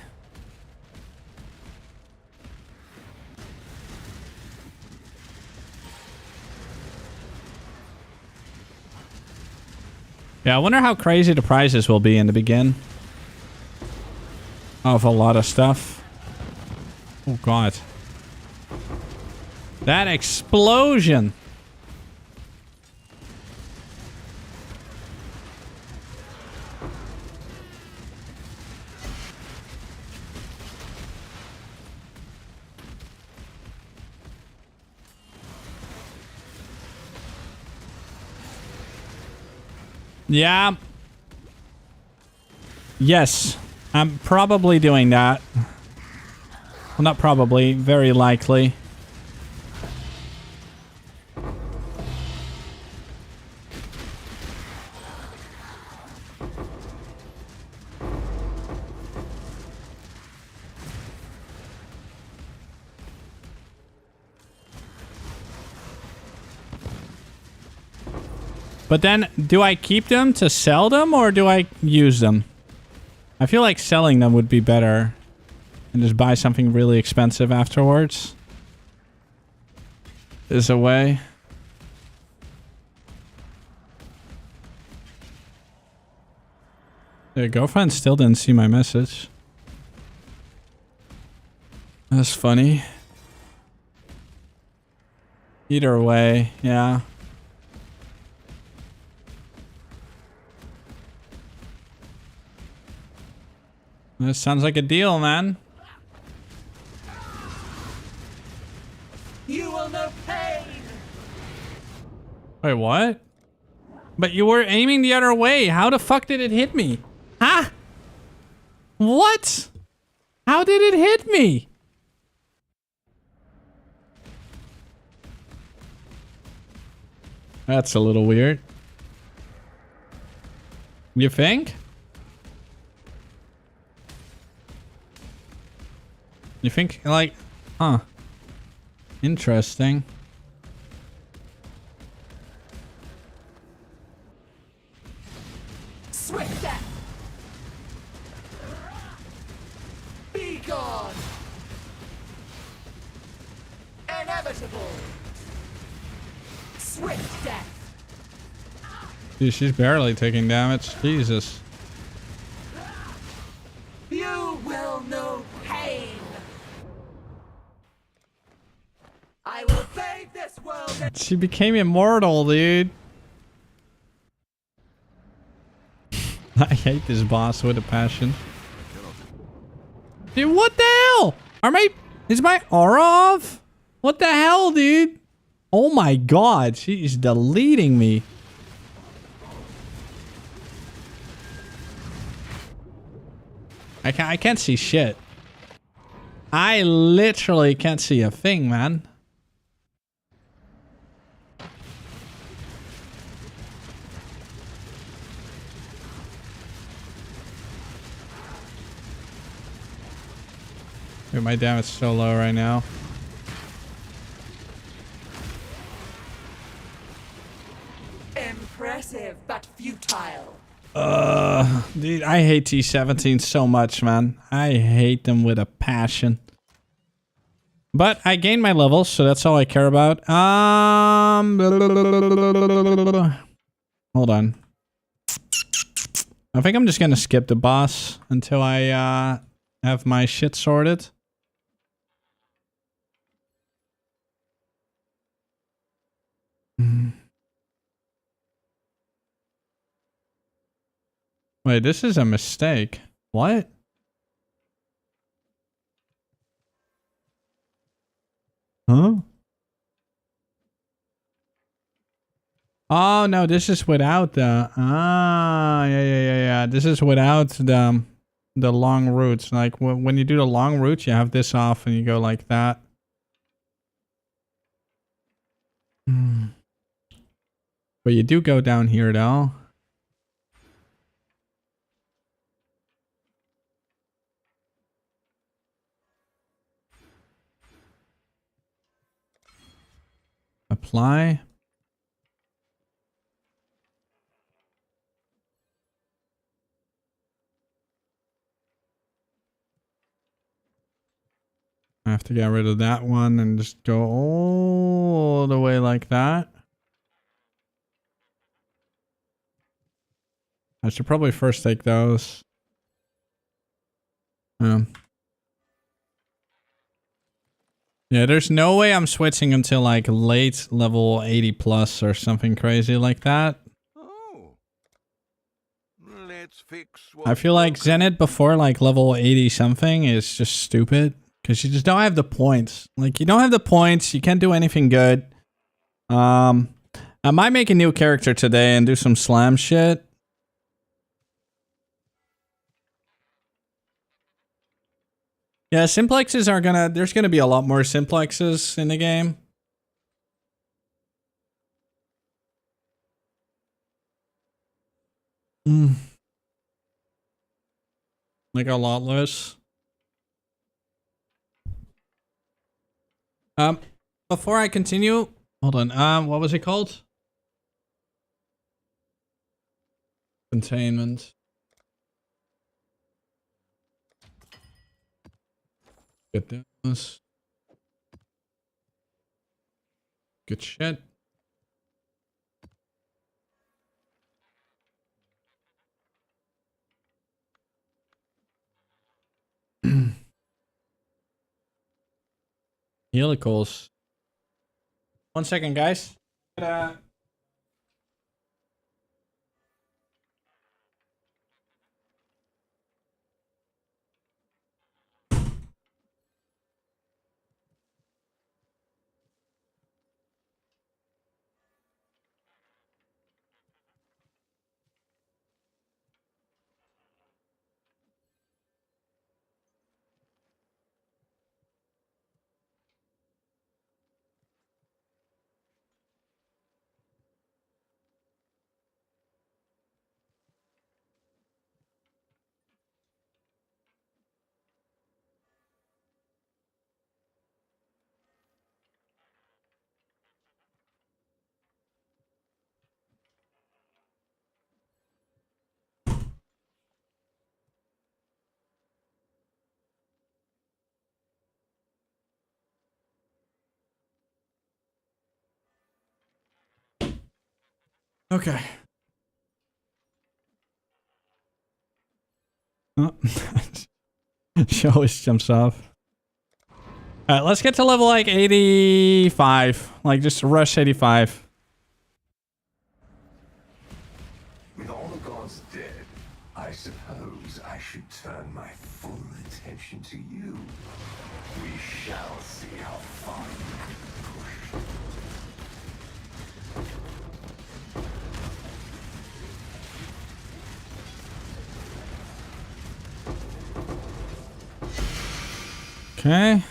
Yeah, I wonder how crazy the prizes will be in the begin. Of a lot of stuff. Oh god. That explosion! Yeah. Yes. I'm probably doing that. Well, not probably. Very likely. But then, do I keep them to sell them, or do I use them? I feel like selling them would be better. And just buy something really expensive afterwards. Is a way. The girlfriend still didn't see my message. That's funny. Either way, yeah. This sounds like a deal, man. You will know pain. Wait, what? But you were aiming the other way. How the fuck did it hit me? Huh? What? How did it hit me? That's a little weird. You think? You think, like, huh? Interesting. Swift death. Be gone. Inevitable. Swift death. Dude, she's barely taking damage. Jesus. You will know pain. I will save this world. She became immortal, dude. I hate this boss with a passion. Dude, what the hell? Is my aura off? What the hell, dude? Oh my god, she's deleting me. I can't see shit. I literally can't see a thing, man. Dude, my damage is so low right now. Impressive, but futile. Dude, I hate T17 so much, man. I hate them with a passion. But I gained my levels, so that's all I care about. Hold on. I think I'm just gonna skip the boss until I have my shit sorted. Wait, this is a mistake. What? Huh? Oh, no, this is without the... Ah, yeah. This is without the long routes. Like, when you do the long routes, you have this off and you go like that. But you do go down here, though. Apply. I have to get rid of that one and just go all the way like that. I should probably first take those. Yeah, there's no way I'm switching until like late level 80 plus or something crazy like that. Oh. Let's fix I feel like Zenith before like level 80 something is just stupid. Because you just don't have the points. Like, you don't have the points. You can't do anything good. I might make a new character today and do some slam shit. Yeah, simplexes are gonna... There's gonna be a lot more simplexes in the game. Like a lot less. Before I continue, hold on. What was it called? Containment. Get this. Good shit. Helicals. 1 second, guys. Okay. Oh. She always jumps off. Alright, let's get to level like 85. Like just rush 85. With all the gods dead, I suppose I should turn my full attention to you. We shall see how far you can push. Okay.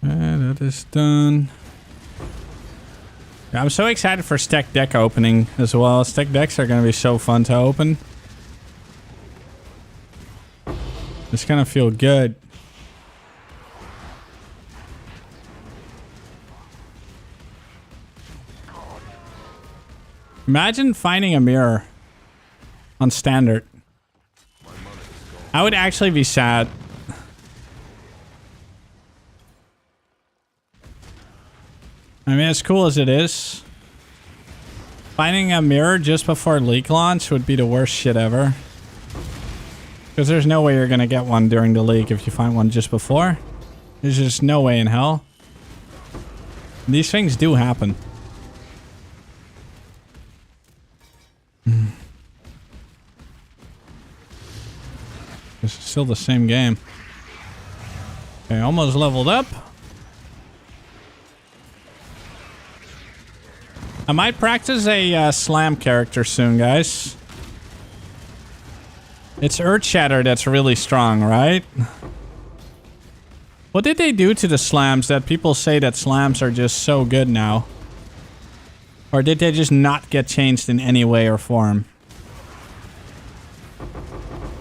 That is done. Yeah, I'm so excited for stack deck opening as well. Stack decks are going to be so fun to open. It's going to feel good. Imagine finding a mirror on standard. I would actually be sad. I mean, as cool as it is, finding a mirror just before leak launch would be the worst shit ever. Because there's no way you're going to get one during the leak if you find one just before. There's just no way in hell. These things do happen. This is still the same game. Okay, almost leveled up. I might practice a slam character soon, guys. It's Earth Shatter that's really strong, right? What did they do to the slams that people say that slams are just so good now? Or did they just not get changed in any way or form?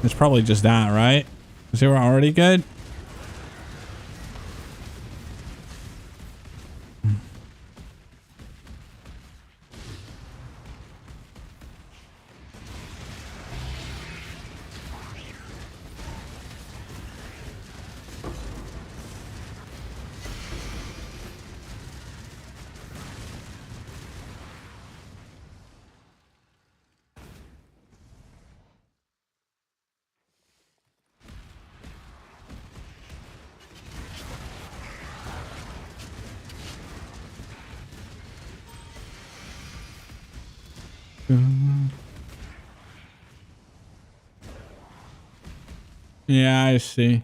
It's probably just that, right? Because they were already good. Yeah, I see.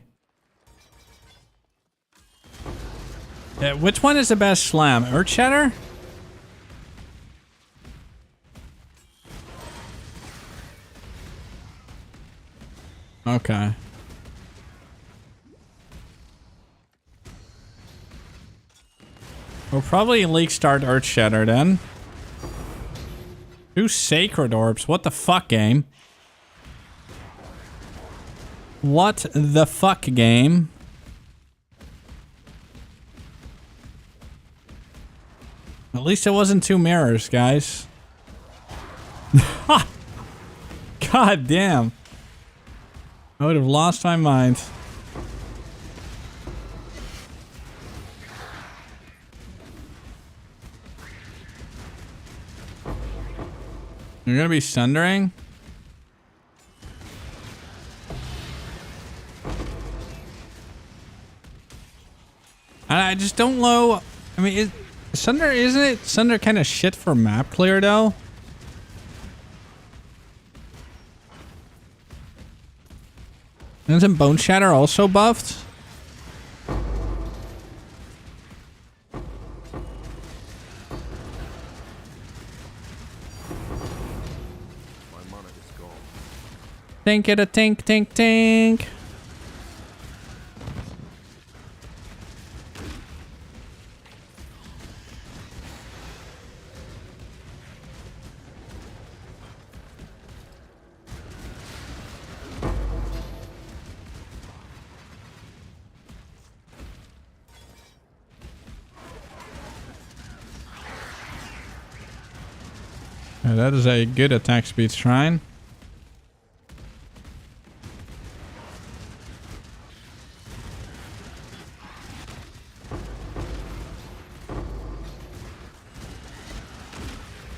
Yeah, which one is the best slam? Earth Shatter? Okay. We'll probably leak start Earth Shatter then. 2 Sacred Orbs. What the fuck, game? What the fuck, game? At least it wasn't 2 mirrors, guys. God damn. I would have lost my mind. You're gonna be sundering? I just don't know. I mean, Sunder, isn't it? Sunder kind of shit for map clear though. Isn't Bone Shatter also buffed? Tink it a tink tink tink. That is a good attack speed shrine.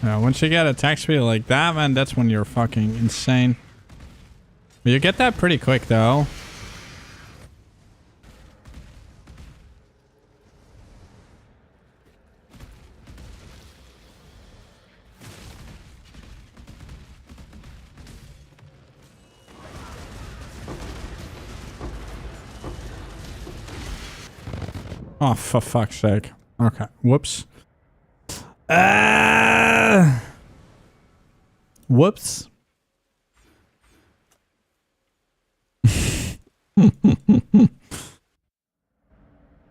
Yeah, once you get attack speed like that, man, that's when you're fucking insane. But you get that pretty quick, though. Oh, for fuck's sake. Okay. Whoops. Whoops.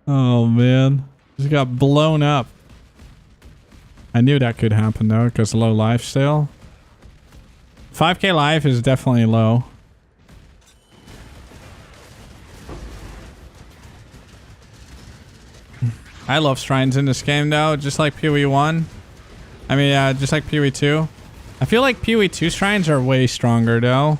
Oh, man. Just got blown up. I knew that could happen, though, because low life still. 5k life is definitely low. I love shrines in this game, though, just like PoE 1. I mean, just like PoE 2. I feel like PoE 2 shrines are way stronger, though.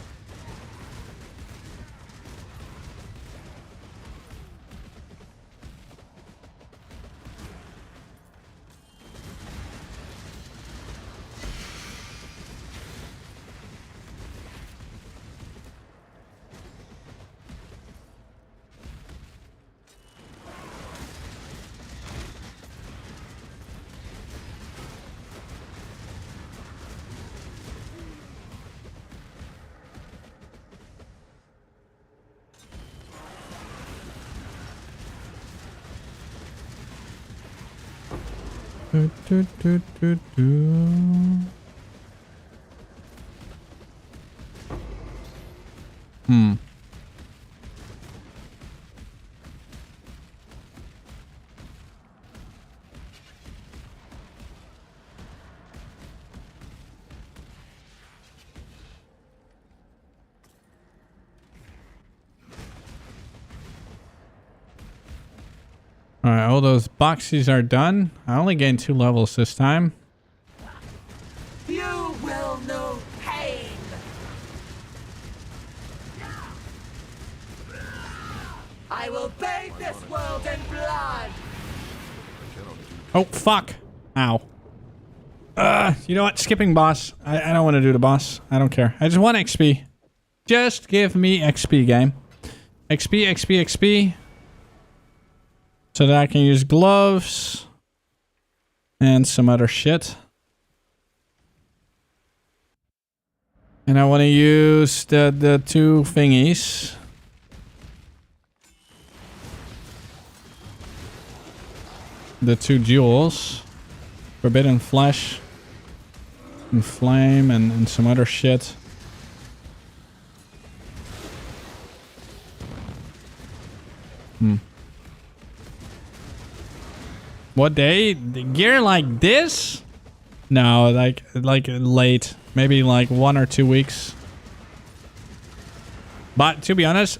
Alright, all those boxies are done. I only gained 2 levels this time. You will know pain. I will bathe this world in blood. Oh, fuck. Ow. You know what? Skipping boss. I don't want to do the boss. I don't care. I just want XP. Just give me XP, game. XP, XP, XP. So that I can use gloves. And some other shit. And I want to use the 2 thingies. The 2 jewels. Forbidden Flesh. And Flame and some other shit. What day? The gear like this? No, like late. Maybe like 1 or 2 weeks. But to be honest,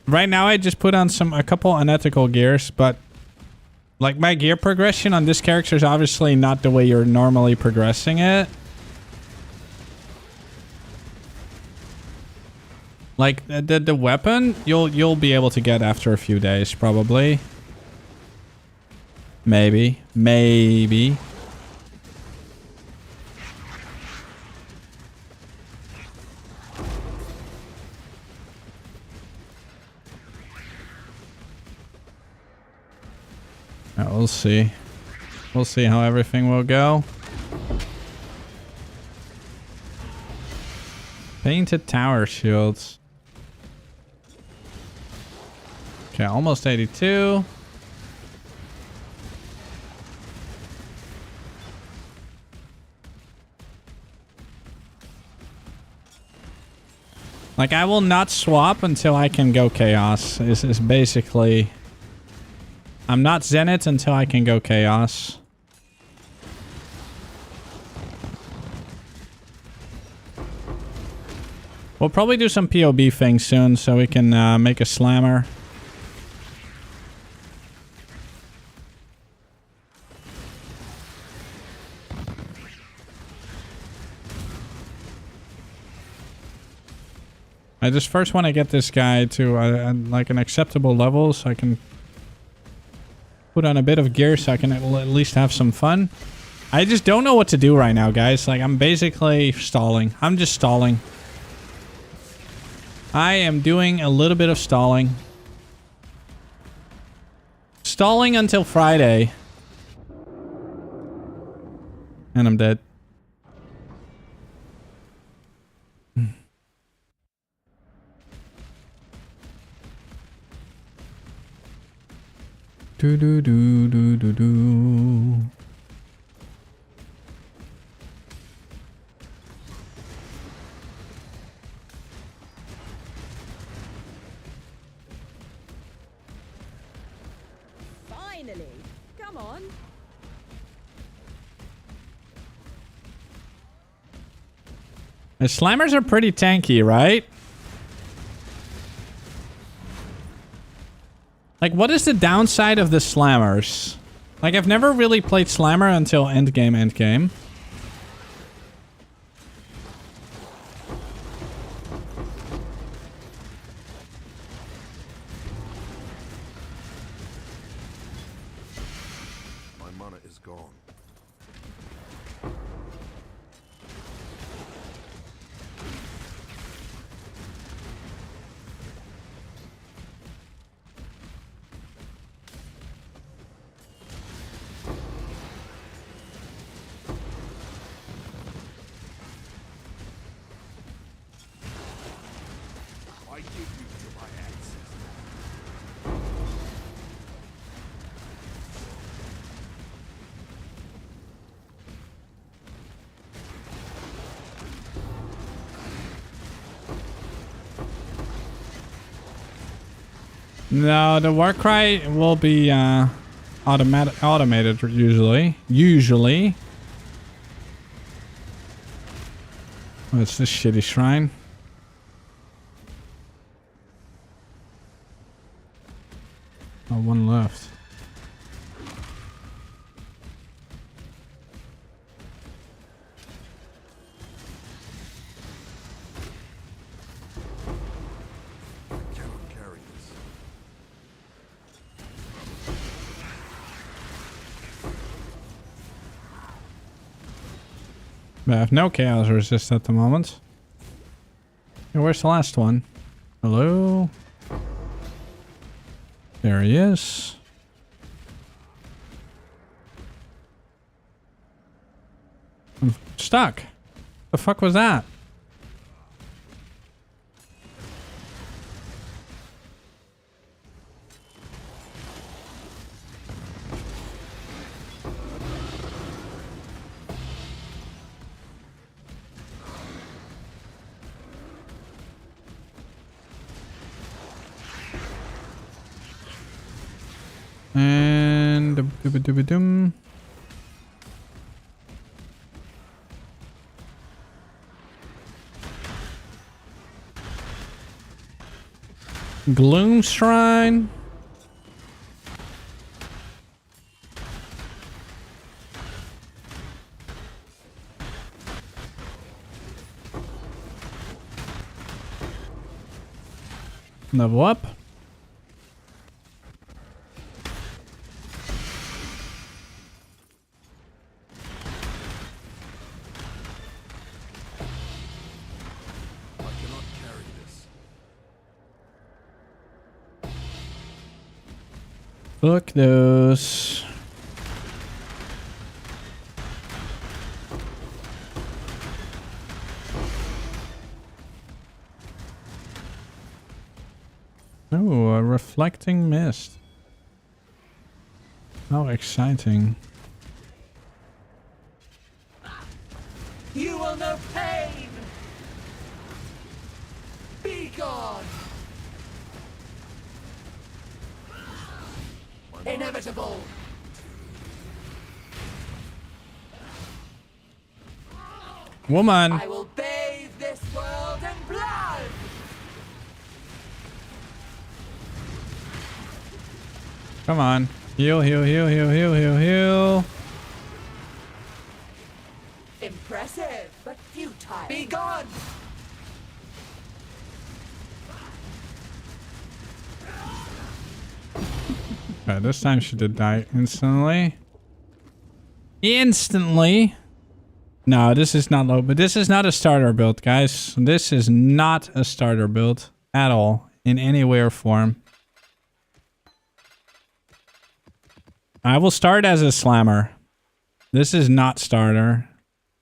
right now I just put on a couple unethical gears, but like my gear progression on this character is obviously not the way you're normally progressing it. Like the weapon, you'll be able to get after a few days probably. Maybe. We'll see. We'll see how everything will go. Painted tower shields. Okay, almost 82. Like, I will not swap until I can go Chaos. Is basically... I'm not Zenith until I can go Chaos. We'll probably do some POB things soon so we can make a Slammer. I just first want to get this guy to like an acceptable level so I can put on a bit of gear so I can at least have some fun. I just don't know what to do right now, guys. Like, I'm basically stalling. I'm just stalling. I am doing a little bit of stalling. Stalling until Friday. And I'm dead. Do do do do do do. Finally. Come on. The Slammers are pretty tanky, right? Like, what is the downside of the Slammers? Like, I've never really played Slammer until endgame. My mana is gone. I give you to my ancestors. No, the Warcry will be automated usually. What's this shitty shrine? Oh, one left. Cannot carry this. But I have no chaos resist at the moment. Hey, where's the last one? Hello? There he is. I'm stuck. The fuck was that? And dum. Gloom Shrine. Level up. I cannot carry this. Look those. Oh, a reflecting mist. How exciting. You will know pain. Be gone. Inevitable. Woman. I will bathe this world in blood. Come on. Heal, heal, heal, heal, heal, heal, heal. Impressive, but futile. Be gone. Okay, this time she did die instantly. instantly. No, this is not low, but this is not a starter build, guys. This is not a starter build at all in any way or form. I will start as a slammer. This is not starter.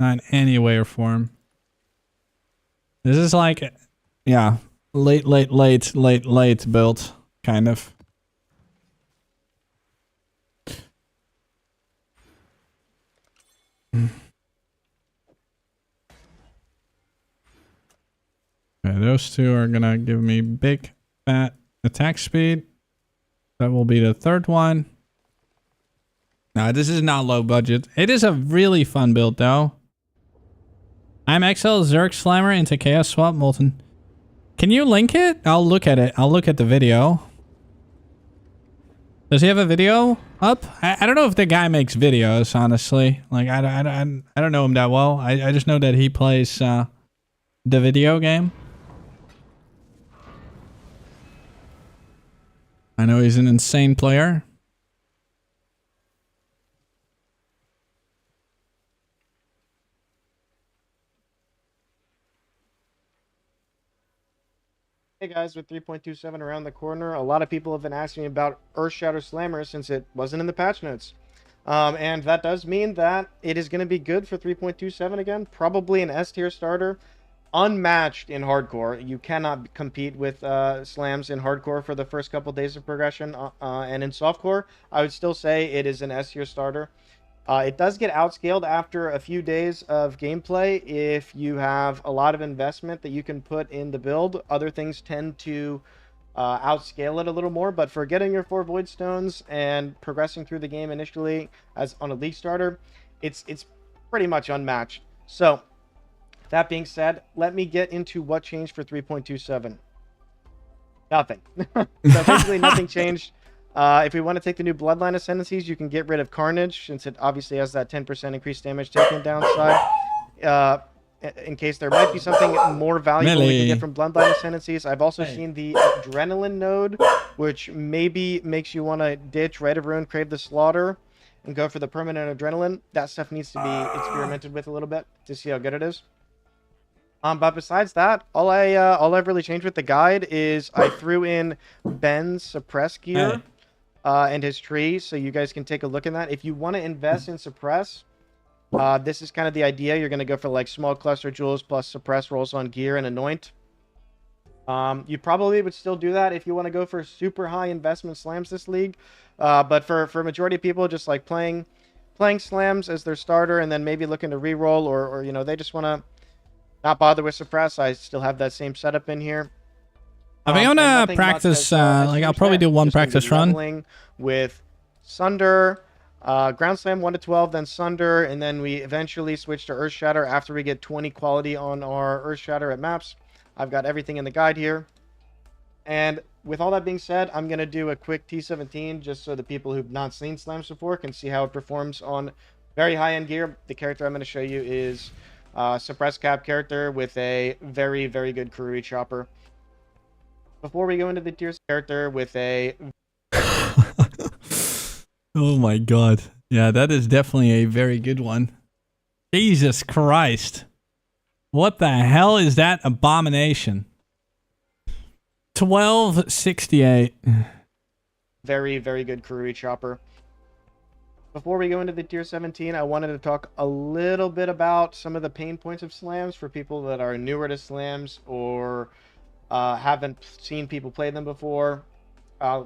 Not in any way or form. This is like, yeah, late build, kind of. Okay, those two are gonna give me big fat attack speed. That will be the third one. No, this is not low budget. It is a really fun build though. I'm XL Zerg Slammer into Chaos Swap Molten. Can you link it? I'll look at it. I'll look at the video. Does he have a video up? I don't know if the guy makes videos, honestly. Like, I don't know him that well. I just know that he plays the video game. I know he's an insane player. Hey guys, with 3.27 around the corner, a lot of people have been asking me about Earthshatter Slammer since it wasn't in the patch notes. And that does mean that it is going to be good for 3.27 again. Probably an S tier starter. Unmatched in hardcore. You cannot compete with slams in hardcore for the first couple days of progression. And in softcore, I would still say it is an S tier starter. It does get outscaled after a few days of gameplay if you have a lot of investment that you can put in the build. Other things tend to outscale it a little more, but for getting your 4 Void Stones and progressing through the game initially as on a League starter, it's pretty much unmatched. So, that being said, let me get into what changed for 3.27. Nothing. So basically nothing changed. If we want to take the new Bloodline Ascendancies, you can get rid of Carnage, since it obviously has that 10% increased damage taken downside. In case there might be something more valuable we can get from Bloodline Ascendancies. I've also seen the Adrenaline node, which maybe makes you want to ditch Rite of Ruin, Crave the Slaughter, and go for the permanent Adrenaline. That stuff needs to be experimented with a little bit to see how good it is. But besides that, all I've really changed with the guide is I threw in Ben's suppress gear and his tree, so you guys can take a look at that. If you want to invest in suppress, this is kind of the idea. You're going to go for like small cluster jewels plus suppress rolls on gear and anoint. You probably would still do that if you want to go for super high investment slams this league. But for majority of people, just like playing slams as their starter and then maybe looking to reroll or you know, they just want to not bother with suppress, I still have that same setup in here. If I want to practice, like I'll probably do one practice run with Sunder, Ground Slam 1 to 12, then Sunder, and then we eventually switch to Earthshatter after we get 20 quality on our Earthshatter at maps. I've got everything in the guide here. And with all that being said, I'm going to do a quick T17 just so the people who've not seen slams before can see how it performs on very high-end gear. The character I'm going to show you is suppress cap character with a very, very good Kurui chopper. Before we go into the tier character with a... Oh my god. Yeah, that is definitely a very good one. Jesus Christ. What the hell is that abomination? 1268. Very, very good Kurui chopper. Before we go into the tier 17, I wanted to talk a little bit about some of the pain points of slams for people that are newer to slams or haven't seen people play them before.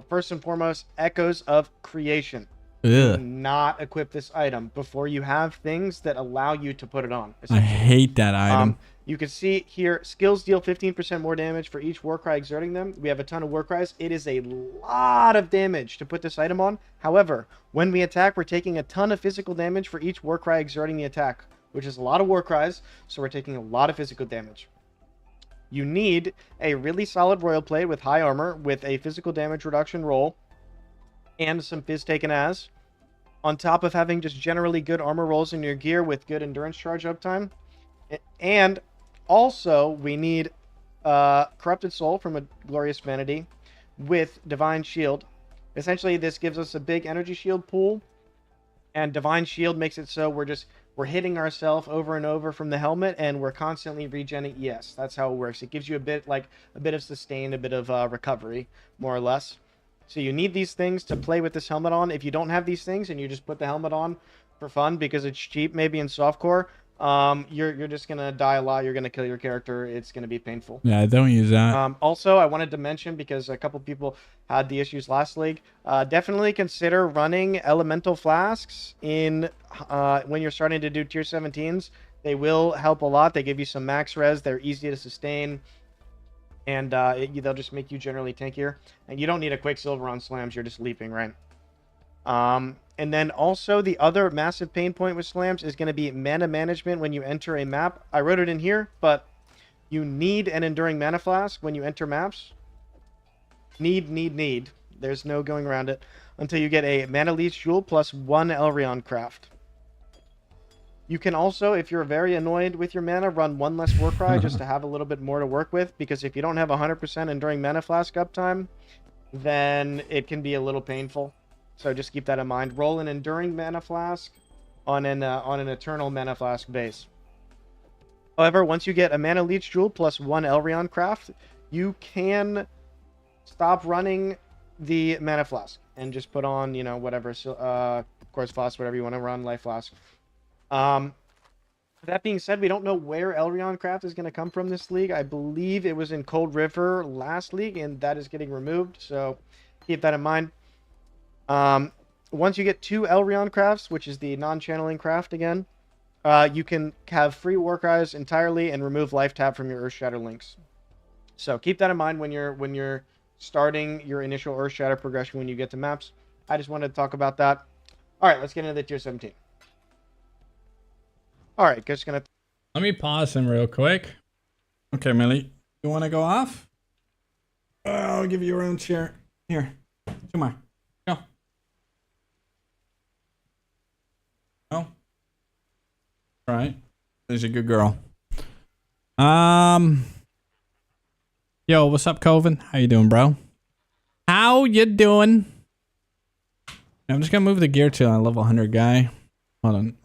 First and foremost, Echoes of Creation. Do not equip this item before you have things that allow you to put it on. I hate that item. You can see here, skills deal 15% more damage for each Warcry exerting them. We have a ton of Warcries. It is a lot of damage to put this item on. However, when we attack, we're taking a ton of physical damage for each Warcry exerting the attack, which is a lot of Warcries, so we're taking a lot of physical damage. You need a really solid Royal Plate with high armor, with a physical damage reduction roll, and some Fizz taken as, on top of having just generally good armor rolls in your gear with good endurance charge uptime. And also, we need Corrupted Soul from a Glorious Vanity with Divine Shield. Essentially, this gives us a big energy shield pool And Divine Shield makes it so we're hitting ourselves over and over from the helmet, and we're constantly regenning ES. That's how it works. It gives you a bit of sustain, a bit of recovery, more or less. So you need these things to play with this helmet on. If you don't have these things and you just put the helmet on for fun because it's cheap, maybe in softcore, you're just gonna die a lot. You're gonna kill your character. It's gonna be painful. Yeah, don't use that. Also, I wanted to mention, because a couple people had the issues last league, definitely consider running elemental flasks in when you're starting to do tier 17s. They will help a lot. They give you some max res. They're easy to sustain, and they'll just make you generally tankier. And you don't need a Quicksilver on slams. You're just leaping, right? And then also the other massive pain point with slams is going to be mana management when you enter a map. I wrote it in here, but you need an Enduring Mana Flask when you enter maps. Need. There's no going around it. Until you get a Mana Leech Jewel plus 1 Elrion Craft. You can also, if you're very annoyed with your mana, run 1 less Warcry just to have a little bit more to work with. Because if you don't have 100% Enduring Mana Flask uptime, then it can be a little painful. So just keep that in mind. Roll an Enduring Mana Flask on an Eternal Mana Flask base. However, once you get a Mana Leech Jewel plus 1 Elrion Craft, you can stop running the Mana Flask and just put on, you know, whatever, Quartz Flask, whatever you want to run, Life Flask. That being said, we don't know where Elrion Craft is going to come from this league. I believe it was in Cold River last league, and that is getting removed, so keep that in mind. Once you get 2 Elrion Crafts, which is the non-channeling craft again, you can have free Warcries entirely and remove Life Tap from your Earthshatter links. So keep that in mind when you're starting your initial Earthshatter progression when you get to maps. I just wanted to talk about that. All right, let's get into the tier 17. All right, just gonna. Let me pause him real quick. Okay, Millie, you want to go off? I'll give you your own chair. Here, come on, go. Oh, all right. There's a good girl. Yo, what's up, Coven? How you doing, bro? How you doing? I'm just gonna move the gear to a level 100 guy. Hold on.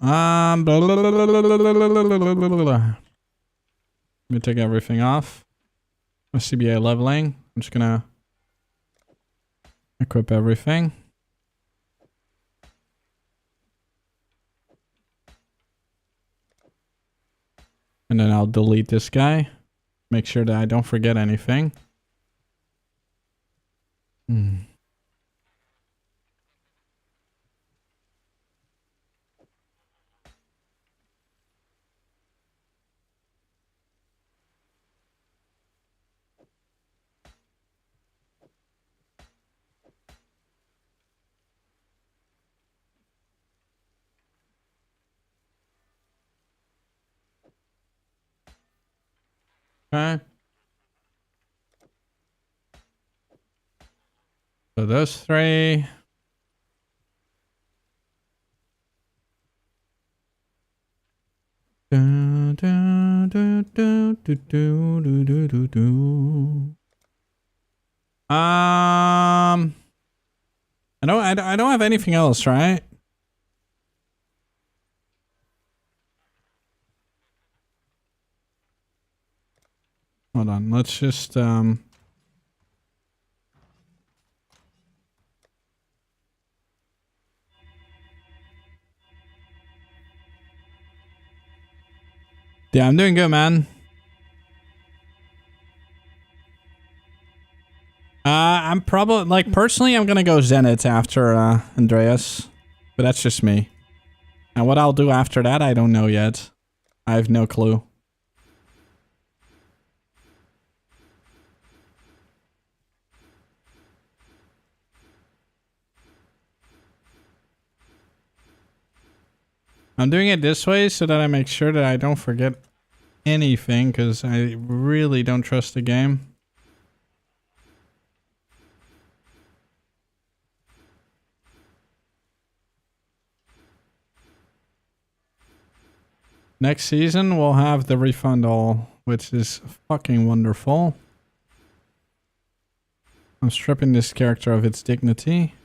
Let me take everything off. My CBA leveling. I'm just gonna equip everything. And then I'll delete this guy. Make sure that I don't forget anything. Okay. So those 3. I don't have anything else, right? Hold on, let's just yeah, I'm doing good, man. I'm probably, like, personally, I'm gonna go Zenith after Andreas, but that's just me. And what I'll do after that, I don't know yet. I have no clue. I'm doing it this way so that I make sure that I don't forget anything, because I really don't trust the game. Next season, we'll have the refund all, which is fucking wonderful. I'm stripping this character of its dignity.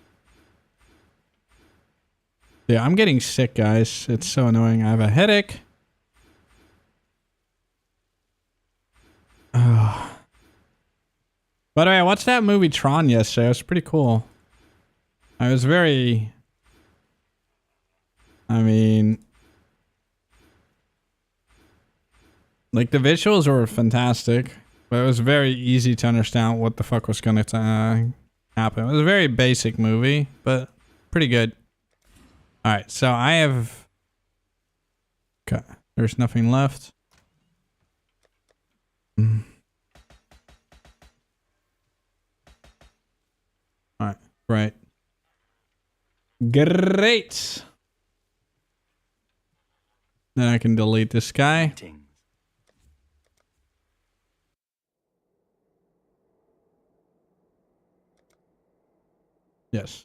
Yeah, I'm getting sick, guys. It's so annoying. I have a headache. Oh. By the way, I watched that movie Tron yesterday. It was pretty cool. I was very... I mean... Like, the visuals were fantastic. But it was very easy to understand what the fuck was gonna happen. It was a very basic movie, but pretty good. Alright, so I have... Okay, there's nothing left. Alright, right. Great! Then I can delete this guy. Greetings. Yes.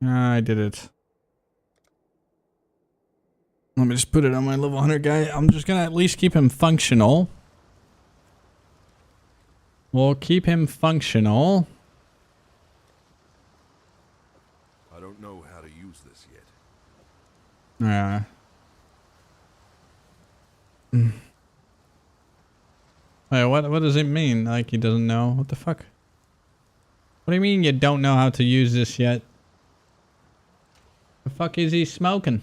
I did it. Let me just put it on my level 100 guy. I'm just gonna at least keep him functional. We'll keep him functional. I don't know how to use this yet. Yeah. Wait, what does it mean? Like he doesn't know? What the fuck? What do you mean you don't know how to use this yet? The fuck is he smoking?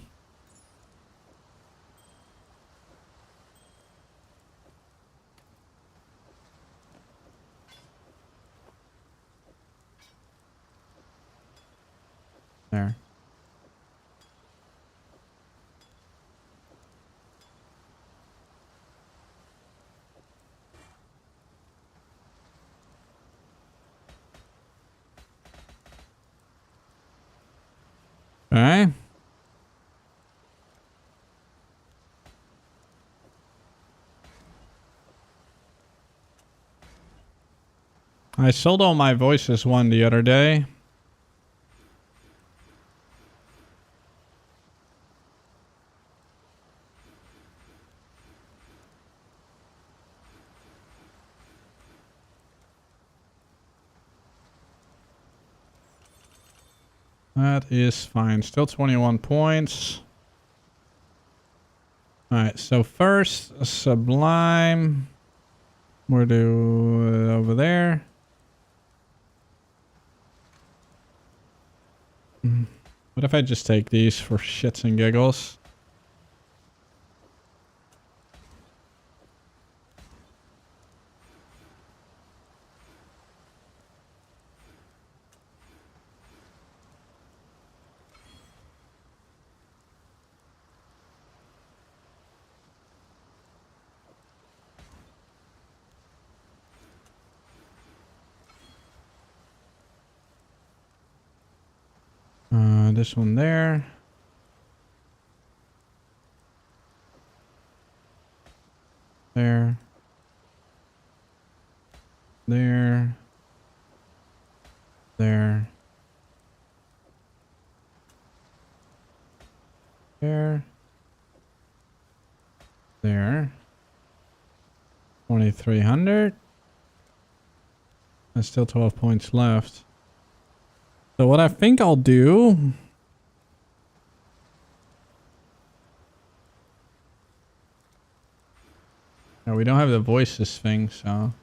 There. Alright. I sold all my voices one the other day. That is fine. Still 21 points. Alright, so first, Sublime. We'll do over there. What if I just take these for shits and giggles? This one there. There. There. There. There. There. 2,300. There's still 12 points left. So what I think I'll do... No, we don't have the voices thing, so...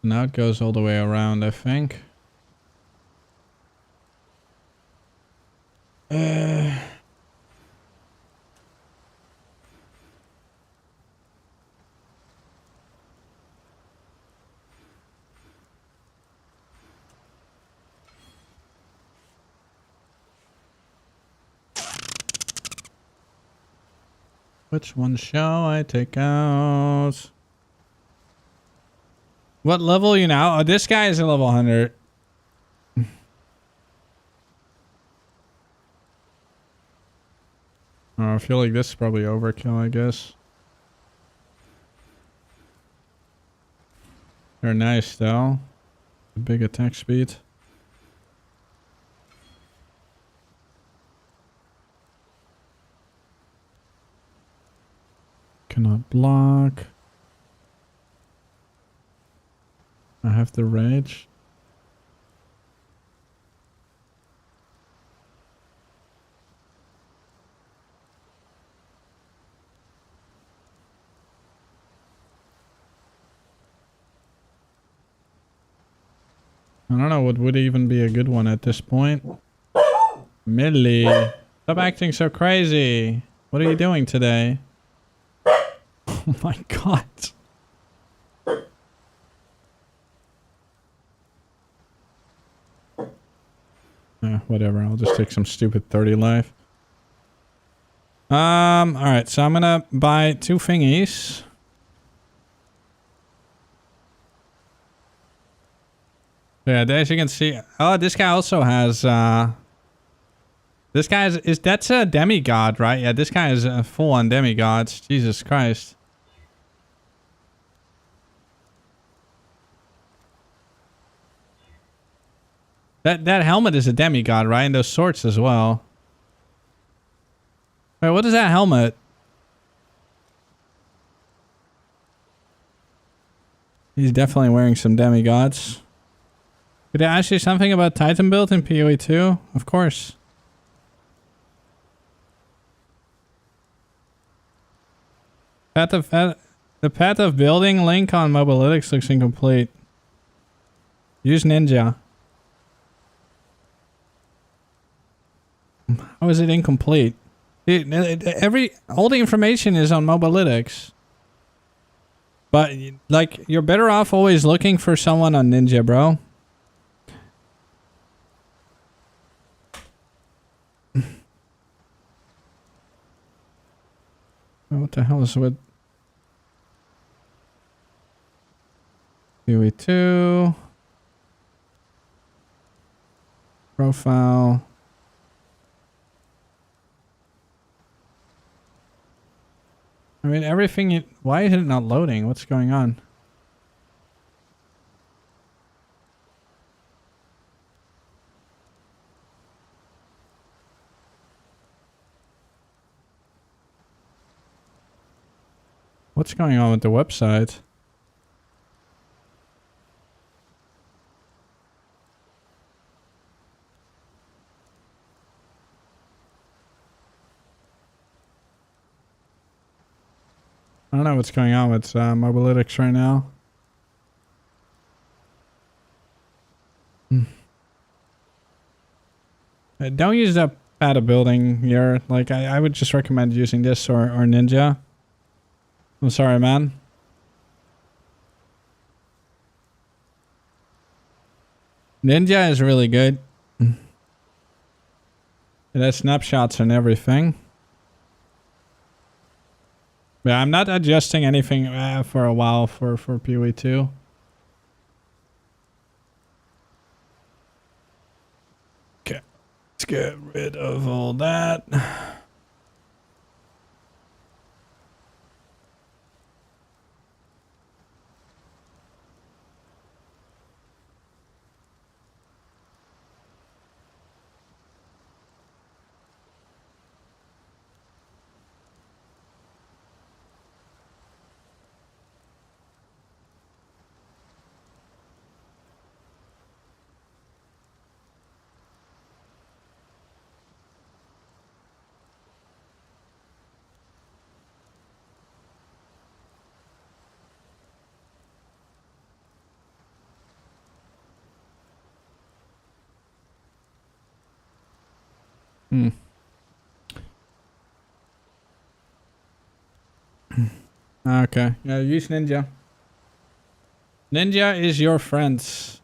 Now it goes all the way around, I think. Which one shall I take out? What level are you now? Oh, this guy is a level 100. Oh, I feel like this is probably overkill, I guess. They're nice, though. A big attack speed. cannot block. I have the rage. I don't know what would even be a good one at this point. Millie, stop acting so crazy. What are you doing today? Oh my god. Whatever, I'll just take some stupid 30 life. Alright, so I'm gonna buy 2 thingies. Yeah, as you can see, oh, this guy also has, this guy that's a demigod, right? Yeah, this guy is a full-on demigod. Jesus Christ. That helmet is a demigod, right? And those swords as well. Wait, what is that helmet? He's definitely wearing some demigods. Could I ask you something about Titan build in PoE 2? Of course. The path of building link on Mobalytics looks incomplete. Use Ninja. How is it incomplete? All the information is on Mobalytics. But, like, you're better off always looking for someone on Ninja, bro. What the hell is with PoE 2 profile? I mean, everything. Why is it not loading? What's going on? What's going on with the website? I don't know what's going on with Mobalytics right now. Don't use that pad of building here. Like, I would just recommend using this or Ninja. I'm sorry, man. Ninja is really good. It has snapshots and everything. Yeah, I'm not adjusting anything for a while for PoE 2. Okay, let's get rid of all that. Okay. Yeah, use Ninja. Ninja is your friends.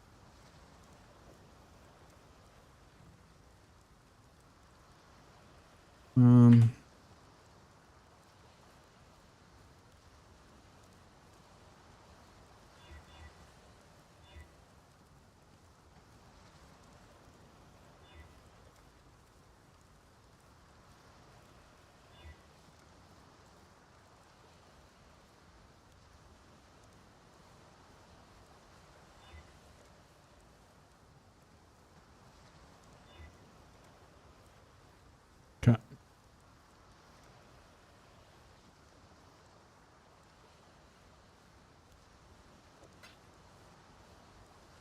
Okay.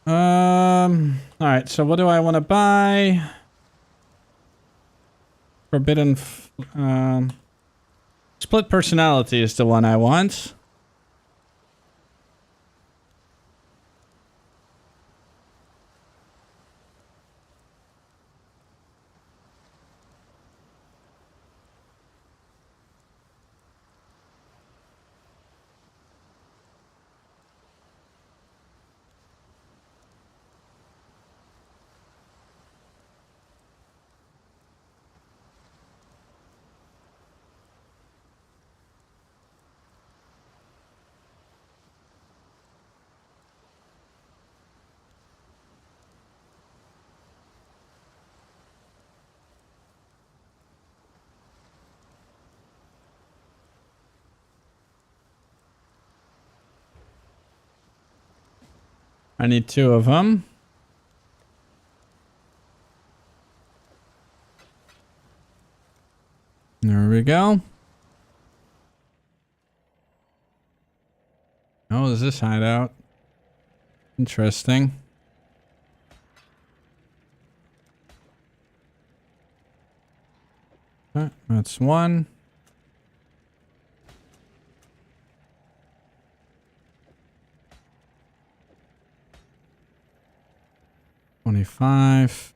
Alright, so what do I want to buy? Forbidden... Split personality is the one I want. I need 2 of them. There we go. Oh, is this hideout? Interesting. That's 1. $25.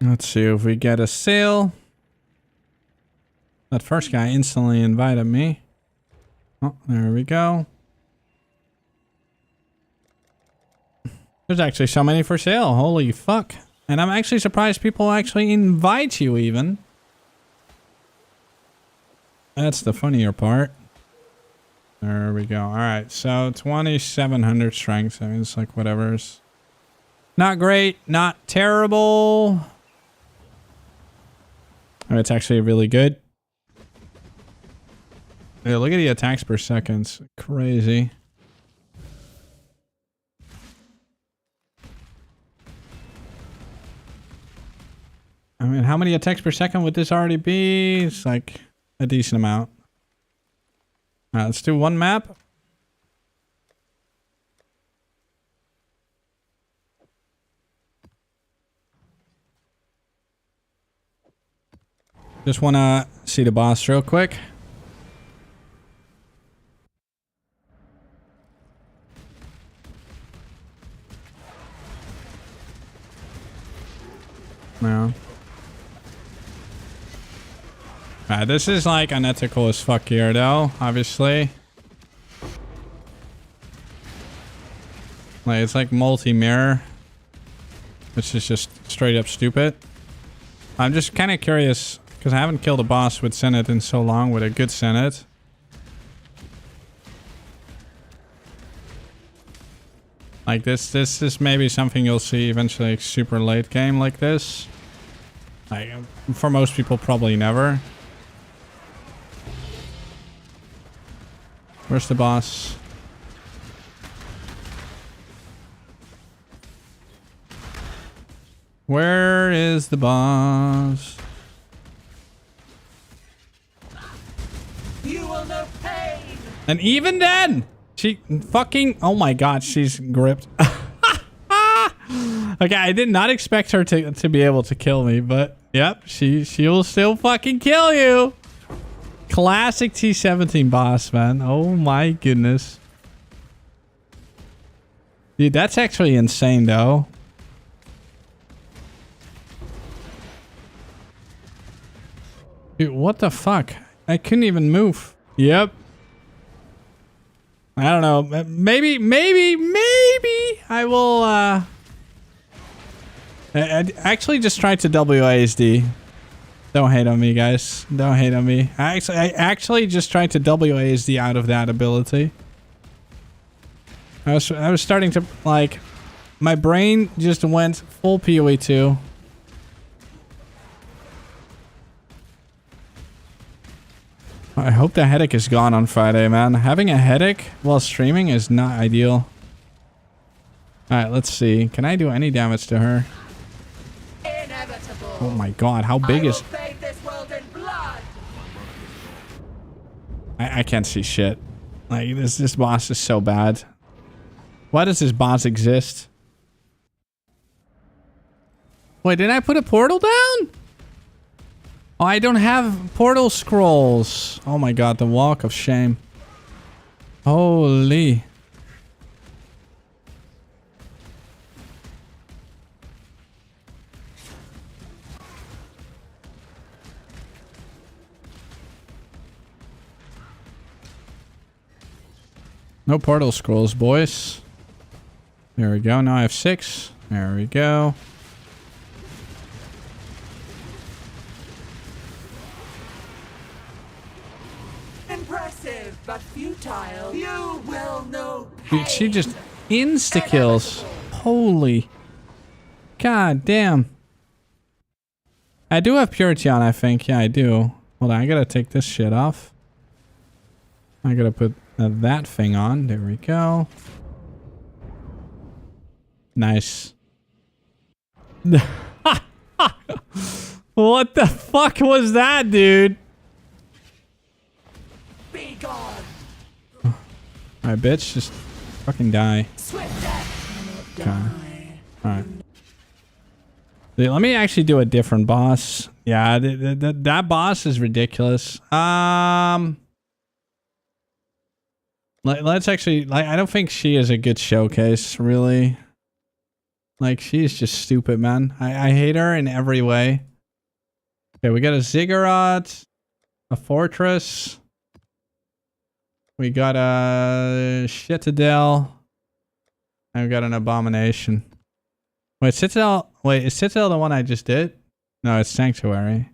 Let's see if we get a sale. That first guy instantly invited me. Oh, there we go. There's actually so many for sale. Holy fuck. And I'm actually surprised people actually invite you even. That's the funnier part. There we go. Alright, so 2,700 strength. I mean, it's like whatever's. Not great, not terrible. Oh, it's actually really good. Yeah, look at the attacks per second. It's crazy. I mean, how many attacks per second would this already be? It's like a decent amount. Alright, let's do 1 map. Just want to see the boss real quick. No. This is like unethical as fuck here though, obviously. Like, it's like multi-mirror, which is just straight up stupid. I'm just kind of curious, because I haven't killed a boss with Zenith in so long, with a good Zenith. Like this is maybe something you'll see eventually, like super late game like this. Like, for most people, probably never. Where's the boss? Where is the boss? You will know pain. And even then, she fucking, oh my god, she's gripped. Okay, I did not expect her to be able to kill me, but yep, she'll still fucking kill you. Classic T17 boss, man. Oh my goodness. Dude, that's actually insane though. Dude, what the fuck? I couldn't even move. Yep. I don't know. Maybe I will, I actually just tried to WASD. Don't hate on me, guys. Don't hate on me. I actually just tried to WASD out of that ability. I was starting to, like, my brain just went full PoE 2. I hope the headache is gone on Friday, man. Having a headache while streaming is not ideal. Alright, let's see. Can I do any damage to her? Inevitable. Oh my god, how big is... I will bathe this world in blood. I can't see shit. Like, this boss is so bad. Why does this boss exist? Wait, did I put a portal down? Oh, I don't have portal scrolls. Oh my god, the walk of shame. Holy. No portal scrolls, boys. There we go. Now I have 6. There we go. Impressive, but futile. You will know Dude, she just insta-kills. Holy. God damn. I do have purity on, I think. Yeah, I do. Hold on, I gotta take this shit off. I gotta put that thing on. There we go. Nice. What the fuck was that, dude? Be gone. Alright, bitch, just fucking die. Swift death. Okay. Alright. Let me actually do a different boss. Yeah, that boss is ridiculous. Let's actually, like, I don't think she is a good showcase, really. Like, she's just stupid, man. I hate her in every way. Okay, we got a ziggurat, a fortress. We got a citadel. And we got an abomination. Wait, citadel. Wait, is citadel the one I just did? No, it's sanctuary.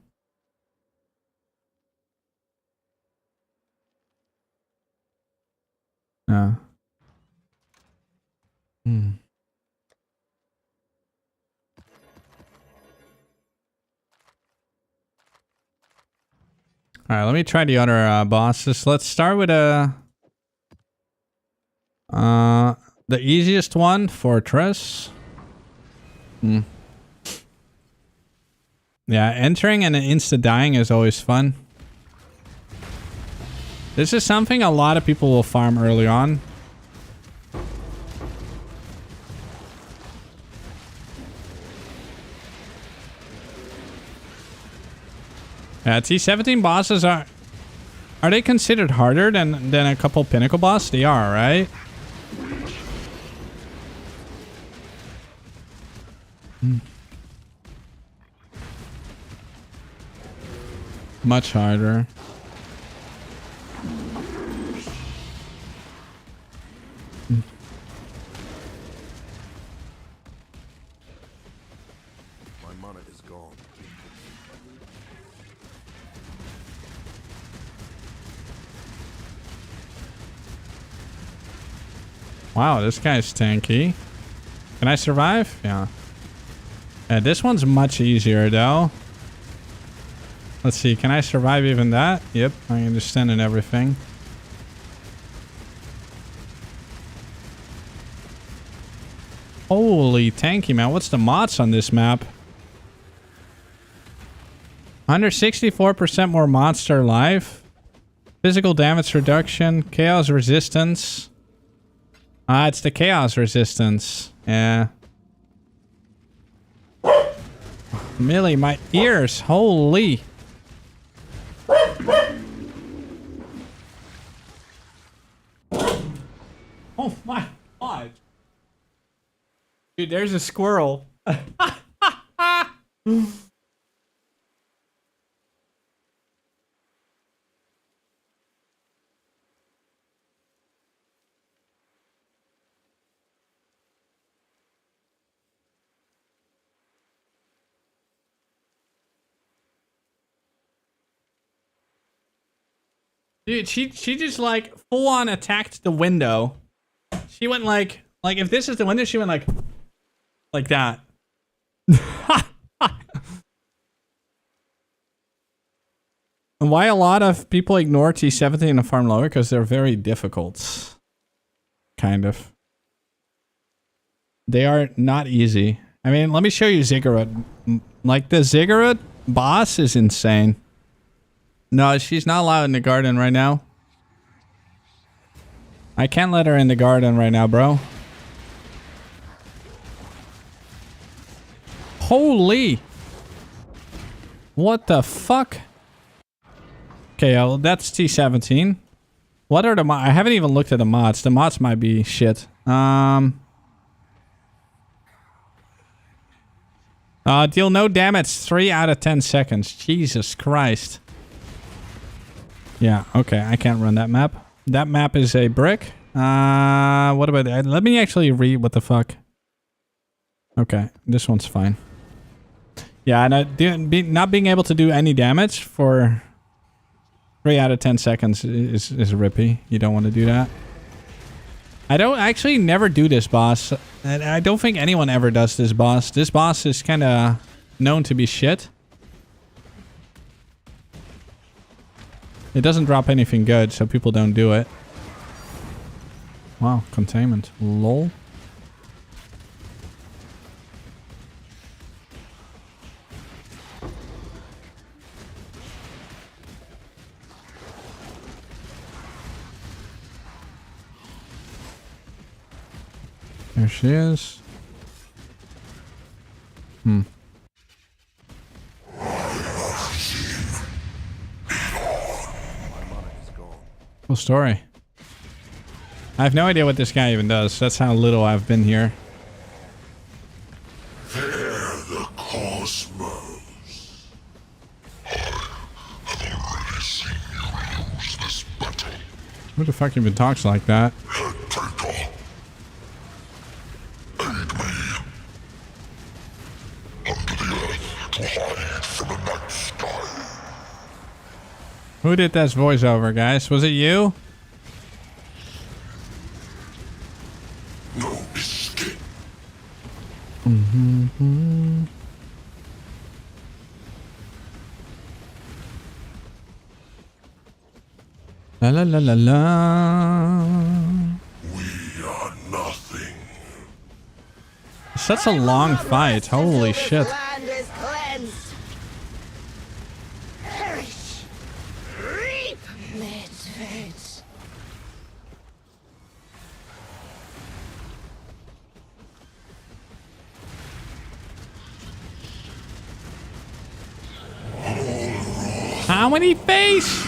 No. Hmm. All right, let me try the other bosses. Let's start with the easiest one, fortress. Hmm. Yeah, entering and insta dying is always fun. This is something a lot of people will farm early on. Yeah, T17 bosses are they considered harder than a couple pinnacle boss? They are, right? Much harder. My mana is gone. Wow, this guy's tanky. Can I survive? Yeah. Yeah, this one's much easier though. Let's see, can I survive even that? Yep, I understand and everything. Holy tanky, man. What's the mods on this map? 164% more monster life. Physical damage reduction. Chaos resistance. Ah, it's the chaos resistance. Yeah. Millie, my ears. Holy. Oh my god. Dude, there's a squirrel. Dude, she just like full on attacked the window. She went like if this is the window, she went like that. And why a lot of people ignore T17 and farm lower? Because they're very difficult. Kind of. They are not easy. I mean, let me show you Ziggurat. Like, the Ziggurat boss is insane. No, she's not allowed in the garden right now. I can't let her in the garden right now, bro. Holy! What the fuck? Okay, that's T17. What are the mods? I haven't even looked at the mods. The mods might be shit. Deal no damage 3 out of 10 seconds. Jesus Christ. Yeah, okay. I can't run that map. That map is a brick. What about that? Let me actually read what the fuck. Okay, this one's fine. Yeah, and not being able to do any damage for 3 out of 10 seconds is rippy. You don't want to do that. I don't actually never do this boss. And I don't think anyone ever does this boss. This boss is kind of known to be shit. It doesn't drop anything good, so people don't do it. Wow, containment. Lol. There she is. Cool story. I have no idea what this guy even does. That's how little I've been here. Fear the cosmos. I have already seen you lose this battle. Who the fuck even talks like that? Taker. Aid me. Under the earth to hide from the night sky. Who did this voiceover, guys? Was it you? No escape. La la la la la. We are nothing. Such a long fight. Holy shit. Land is cleansed. Perish. Reap. Misfits. How many face?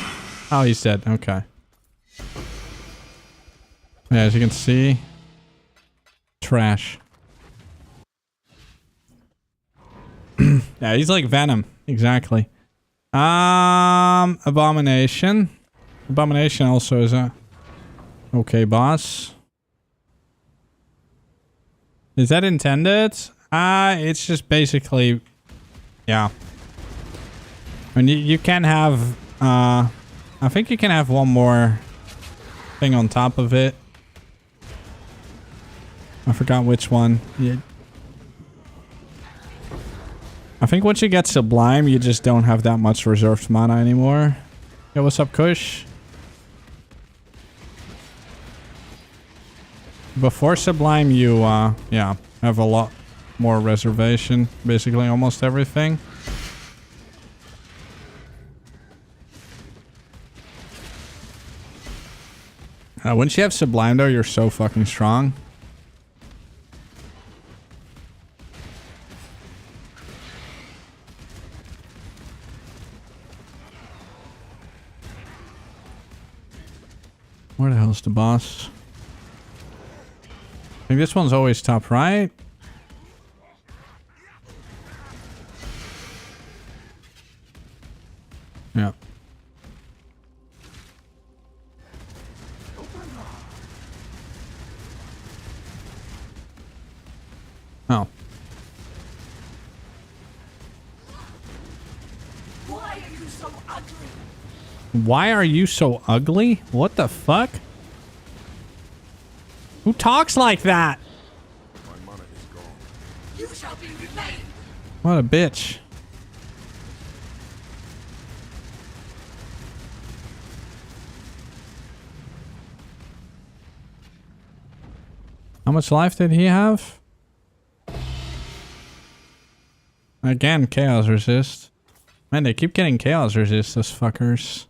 Oh, he's dead. Okay. Yeah, as you can see, trash. Yeah, he's like Venom. Exactly. Abomination. Abomination also is a okay boss. Is that intended? It's just basically, yeah. And you can have, I think you can have one more thing on top of it. I forgot which one. Yeah. I think once you get Sublime, you just don't have that much reserved mana anymore. Yo, what's up, Kush? Before Sublime, you, yeah, have a lot more reservation. Basically, almost everything. Once you have Sublime, though, you're so fucking strong. Where the hell's the boss? I think this one's always top right. Yeah. Oh. Why are you so ugly? Why are you so ugly? What the fuck? Who talks like that? You shall be repaid. What a bitch. How much life did he have? Again, chaos resist. Man, they keep getting chaos resist, those fuckers.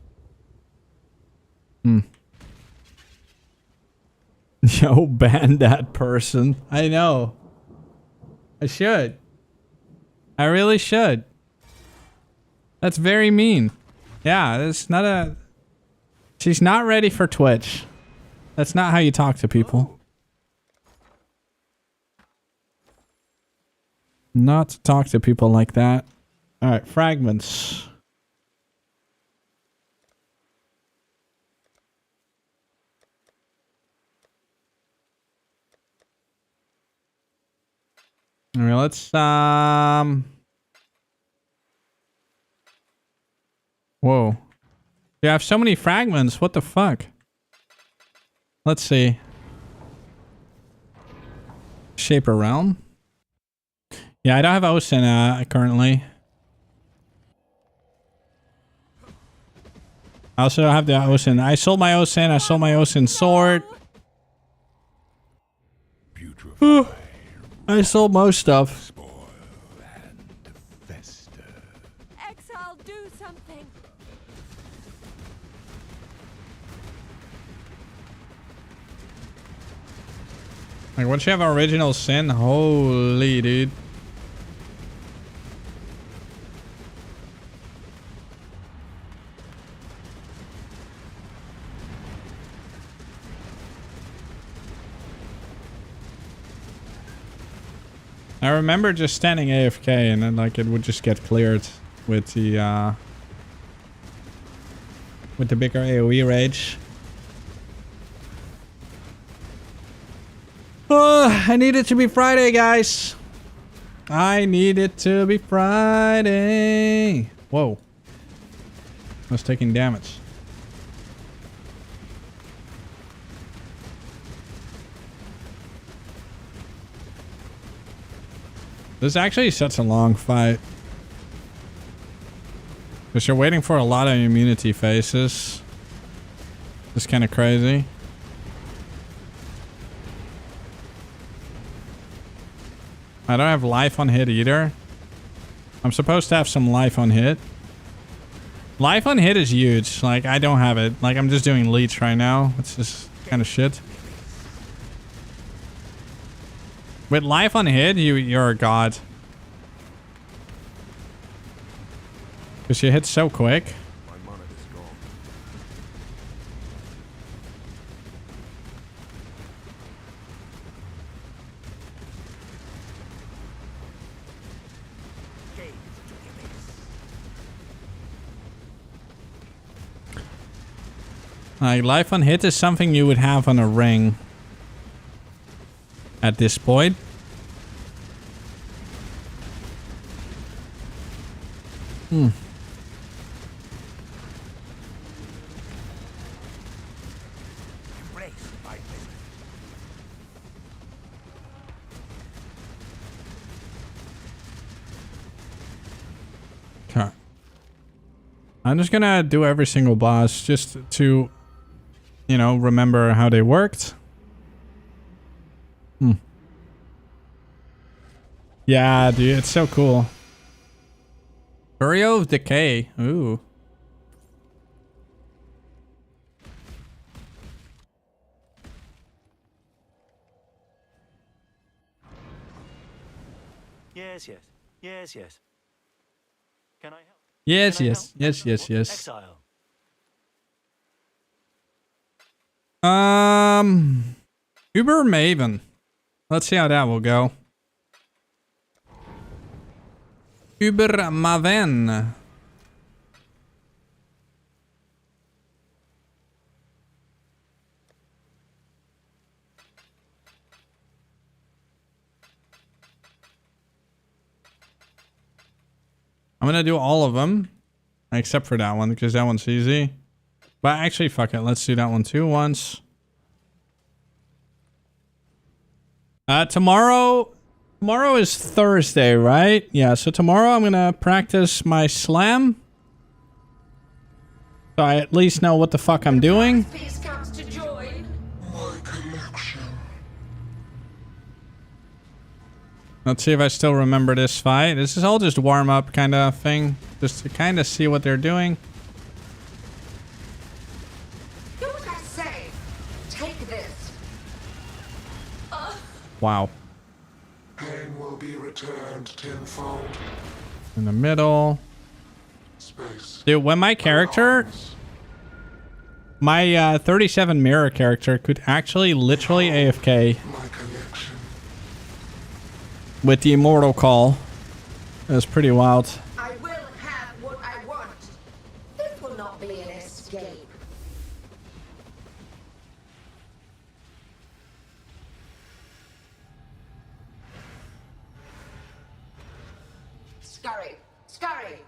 Yo, ban that person. I know. I should. I really should. That's very mean. Yeah, it's not a... She's not ready for Twitch. That's not how you talk to people. Not to talk to people like that. Alright, fragments. Alright, let's whoa. You have so many fragments, what the fuck? Let's see. Shaper Realm. Yeah, I don't have OSIN currently. I also don't have the OSIN. I sold my OSIN, I sold my OSIN sword. I sold most stuff. Exile, do something. Like, once you have original sin, holy dude. I remember just standing AFK and then like it would just get cleared with the bigger AoE rage. Oh, I need it to be Friday, guys. I need it to be Friday. Whoa. I was taking damage. This is actually such a long fight. Because you're waiting for a lot of immunity phases. It's kind of crazy. I don't have life on hit either. I'm supposed to have some life on hit. Life on hit is huge. Like, I don't have it. Like, I'm just doing leech right now. It's just kind of shit. With life on hit, you're a god. Because you hit so quick. Like, life on hit is something you would have on a ring. At this point. Okay. I'm just gonna do every single boss just to, you know, remember how they worked. Yeah, dude, it's so cool. Burial of Decay. Ooh. Yes, yes. Yes, yes. Can I help? Yes, Can I yes, help? yes, yes, yes. Exile. Uber Maven. Let's see how that will go. Uber Maven. I'm gonna do all of them, except for that one, because that one's easy. But actually, fuck it. Let's do that one too once. Tomorrow is Thursday, right? Yeah, so tomorrow I'm gonna practice my slam. So I at least know what the fuck I'm doing. Peace comes to join. Let's see if I still remember this fight. This is all just warm up kind of thing. Just to kind of see what they're doing. Do what I say. Take this. Wow. Pain will be returned tenfold. In the middle. Space. Dude, when my character, my 37 mirror character could actually literally AFK My collection. with the immortal call. It was pretty wild. I will have what I want. This will not be an escape. Scurry! Scurry!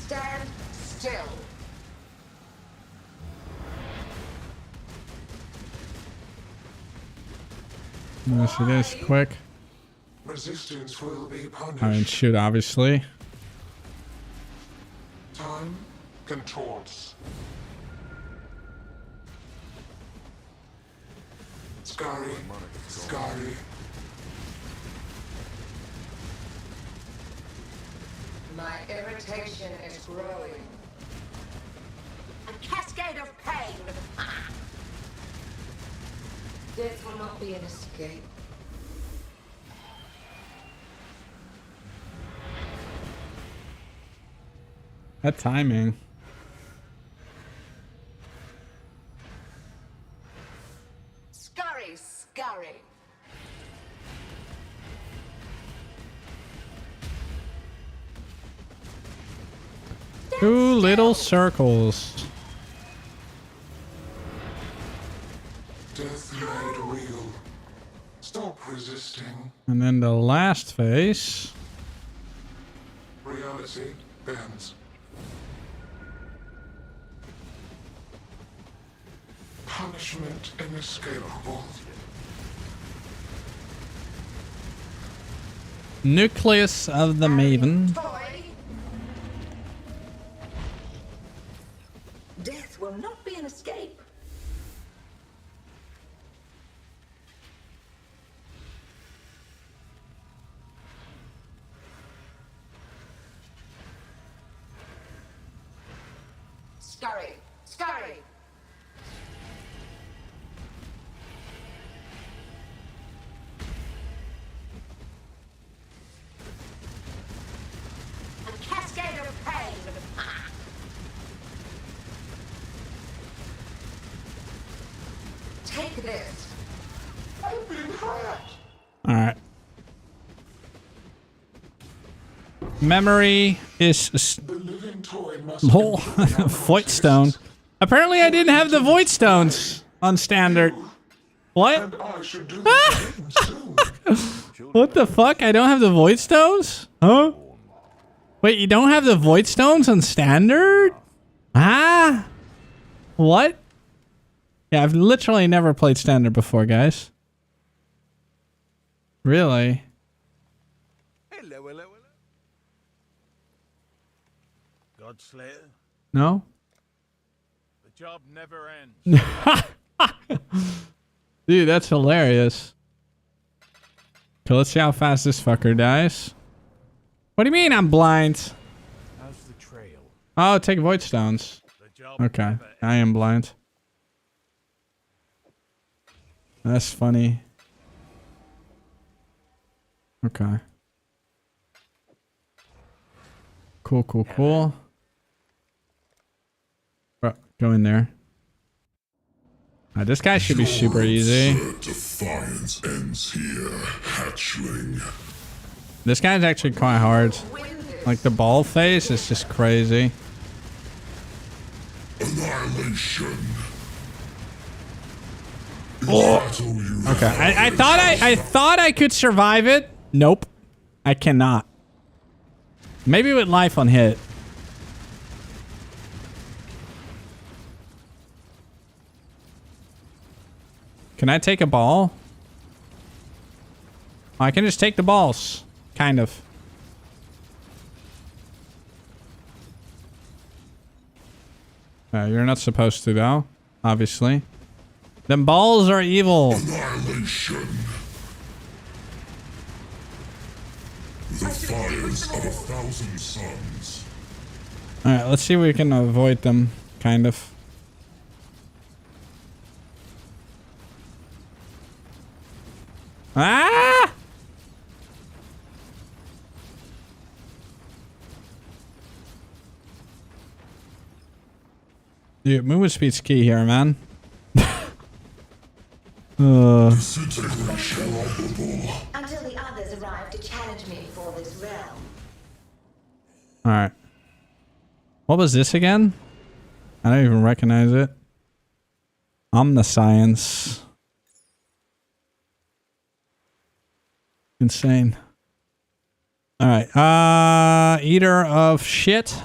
Stand still. Yes, it is quick. Resistance will be punished. I mean, shoot, obviously. Time contorts. Scurry. Scurry. My irritation is growing. A cascade of pain. Death will not be an escape. That timing. Scurry, scurry. Two little circles. Death made real. Stop resisting. And then the last phase. Reality bends. Punishment inescapable. Nucleus of the Maven. Toy. Death will not be an escape. Scurry, scurry. A cascade of pain. Take this. I've been hurt. All right. Memory is The living toy must oh, Void Stone. Apparently, I didn't have the Void Stones on standard. What? and I should do the same soon. What the fuck? I don't have the Void Stones? Huh? Wait, you don't have the Void Stones on standard? Ah? What? Yeah, I've literally never played standard before, guys. Really? Hello, hello, hello. Godslayer, No? the job never ends. Dude, that's hilarious. So let's see how fast this fucker dies. What do you mean I'm blind? How's the trail? Oh, take Void Stones. The job Okay, never I am blind. That's funny. Okay. Cool, cool, cool. Oh, go in there. This guy should be super easy. Defiance ends here, hatchling. This guy's actually quite hard. Like the ball face is just crazy. Annihilation. Oh. Okay, I thought I could survive it. Nope, I cannot. Maybe with life on hit. Can I take a ball? Oh, I can just take the balls. Kind of. You're not supposed to, though. Obviously. Them balls are evil. Annihilation. The fires of 1,000 suns. Alright, let's see if we can avoid them, kind of. Ah! Dude, movement speed's key here, man. Until the others arrive to challenge me for this realm. Alright. What was this again? I don't even recognize it. Omniscience. Insane. Alright. Eater of shit.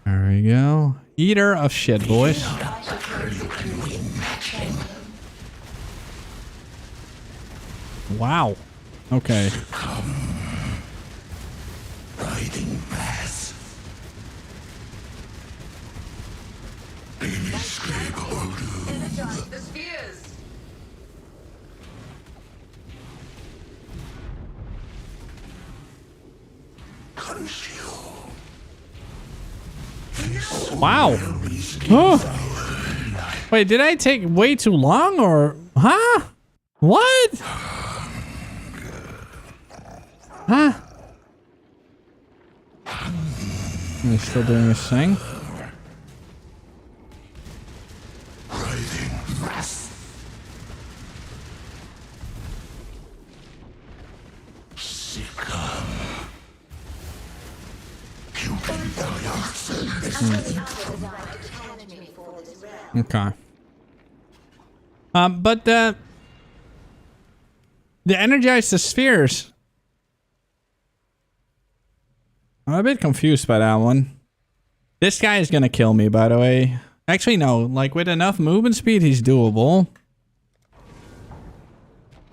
There we go. Eater of shit, boys. Wow. Okay. Riding mass. Inescapable doom. Energize the spheres. Consume. Wow. Oh. Wait, did I take way too long or... Huh? What? Huh? He's still doing his thing. Okay. But the energize the spheres. I'm a bit confused by that one. This guy is gonna kill me, by the way. Actually, no. Like, with enough movement speed, he's doable.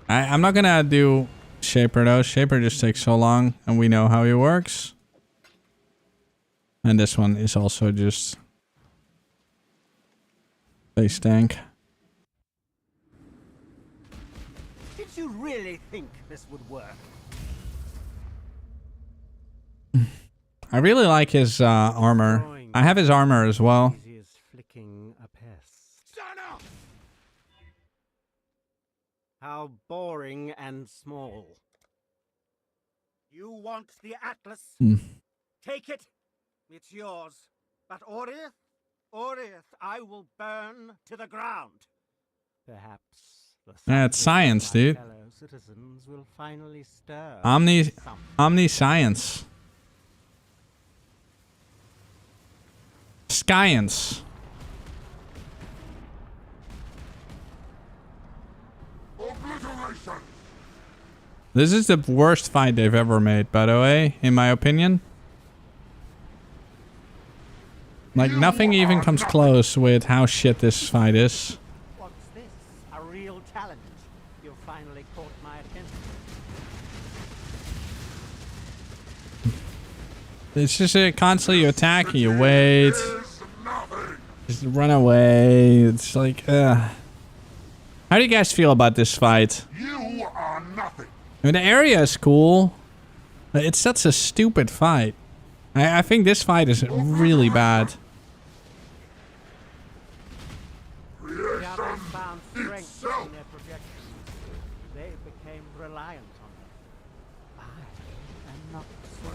I'm not gonna do Shaper, though. Shaper just takes so long, and we know how he works. And this one is also just... They stank. Did you really think this would work? I really like his armor. I have his armor as well. Easy as flicking a pest. How boring and small. You want the Atlas? Take it. It's yours. But Orith, I will burn to the ground. Perhaps It's science, dude. fellow citizens will finally stir. Omniscience. Science. This is the worst fight they've ever made, by the way, in my opinion. Like, nothing even comes close with how shit this fight is. What's this? A real challenge. You finally caught my attention. It's just constantly you attack, you wait. Just run away. It's like, How do you guys feel about this fight? You are nothing. I mean, the area is cool. But it's such a stupid fight. I think this fight is really bad. The others found strength in their projections. They became reliant on them. I am not so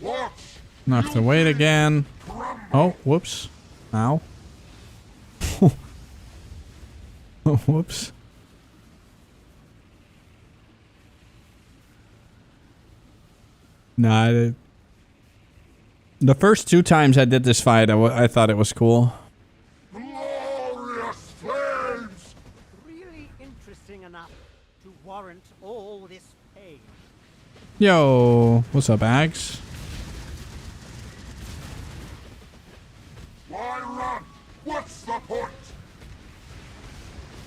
foolish. Not have to wait again. Oh, whoops. Ow. Oh, whoops. Nah, the first two times I did this fight, I thought it was cool. Glorious flames. Really interesting enough to warrant all this pain. Yo, what's up, Ags? Why run? What's the point?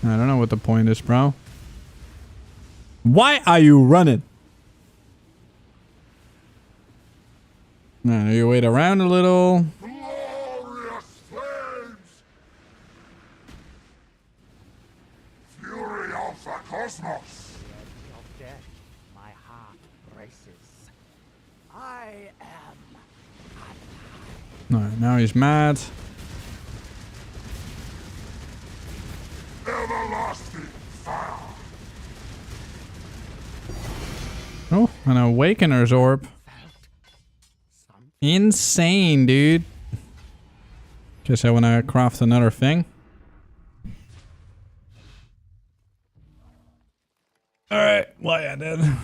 I don't know what the point is, bro. Why are you running? No, you wait around a little. Glorious flames. Fury of the cosmos. traces. I am. Alright, now he's mad. Everlasting fire. Oh, an Awakener's Orb. Insane, dude. Guess I want to craft another thing. Alright, well, yeah, then.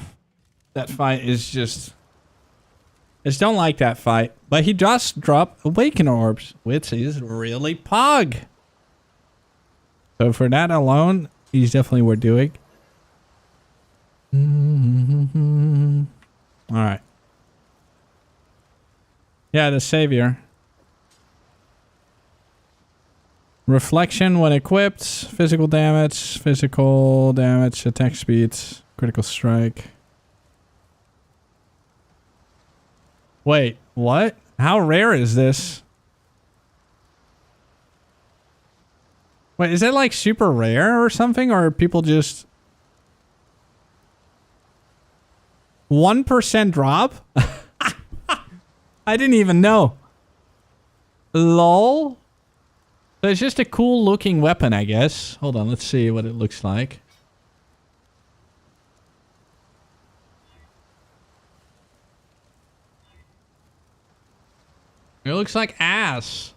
That fight is just... I just don't like that fight. But he just dropped Awakener Orbs, which is really pog. So for that alone, he's definitely worth doing. Alright. Yeah, the Savior. Reflection when equipped. Physical damage, attack speeds, critical strike. Wait, what? How rare is this? Wait, is it like super rare or something? Or are people just... 1% drop? I didn't even know. Lol. So it's just a cool looking weapon, I guess. Hold on, let's see what it looks like. It looks like ass.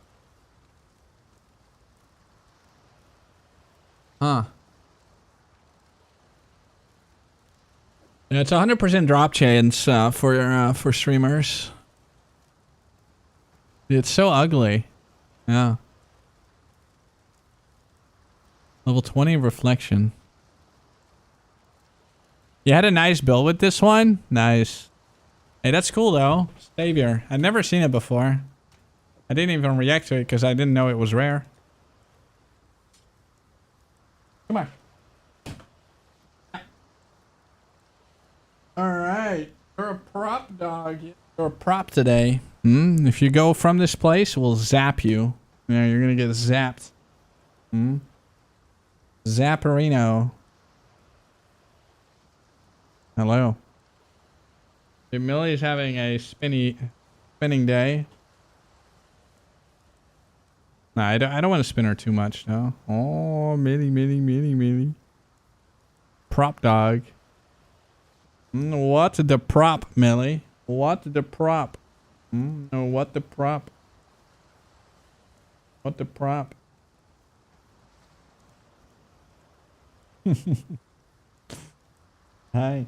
Huh. Yeah, it's 100% drop chance for streamers. It's so ugly. Yeah. Level 20 reflection. You had a nice build with this one? Nice. Hey, that's cool though. Savior. I've never seen it before. I didn't even react to it because I didn't know it was rare. Come on. Alright. You're a prop dog. You're a prop today. If you go from this place, we'll zap you. Yeah, you're gonna get zapped. Zapperino. Hello. Hey, Millie's having a spinning day. Nah, I don't want to spin her too much, no. Oh, Millie. Prop dog. What the prop, Millie? What the prop? No, what the prop? What the prop? Hi.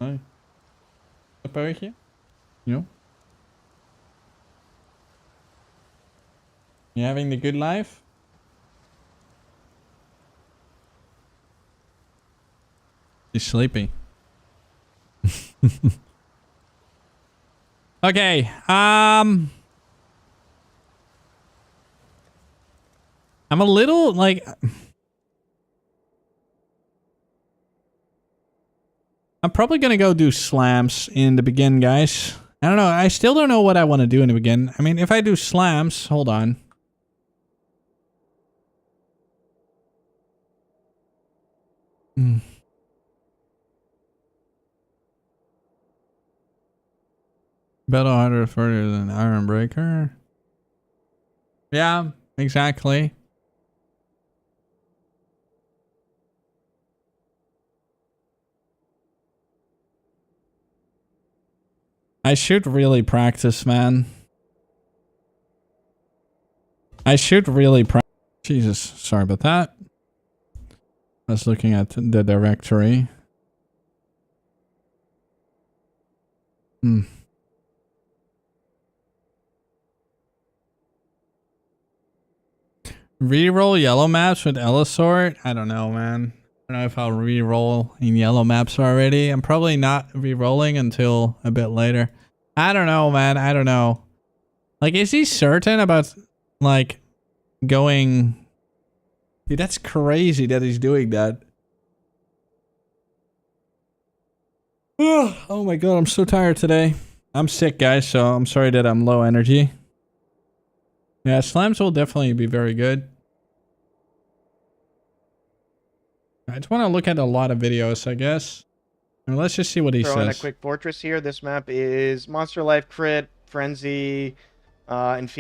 Hi. Up over here? You? You having the good life? He's sleepy. Okay, I'm a little like I'm probably gonna go do slams in the begin, guys. I don't know. I still don't know what I want to do in the begin. I mean, if I do slams, hold on. Battle harder further than Iron Breaker. Yeah, exactly. I should really practice, man. I should really practice. Jesus, sorry about that. I was looking at the directory. Reroll yellow maps with Elisort? I don't know, man. I don't know if I'll reroll in yellow maps already. I'm probably not rerolling until a bit later. I don't know, man. I don't know. Like, is he certain about, like, going... Dude, that's crazy that he's doing that. Oh my god, I'm so tired today. I'm sick, guys, so I'm sorry that I'm low energy. Yeah, slams will definitely be very good. I just want to look at a lot of videos, I guess. And let's just see what he Throw in a says. quick fortress here. This map is Monster Life, Crit, Frenzy, and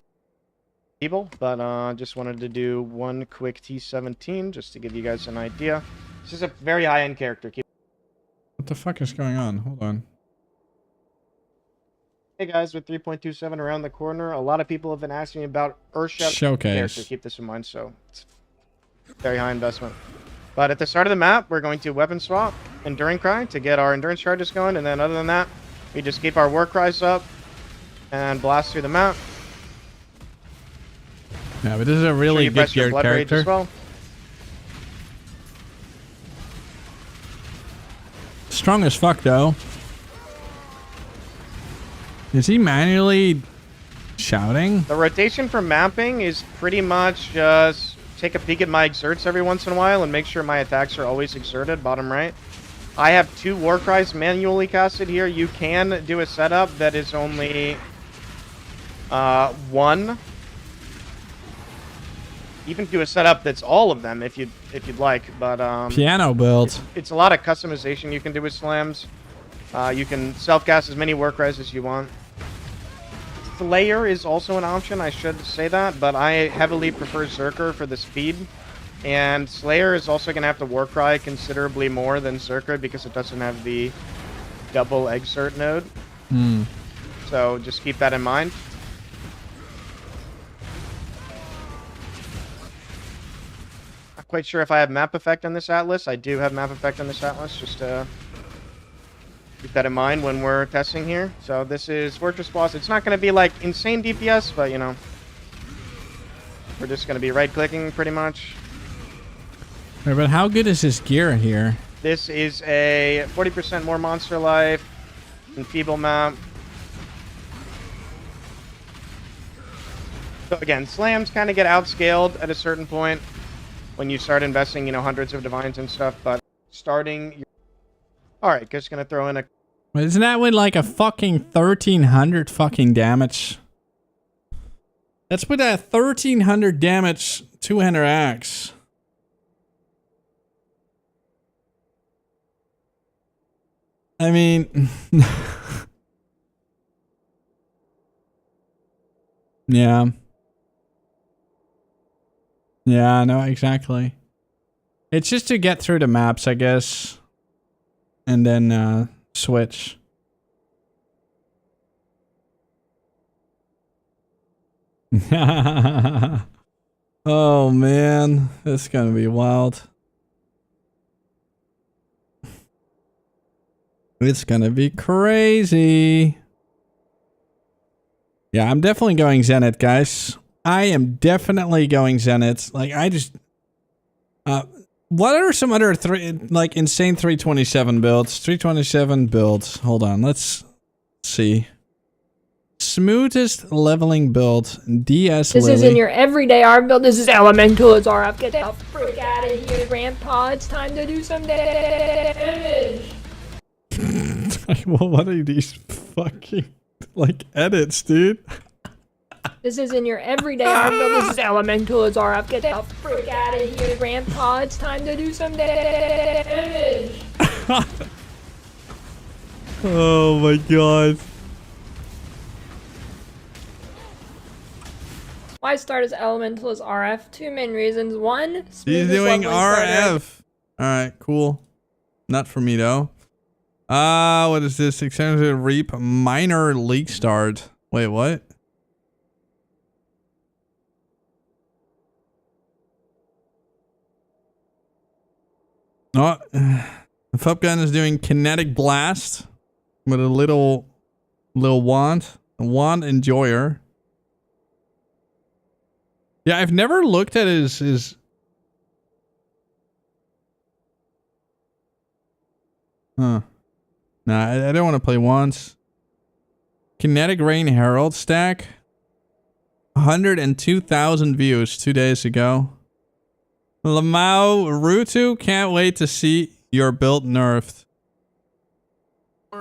Feeble. But just wanted to do one quick T17 just to give you guys an idea. This is a very high-end character. What the fuck is going on? Hold on. Hey guys, with 3.27 around the corner, a lot of people have been asking me about Earthshadow Showcase. character. Keep this in mind, so it's very high investment. But at the start of the map, we're going to weapon swap Enduring Cry to get our endurance charges going, and then other than that, we just keep our war cries up and blast through the map. Yeah, but this is a really good press your geared blood rage character. as well. Strong as fuck, though. Is he manually shouting? The rotation for mapping is pretty much just take a peek at my exerts every once in a while and make sure my attacks are always exerted, bottom right. I have 2 war cries manually casted here. You can do a setup that is only 1. You can do a setup that's all of them if you'd like, but Piano build. it's a lot of customization you can do with slams. You can self-cast as many work cries as you want. Slayer is also an option, I should say that, but I heavily prefer Zerker for the speed. And Slayer is also going to have to war cry considerably more than Zerker because it doesn't have the double exert node. So just keep that in mind. Not quite sure if I have map effect on this Atlas. I do have map effect on this Atlas, just to keep that in mind when we're testing here. So this is Fortress Boss. It's not going to be like insane DPS, but you know, we're just going to be right-clicking pretty much. Wait, but how good is his gear here? This is a 40% more monster life and feeble map. So again, slams kind of get outscaled at a certain point when you start investing, you know, hundreds of divines and stuff, but starting... Alright, just gonna throw in a... Wait, isn't that with like a fucking 1300 fucking damage? That's with a 1300 damage 200 axe. I mean... yeah. Yeah, no, exactly. It's just to get through the maps, I guess. And then switch. Oh man, this is gonna be wild. It's gonna be crazy. Yeah, I'm definitely going Zenith, guys. I am definitely going Zenith. Like, I just... what are some other insane 327 builds? 327 builds. Hold on, let's see. Smoothest leveling build, DS This Lily. isn't your everyday ARM build, this is Elemental, it's RF. Get the frick out of here, Grandpa, it's time to do some damage. Well, what are these fucking, like, edits, dude? This isn't your everyday ARM build, this is Elemental, it's RF. Get the frick out of here, Grandpa, it's time to do some damage. Oh my god. Why start as Elemental as RF? 2 main reasons. 1, He's smoothest doing leveling starter. RF. Alright, cool. Not for me though. What is this? Extended Reap minor leak start. Wait, what? Oh, the Fup gun is doing kinetic blast with a little wand enjoyer. Yeah, I've never looked at his Huh. Nah, I don't want to play once. Kinetic Rain Herald stack. 102,000 views 2 days ago. Lamau Rutu, can't wait to see your build nerfed.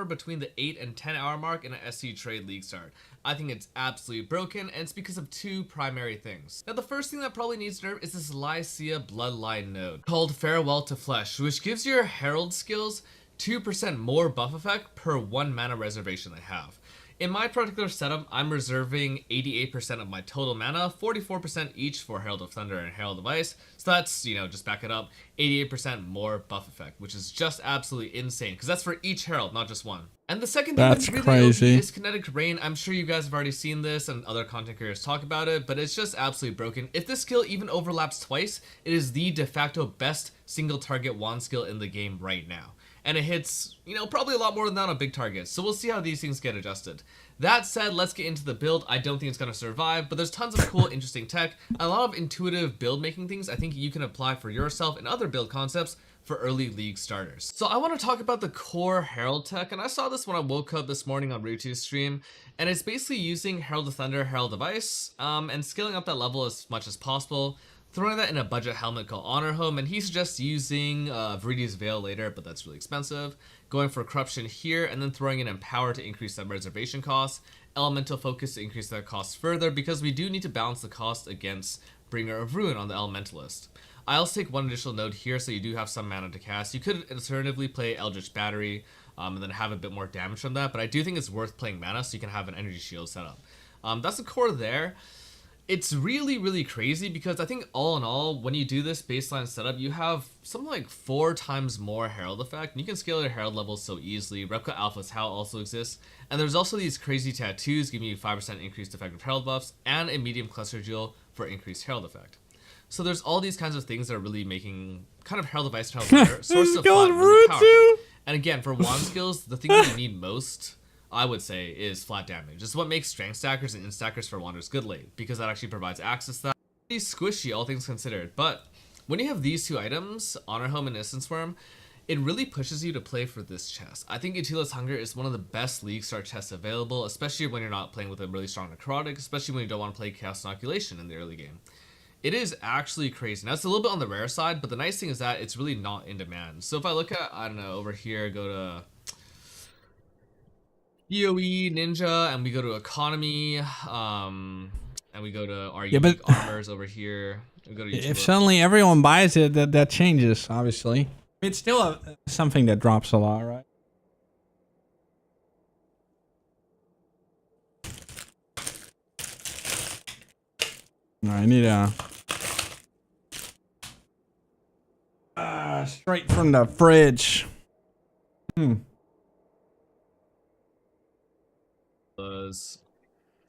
Between the 8 and 10 hour mark in an SC trade league start. I think it's absolutely broken, and it's because of 2 primary things. Now, the first thing that probably needs nerf is this Lycia Bloodline node called Farewell to Flesh, which gives your Herald skills 2% more buff effect per 1 mana reservation I have. In my particular setup, I'm reserving 88% of my total mana, 44% each for Herald of Thunder and Herald of Ice. So that's, you know, just back it up, 88% more buff effect, which is just absolutely insane, because that's for each Herald, not just one. And the second thing that's really crazy. OP is Kinetic Rain. I'm sure you guys have already seen this and other content creators talk about it, but it's just absolutely broken. If this skill even overlaps twice, it is the de facto best single target wand skill in the game right now. And it hits, you know, probably a lot more than that on big targets. So we'll see how these things get adjusted. That said, let's get into the build. I don't think it's going to survive, but there's tons of cool, interesting tech. A lot of intuitive build making things I think you can apply for yourself and other build concepts for early league starters. So I want to talk about the core Herald tech, and I saw this when I woke up this morning on Rutu's stream, and it's basically using Herald of Thunder, Herald of Ice, and scaling up that level as much as possible, throwing that in a budget helmet called Honor Home, and he suggests using Viridia's Veil later, but that's really expensive, going for Corruption here, and then throwing in Empower to increase that reservation cost, Elemental Focus to increase that cost further, because we do need to balance the cost against Bringer of Ruin on the Elementalist. I also take one additional note here, so you do have some mana to cast. You could alternatively play Eldritch Battery, and then have a bit more damage from that, but I do think it's worth playing mana, so you can have an Energy Shield set up. That's the core there. It's really, really crazy because I think all in all, when you do this baseline setup, you have something like 4 times more Herald effect, and you can scale your Herald levels so easily. Replica Alpha's Howl also exists, and there's also these crazy tattoos giving you 5% increased effective Herald buffs, and a medium cluster jewel for increased Herald effect. So there's all these kinds of things that are really making kind of Herald of Ice and Herald of sources of flat really powerful. And again, for wand skills, the thing that you need most, I would say, is flat damage. It's what makes strength stackers and instackers for wanders good late, because that actually provides access to that. Pretty squishy, all things considered. But when you have these two items, Honor Home and Essence Worm, it really pushes you to play for this chest. I think Utila's Hunger is one of the best League Start chests available, especially when you're not playing with a really strong Necrotic, especially when you don't want to play Chaos Inoculation in the early game. It is actually crazy. Now, it's a little bit on the rare side, but the nice thing is that it's really not in demand. So if I look at, I don't know, over here, go to PoE, Ninja, and we go to Economy, and we go to our unique armors over here. We go to if suddenly everyone buys it, that changes, obviously. It's still something that drops a lot, right? I need a straight from the fridge.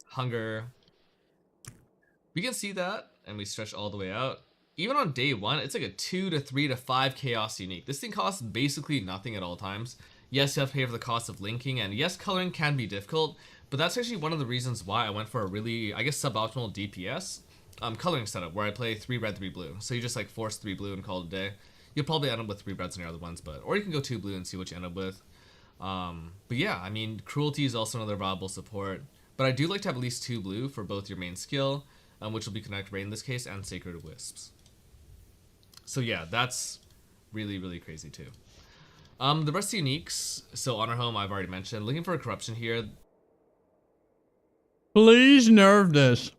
Hunger. We can see that, and we stretch all the way out. Even on day 1, it's like a 2 to 3 to 5 chaos unique. This thing costs basically nothing at all times. Yes, you have to pay for the cost of linking, and yes, coloring can be difficult, but that's actually one of the reasons why I went for a really, I guess, suboptimal DPS coloring setup, where I play 3 red, 3 blue. So you just like force 3 blue and call it a day. You'll probably end up with 3 reds in your other ones, or you can go 2 blue and see what you end up with. But yeah, I mean, Cruelty is also another viable support, but I do like to have at least 2 blue for both your main skill, which will be Connect Rain in this case, and Sacred Wisps. So yeah, that's really, really crazy too. The rest of the uniques, so Honor Home I've already mentioned. Looking for a Corruption here. Please nerf this.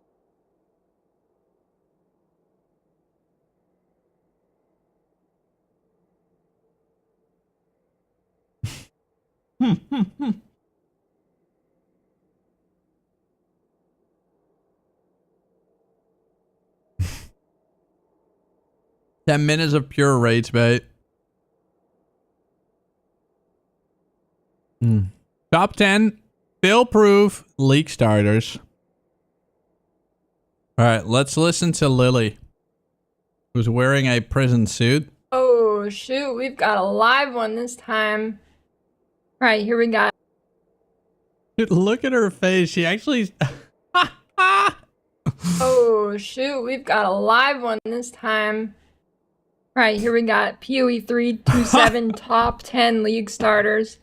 Ten minutes of pure rage bait. Top 10 fail-proof league starters. All right, let's listen to Lily, who's wearing a prison suit. Oh shoot, we've got a live one this time. All right, here we go. Dude, look at her face. She actually. Oh shoot, we've got a live one this time. All right, here we got PoE 327 top 10 league starters.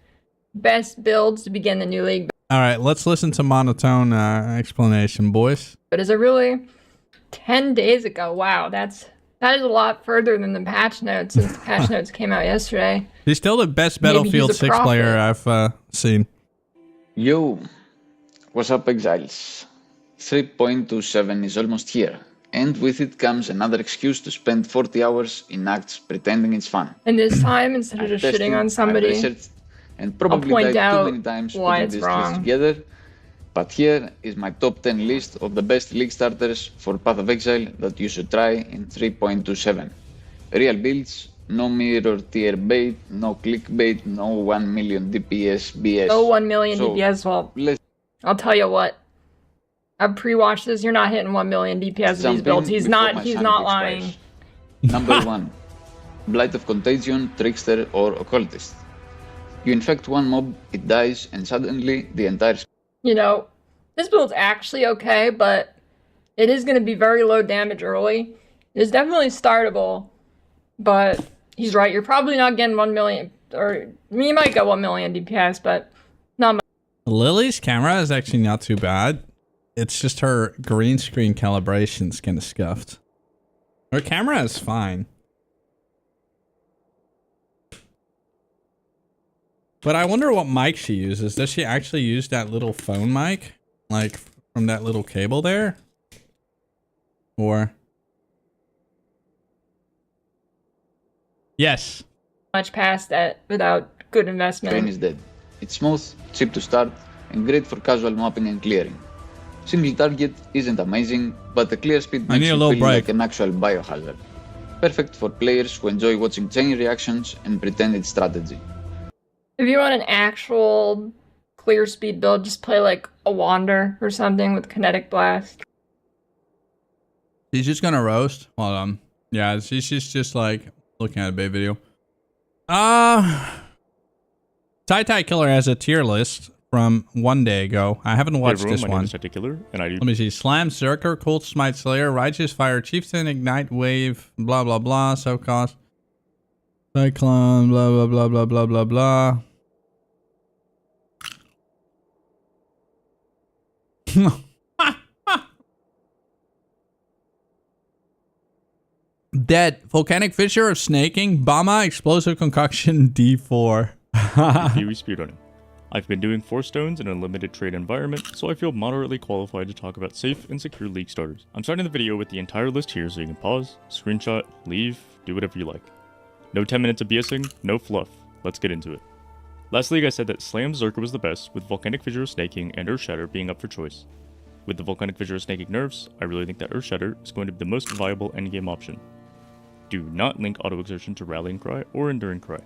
Best builds to begin the new league. All right, let's listen to monotone explanation, boys. But is it really 10 days ago? Wow, that is a lot further than the patch notes, since the patch notes came out yesterday. He's still the best Battlefield 6 player I've seen. Yo, what's up, Exiles? 3.27 is almost here. And with it comes another excuse to spend 40 hours in acts pretending it's fun. And this time, instead of just shitting on somebody, and I'll probably point died too out many times why putting it's this list wrong. together. But here is my top 10 list of the best league starters for Path of Exile that you should try in 3.27. Real builds, no mirror tier bait, no clickbait, no 1 million DPS BS. No 1 million So, DPS. Well, I'll tell you what. I've pre-watched this. You're not hitting 1 million DPS with these builds. He's not lying. Number 1. Blight of Contagion, Trickster or Occultist. You infect one mob, it dies, and suddenly the entire... You know, this build's actually okay, but it is going to be very low damage early. It's definitely startable, but he's right. You're probably not getting 1 million, or you might get 1 million DPS, but not much. Lily's camera is actually not too bad. It's just her green screen calibration's kind of scuffed. Her camera is fine. But I wonder what mic she uses. Does she actually use that little phone mic? Like, from that little cable there? Or... Yes. Much past that without good investment. Train is dead. It's smooth, cheap to start, and great for casual mapping and clearing. Single target isn't amazing, but the clear speed makes you feel like an actual biohazard. Perfect for players who enjoy watching chain reactions and pretended strategy. If you want an actual clear speed build, just play like a Wander or something with Kinetic Blast. She's just gonna roast? Hold on. Yeah, she's just like looking at a bait video. Tai Killer has a tier list from 1 day ago. I haven't watched this one. Let me see. Slam, Zerker, Cold Smite Slayer, Righteous Fire, Chieftain, Ignite, Wave, blah blah blah, Subcost, Cyclone, blah blah blah blah blah blah blah. Dead. Volcanic Fissure of Snaking, Bama, Explosive Concoction, D4. Kiwi speedrunning. I've been doing 4 stones in a limited trade environment, so I feel moderately qualified to talk about safe and secure league starters. I'm starting the video with the entire list here so you can pause, screenshot, leave, do whatever you like. No 10 minutes of BSing, no fluff. Let's get into it. Last league I said that Slam Zerker was the best, with Volcanic Fissure of Snaking and Earthshatter being up for choice. With the Volcanic Fissure of Snaking nerfs, I really think that Earthshatter is going to be the most viable endgame option. Do not link Auto Exertion to Rallying Cry or Enduring Cry.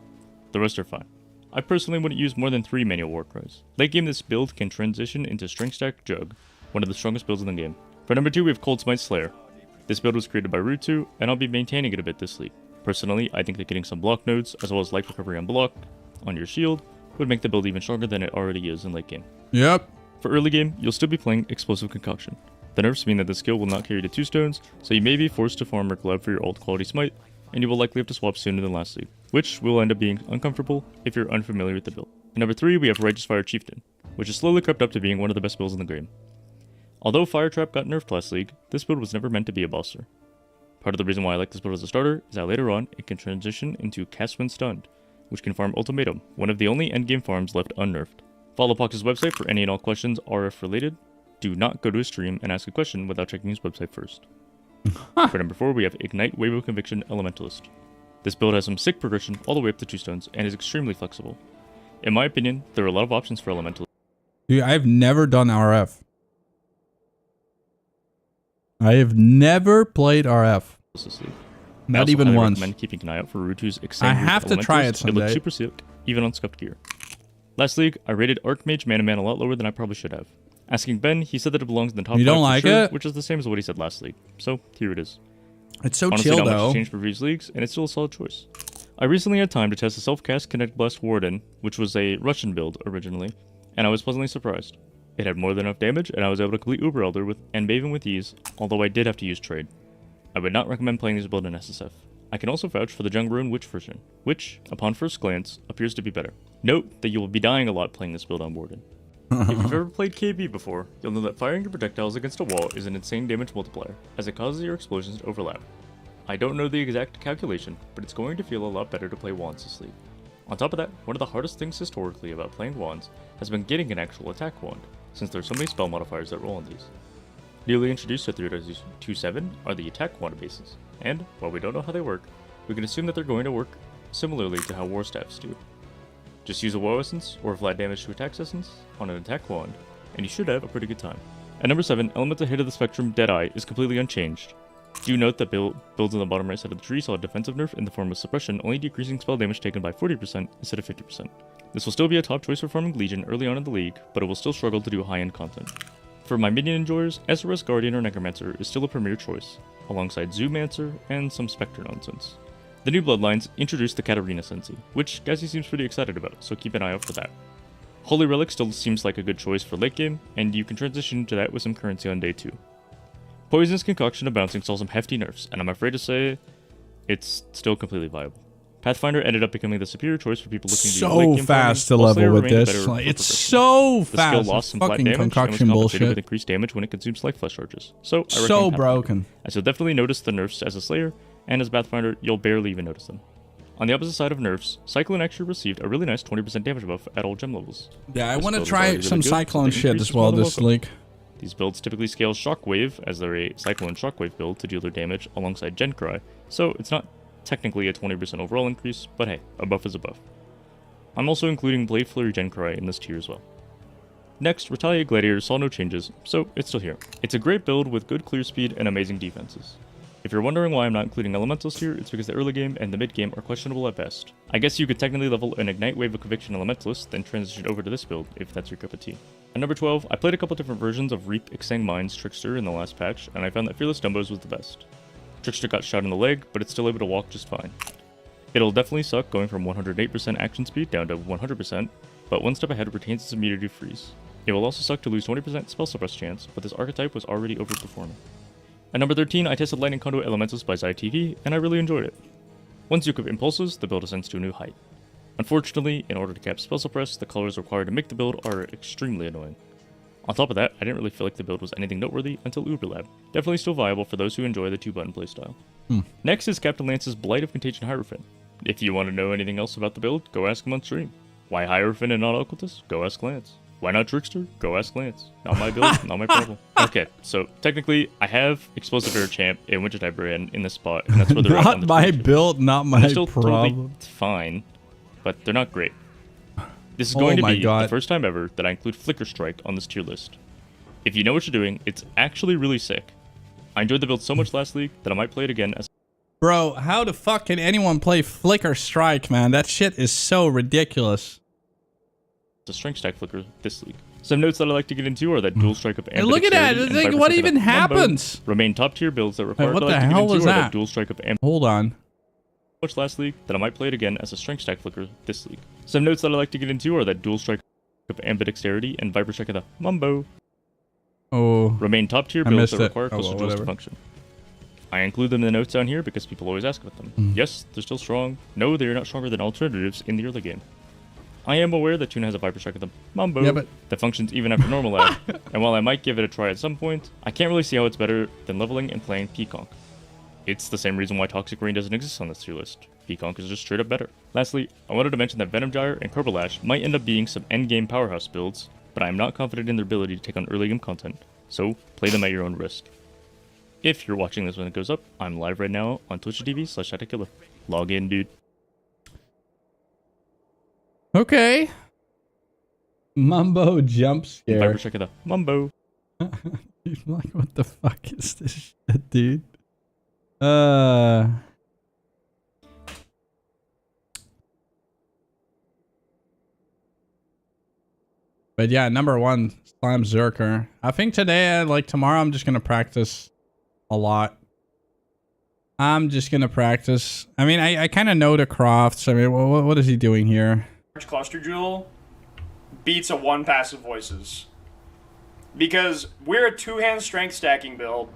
The rest are fine. I personally wouldn't use more than 3 manual war cries. Late game this build can transition into String Stack Jug, one of the strongest builds in the game. For number 2 we have Cold Smite Slayer. This build was created by Root2, and I'll be maintaining it a bit this league. Personally, I think that getting some block nodes, as well as life recovery on block, on your shield, would make the build even stronger than it already is in late game. Yep. For early game, you'll still be playing Explosive Concoction. The nerfs mean that the skill will not carry to 2 stones, so you may be forced to farm or collab for your ult quality smite, and you will likely have to swap sooner than last league, which will end up being uncomfortable if you're unfamiliar with the build. And number 3, we have Righteous Fire Chieftain, which has slowly crept up to being one of the best builds in the game. Although Fire Trap got nerfed last league, this build was never meant to be a bosser. Part of the reason why I like this build as a starter is that later on, it can transition into Cast When Stunned, which can farm Ultimatum, one of the only endgame farms left unnerfed. Follow Pox's website for any and all questions RF related. Do not go to his stream and ask a question without checking his website first. For number 4, we have Ignite Wave of Conviction Elementalist. This build has some sick progression all the way up to 2 stones and is extremely flexible. In my opinion, there are a lot of options for Elementalist. Dude, I've never done RF. I have never played RF. Not even I once. recommend keeping an eye out for Rutu's I have to try it someday. It looks super sick, even on scuffed gear. Last league, I rated Archmage Mana Man a lot lower than I probably should have. Asking Ben, he said that it belongs in the top 5 You don't for like sure, it? which is the same as what he said last league. So, here it is. It's so Honestly, chill, not much though. has changed for previous leagues, and it's still a solid choice. I recently had time to test the self-cast Kinetic Blast Warden, which was a Russian build originally, and I was pleasantly surprised. It had more than enough damage, and I was able to complete Uber Elder and Maven with ease, although I did have to use trade. I would not recommend playing this build in SSF. I can also vouch for the Jung Ruin Witch version, which, upon first glance, appears to be better. Note that you will be dying a lot playing this build on Warden. If you've ever played KB before, you'll know that firing your projectiles against a wall is an insane damage multiplier, as it causes your explosions to overlap. I don't know the exact calculation, but it's going to feel a lot better to play wands this league. On top of that, one of the hardest things historically about playing wands has been getting an actual attack wand, since there's so many spell modifiers that roll on these. Newly introduced to 3.27 are the attack quanta bases, and while we don't know how they work, we can assume that they're going to work similarly to how war staffs do. Just use a woe essence or a flat damage to attack essence on an attack wand, and you should have a pretty good time. At number 7, Elemental Hit of the Spectrum Deadeye is completely unchanged. Do note that builds on the bottom right side of the tree saw a defensive nerf in the form of suppression, only decreasing spell damage taken by 40% instead of 50%. This will still be a top choice for farming Legion early on in the league, but it will still struggle to do high-end content. For my minion enjoyers, SOS Guardian or Necromancer is still a premier choice, alongside Zoomancer and some Spectre nonsense. The new Bloodlines introduced the Katarina Sensi, which Gazi seems pretty excited about, so keep an eye out for that. Holy Relic still seems like a good choice for late game, and you can transition into that with some currency on day 2. Poison's Concoction of Bouncing saw some hefty nerfs, and I'm afraid to say it's still completely viable. Pathfinder ended up becoming the superior choice for people looking to do late game fast to level with this. Like, it's so fast. The skill lost some flat fucking damage concoction and was compensated bullshit. with increased damage when it consumes life flash charges. So I recommend So Pathfinder. broken. As you'll definitely notice the nerfs as a Slayer, and as Pathfinder, you'll barely even notice them. On the opposite side of nerfs, Cyclone actually received a really nice 20% damage buff at all gem levels. Yeah, I This want to build is try already some really good, Cyclone so the shit increase as is well more than this welcome. league. These builds typically scale Shockwave, as they're a Cyclone Shockwave build to deal their damage alongside Gencry, so it's not technically a 20% overall increase, but hey, a buff is a buff. I'm also including Blade Flurry Gencry in this tier as well. Next, Retaliate Gladiator saw no changes, so it's still here. It's a great build with good clear speed and amazing defenses. If you're wondering why I'm not including Elementals here, it's because the early game and the mid game are questionable at best. I guess you could technically level an Ignite Wave of Conviction Elementalist, then transition over to this build, if that's your cup of tea. At number 12, I played a couple different versions of Reap Exang Mind's Trickster in the last patch, and I found that Fearless Dumbos was the best. Trickster got shot in the leg, but it's still able to walk just fine. It'll definitely suck going from 108% action speed down to 100%, but one step ahead retains its immunity to freeze. It will also suck to lose 20% spell suppress chance, but this archetype was already overperforming. At number 13, I tested Lightning Conduit Elementals by ZyTV, and I really enjoyed it. Once you equip Impulses, the build ascends to a new height. Unfortunately, in order to cap spell suppress, the colors required to make the build are extremely annoying. On top of that, I didn't really feel like the build was anything noteworthy until Uberlab. Definitely still viable for those who enjoy the 2-button playstyle. Next is Captain Lance's Blight of Contagion Hierophant. If you want to know anything else about the build, go ask him on stream. Why Hierophant and not Occultist? Go ask Lance. Why not Trickster? Go ask Lance. Not my build, not my problem. Okay, so technically, I have Explosive Air Champ and Winter Type Brand in this spot, and that's where they're at on the my tier. build, not my They're still problem. totally fine, but they're not great. This is going to be the first time ever that I include Flicker Strike on this tier list. If you know what you're doing, it's actually really sick. I enjoyed the build so much last league that I might play it again as... Bro, how the fuck can anyone play Flicker Strike, man? That shit is so ridiculous. a strength stack flicker this league. Some notes that I like to get into are that dual strike of Hey, look at that! It's like, what even happens? Remain top tier builds that require What that I the like to get hell into was are that? dual strike of Hold on. much last league that I might play it again as a strength stack flicker this league. Some notes that I like to get into are that dual strike of ambidexterity and viper strike of the Mumbo. Oh. Remain top tier I builds missed that it. require Oh, well, coastal duels to whatever. function. I include them in the notes down here because people always ask about them. Yes, they're still strong. No, they are not stronger than alternatives in the early game. I am aware that Tuna has a Viper Strike of the Mumbo Yeah, but- that functions even after normal lag, and while I might give it a try at some point, I can't really see how it's better than leveling and playing Peaconk. It's the same reason why Toxic Rain doesn't exist on this tier list. Peaconk is just straight up better. Lastly, I wanted to mention that Venom Gyre and Kerbalash might end up being some endgame powerhouse builds, but I am not confident in their ability to take on early game content, so play them at your own risk. If you're watching this when it goes up, I'm live right now on twitch.tv/Killer. Log in, dude. Okay. Mumbo jump scare. Viper Strike of the Mumbo. Like, what the fuck is this shit, dude? But yeah, number one, Slime Zerker. I think today, like tomorrow, I'm just gonna practice a lot. I'm just gonna practice. I mean, I kind of know the crafts. I mean, what is he doing here? Cluster Jewel beats a one passive voices. Because we're a two-hand strength stacking build,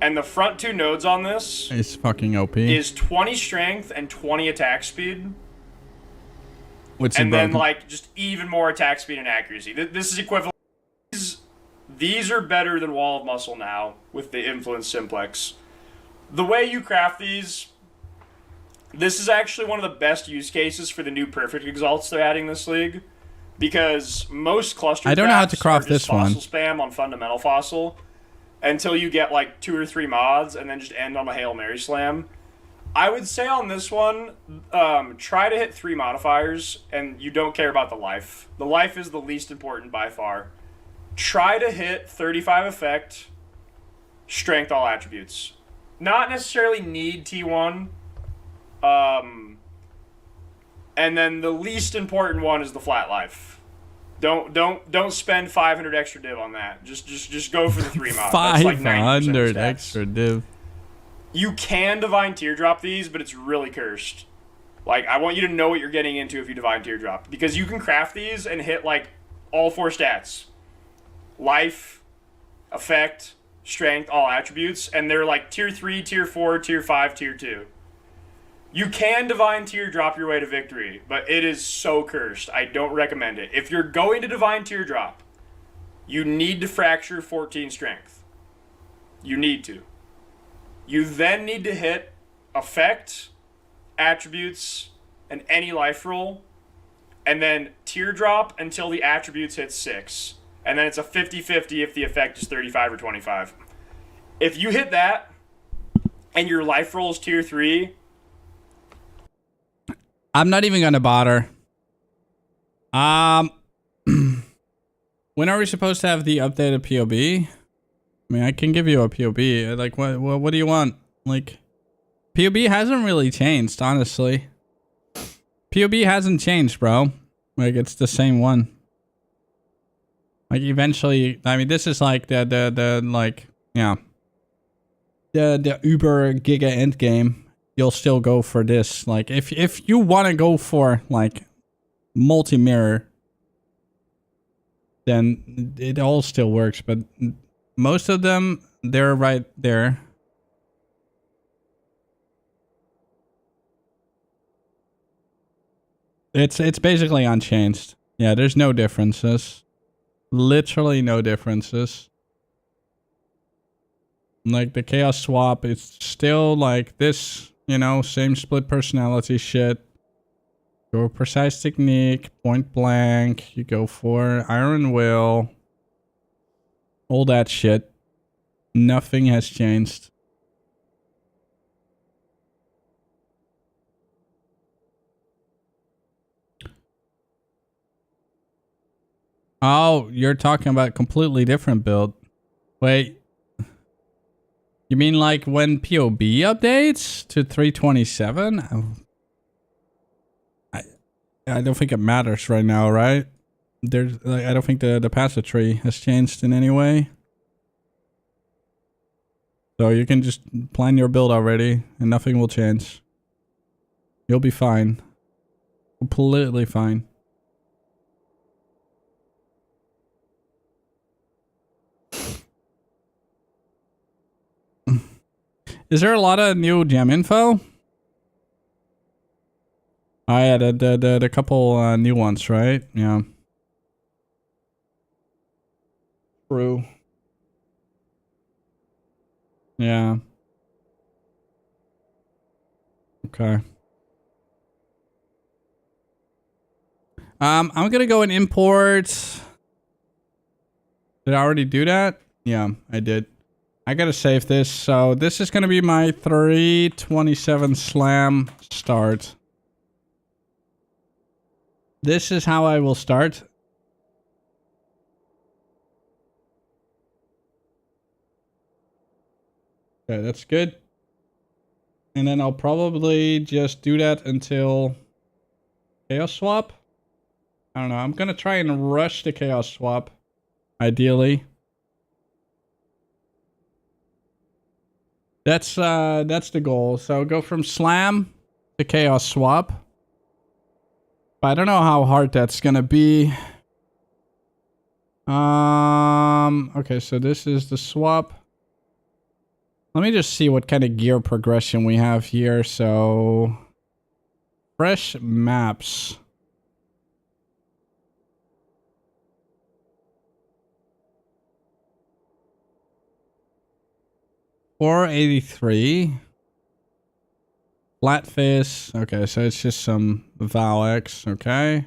and the front two nodes on this It's fucking OP. is 20 strength and 20 attack speed. What's And then, broken? like, just even more attack speed and accuracy. This is equivalent. These are better than Wall of Muscle now with the Influence Simplex. The way you craft these, this is actually one of the best use cases for the new Perfect Exalts they're adding this league. Because most cluster I don't know how to crafts craft are just this one. fossil spam on Fundamental Fossil. until you get like 2 or 3 mods and then just end on a Hail Mary slam. I would say on this one, try to hit 3 modifiers, and you don't care about the life. The life is the least important by far. Try to hit 35 effect, strength, all attributes. Not necessarily need T1. And then the least important one is the flat life. Don't spend 500 extra div on that. Just go for the 3 mods. 500 like extra div. You can Divine Teardrop these, but it's really cursed. Like, I want you to know what you're getting into if you Divine Teardrop. Because you can craft these and hit, like, all 4 stats. Life, effect, strength, all attributes. And they're, like, tier 3, tier 4, tier 5, tier 2. You can Divine Teardrop your way to victory, but it is so cursed. I don't recommend it. If you're going to Divine Teardrop, you need to fracture 14 strength. You need to. You then need to hit effect, attributes, and any life roll, and then teardrop until the attributes hit 6. And then it's a 50-50 if the effect is 35 or 25. If you hit that, and your life roll is tier 3... I'm not even gonna bother. When are we supposed to have the updated POB? I mean, I can give you a POB. Like, what do you want? Like, POB hasn't really changed, honestly. POB hasn't changed, bro. Like, it's the same one. Like, eventually, I mean, this is like the like, yeah. The Uber Giga end game. You'll still go for this. Like, if you want to go for, like, multi-mirror, then it all still works, but most of them, they're right there. It's basically unchanged. Yeah, there's no differences. Literally no differences. Like, the Chaos Swap, it's still like this, you know, same split personality shit. Go precise technique, point blank. You go for Iron Will. All that shit. Nothing has changed. Oh, you're talking about a completely different build. Wait. You mean like when POB updates to 327? I don't think it matters right now, right? There's, like, I don't think the passive tree has changed in any way. So you can just plan your build already and nothing will change. You'll be fine. Completely fine. Is there a lot of new gem info? Oh yeah, the couple new ones, right? Yeah. True. Yeah. Okay. I'm gonna go and import. Did I already do that? Yeah, I did. I gotta save this. So this is gonna be my 327 slam start. This is how I will start. Okay, that's good. And then I'll probably just do that until Chaos Swap. I don't know. I'm gonna try and rush the Chaos Swap, ideally. That's the goal. So go from Slam to Chaos Swap. But I don't know how hard that's gonna be. Okay, so this is the swap. Let me just see what kind of gear progression we have here. So, fresh maps. $483. Flatface. Okay, so it's just some Valex. Okay.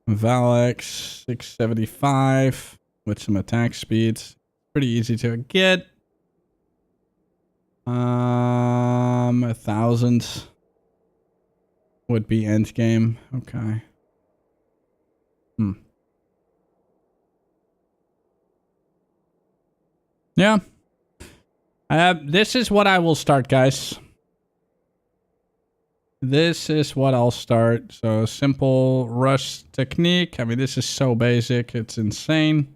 Valex 675. with some attack speeds. Pretty easy to get. 1,000 would be end game. Okay. Yeah. This is what I will start, guys. This is what I'll start. So simple rush technique. I mean, this is so basic. It's insane.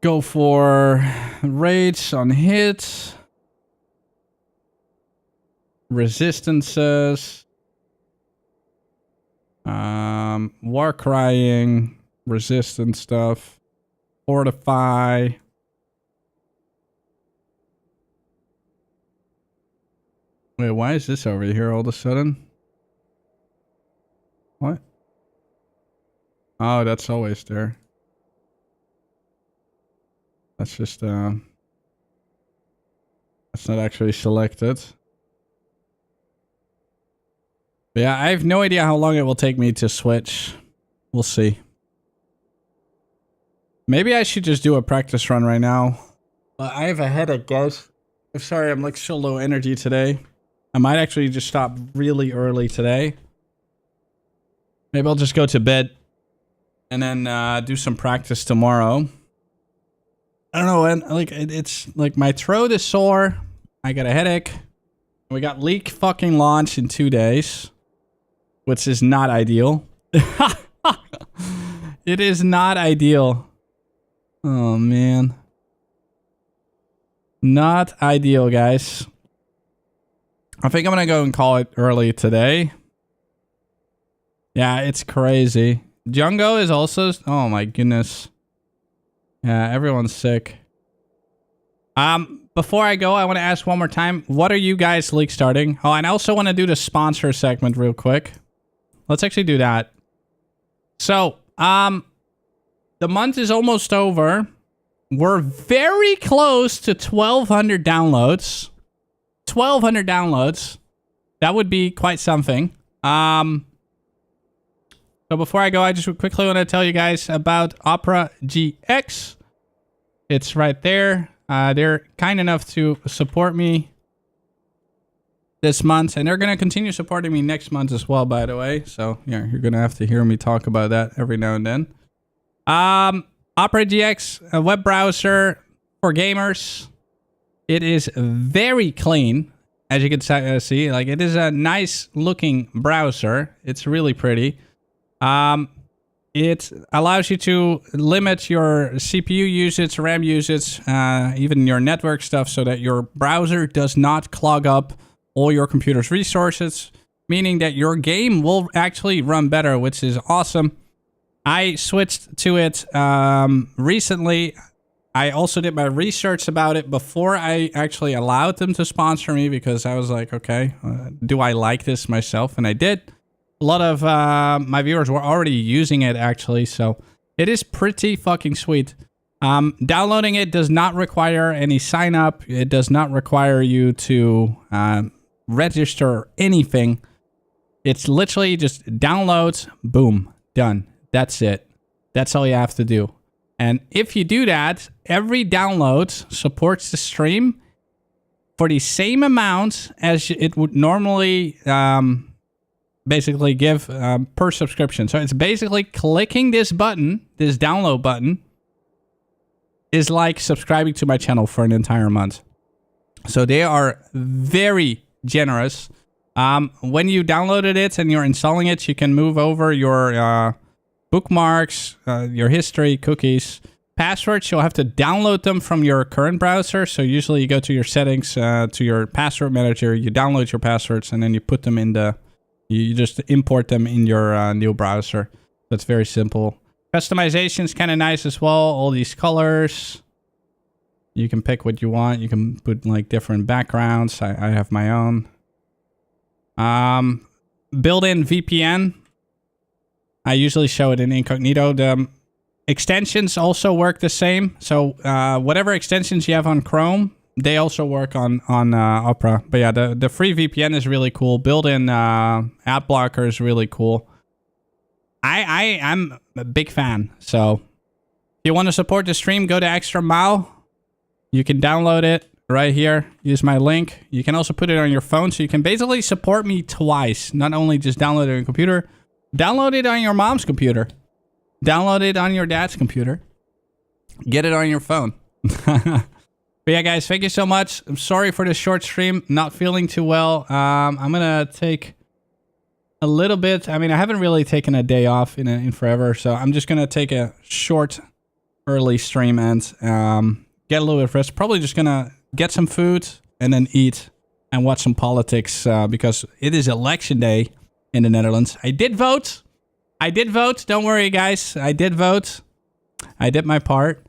Go for rates on hits. Resistances. War crying. Resistance stuff. Fortify. Wait, why is this over here all of a sudden? What? Oh, that's always there. That's just, that's not actually selected. But yeah, I have no idea how long it will take me to switch. We'll see. Maybe I should just do a practice run right now. I have a headache, guys. I'm sorry, I'm like so low energy today. I might actually just stop really early today. Maybe I'll just go to bed and then do some practice tomorrow. I don't know, and like it's like my throat is sore. I got a headache. We got leak fucking launch in 2 days, which is not ideal. It is not ideal. Oh man. Not ideal, guys. I think I'm gonna go and call it early today. Yeah, it's crazy. Jungo is also... Oh my goodness. Yeah, everyone's sick. Before I go, I want to ask one more time. What are you guys league starting? Oh, and I also want to do the sponsor segment real quick. Let's actually do that. So, the month is almost over. We're very close to 1,200 downloads. 1,200 downloads. That would be quite something. So before I go, I just quickly want to tell you guys about Opera GX. It's right there. They're kind enough to support me this month, and they're going to continue supporting me next month as well, by the way. So, yeah, you're going to have to hear me talk about that every now and then. Opera GX, a web browser for gamers. It is very clean, as you can see. Like, it is a nice looking browser. It's really pretty. It allows you to limit your CPU usage, RAM usage, even your network stuff, so that your browser does not clog up all your computer's resources, meaning that your game will actually run better, which is awesome. I switched to it recently. I also did my research about it before I actually allowed them to sponsor me, because I was like, okay, do I like this myself? And I did. A lot of my viewers were already using it, actually, so it is pretty fucking sweet. Downloading it does not require any sign up. It does not require you to register or anything. It's literally just downloads, boom, done. That's it. That's all you have to do. And if you do that, every download supports the stream for the same amount as it would normally basically give per subscription. So it's basically clicking this button, this download button, is like subscribing to my channel for an entire month. So they are very generous. When you downloaded it and you're installing it, you can move over your bookmarks, your history, cookies, passwords. You'll have to download them from your current browser. So usually you go to your settings, to your password manager, you download your passwords, and then you put them in the... You just import them in your new browser. That's very simple. Customization is kind of nice as well. All these colors. You can pick what you want. You can put like different backgrounds. I have my own. Built-in VPN. I usually show it in incognito. The extensions also work the same. So whatever extensions you have on Chrome, they also work on Opera. But yeah, the free VPN is really cool. Built-in ad blocker is really cool. I'm a big fan. So if you want to support the stream, go to Extra Mile. You can download it right here. Use my link. You can also put it on your phone, so you can basically support me twice. Not only just download it on your computer, download it on your mom's computer, download it on your dad's computer, get it on your phone. But yeah, guys, thank you so much. I'm sorry for the short stream. Not feeling too well. I'm gonna take a little bit. I mean, I haven't really taken a day off in forever, so I'm just gonna take a short, early stream and get a little bit of rest. Probably just gonna get some food and then eat and watch some politics because it is election day in the Netherlands. I did vote. Don't worry, guys. I did vote. I did my part.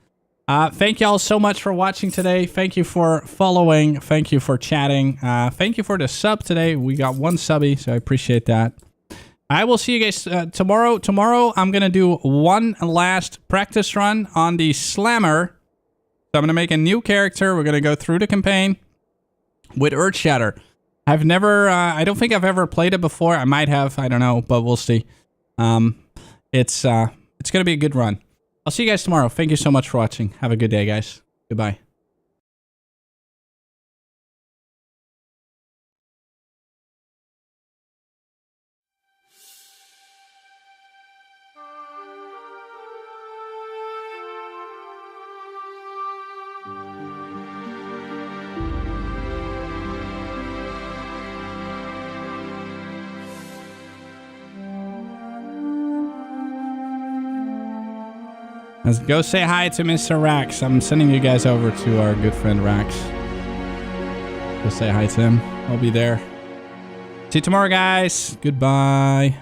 Thank y'all so much for watching today. Thank you for following. Thank you for chatting. Thank you for the sub today. We got 1 subby, so I appreciate that. I will see you guys tomorrow. Tomorrow, I'm going to do one last practice run on the Slammer. So I'm going to make a new character. We're going to go through the campaign with Earthshatter. I've never, I don't think I've ever played it before. I might have, I don't know, but we'll see. It's going to be a good run. I'll see you guys tomorrow. Thank you so much for watching. Have a good day, guys. Goodbye. Let's go say hi to Mr. Rax. I'm sending you guys over to our good friend Rax. Go say hi to him. I'll be there. See you tomorrow, guys. Goodbye.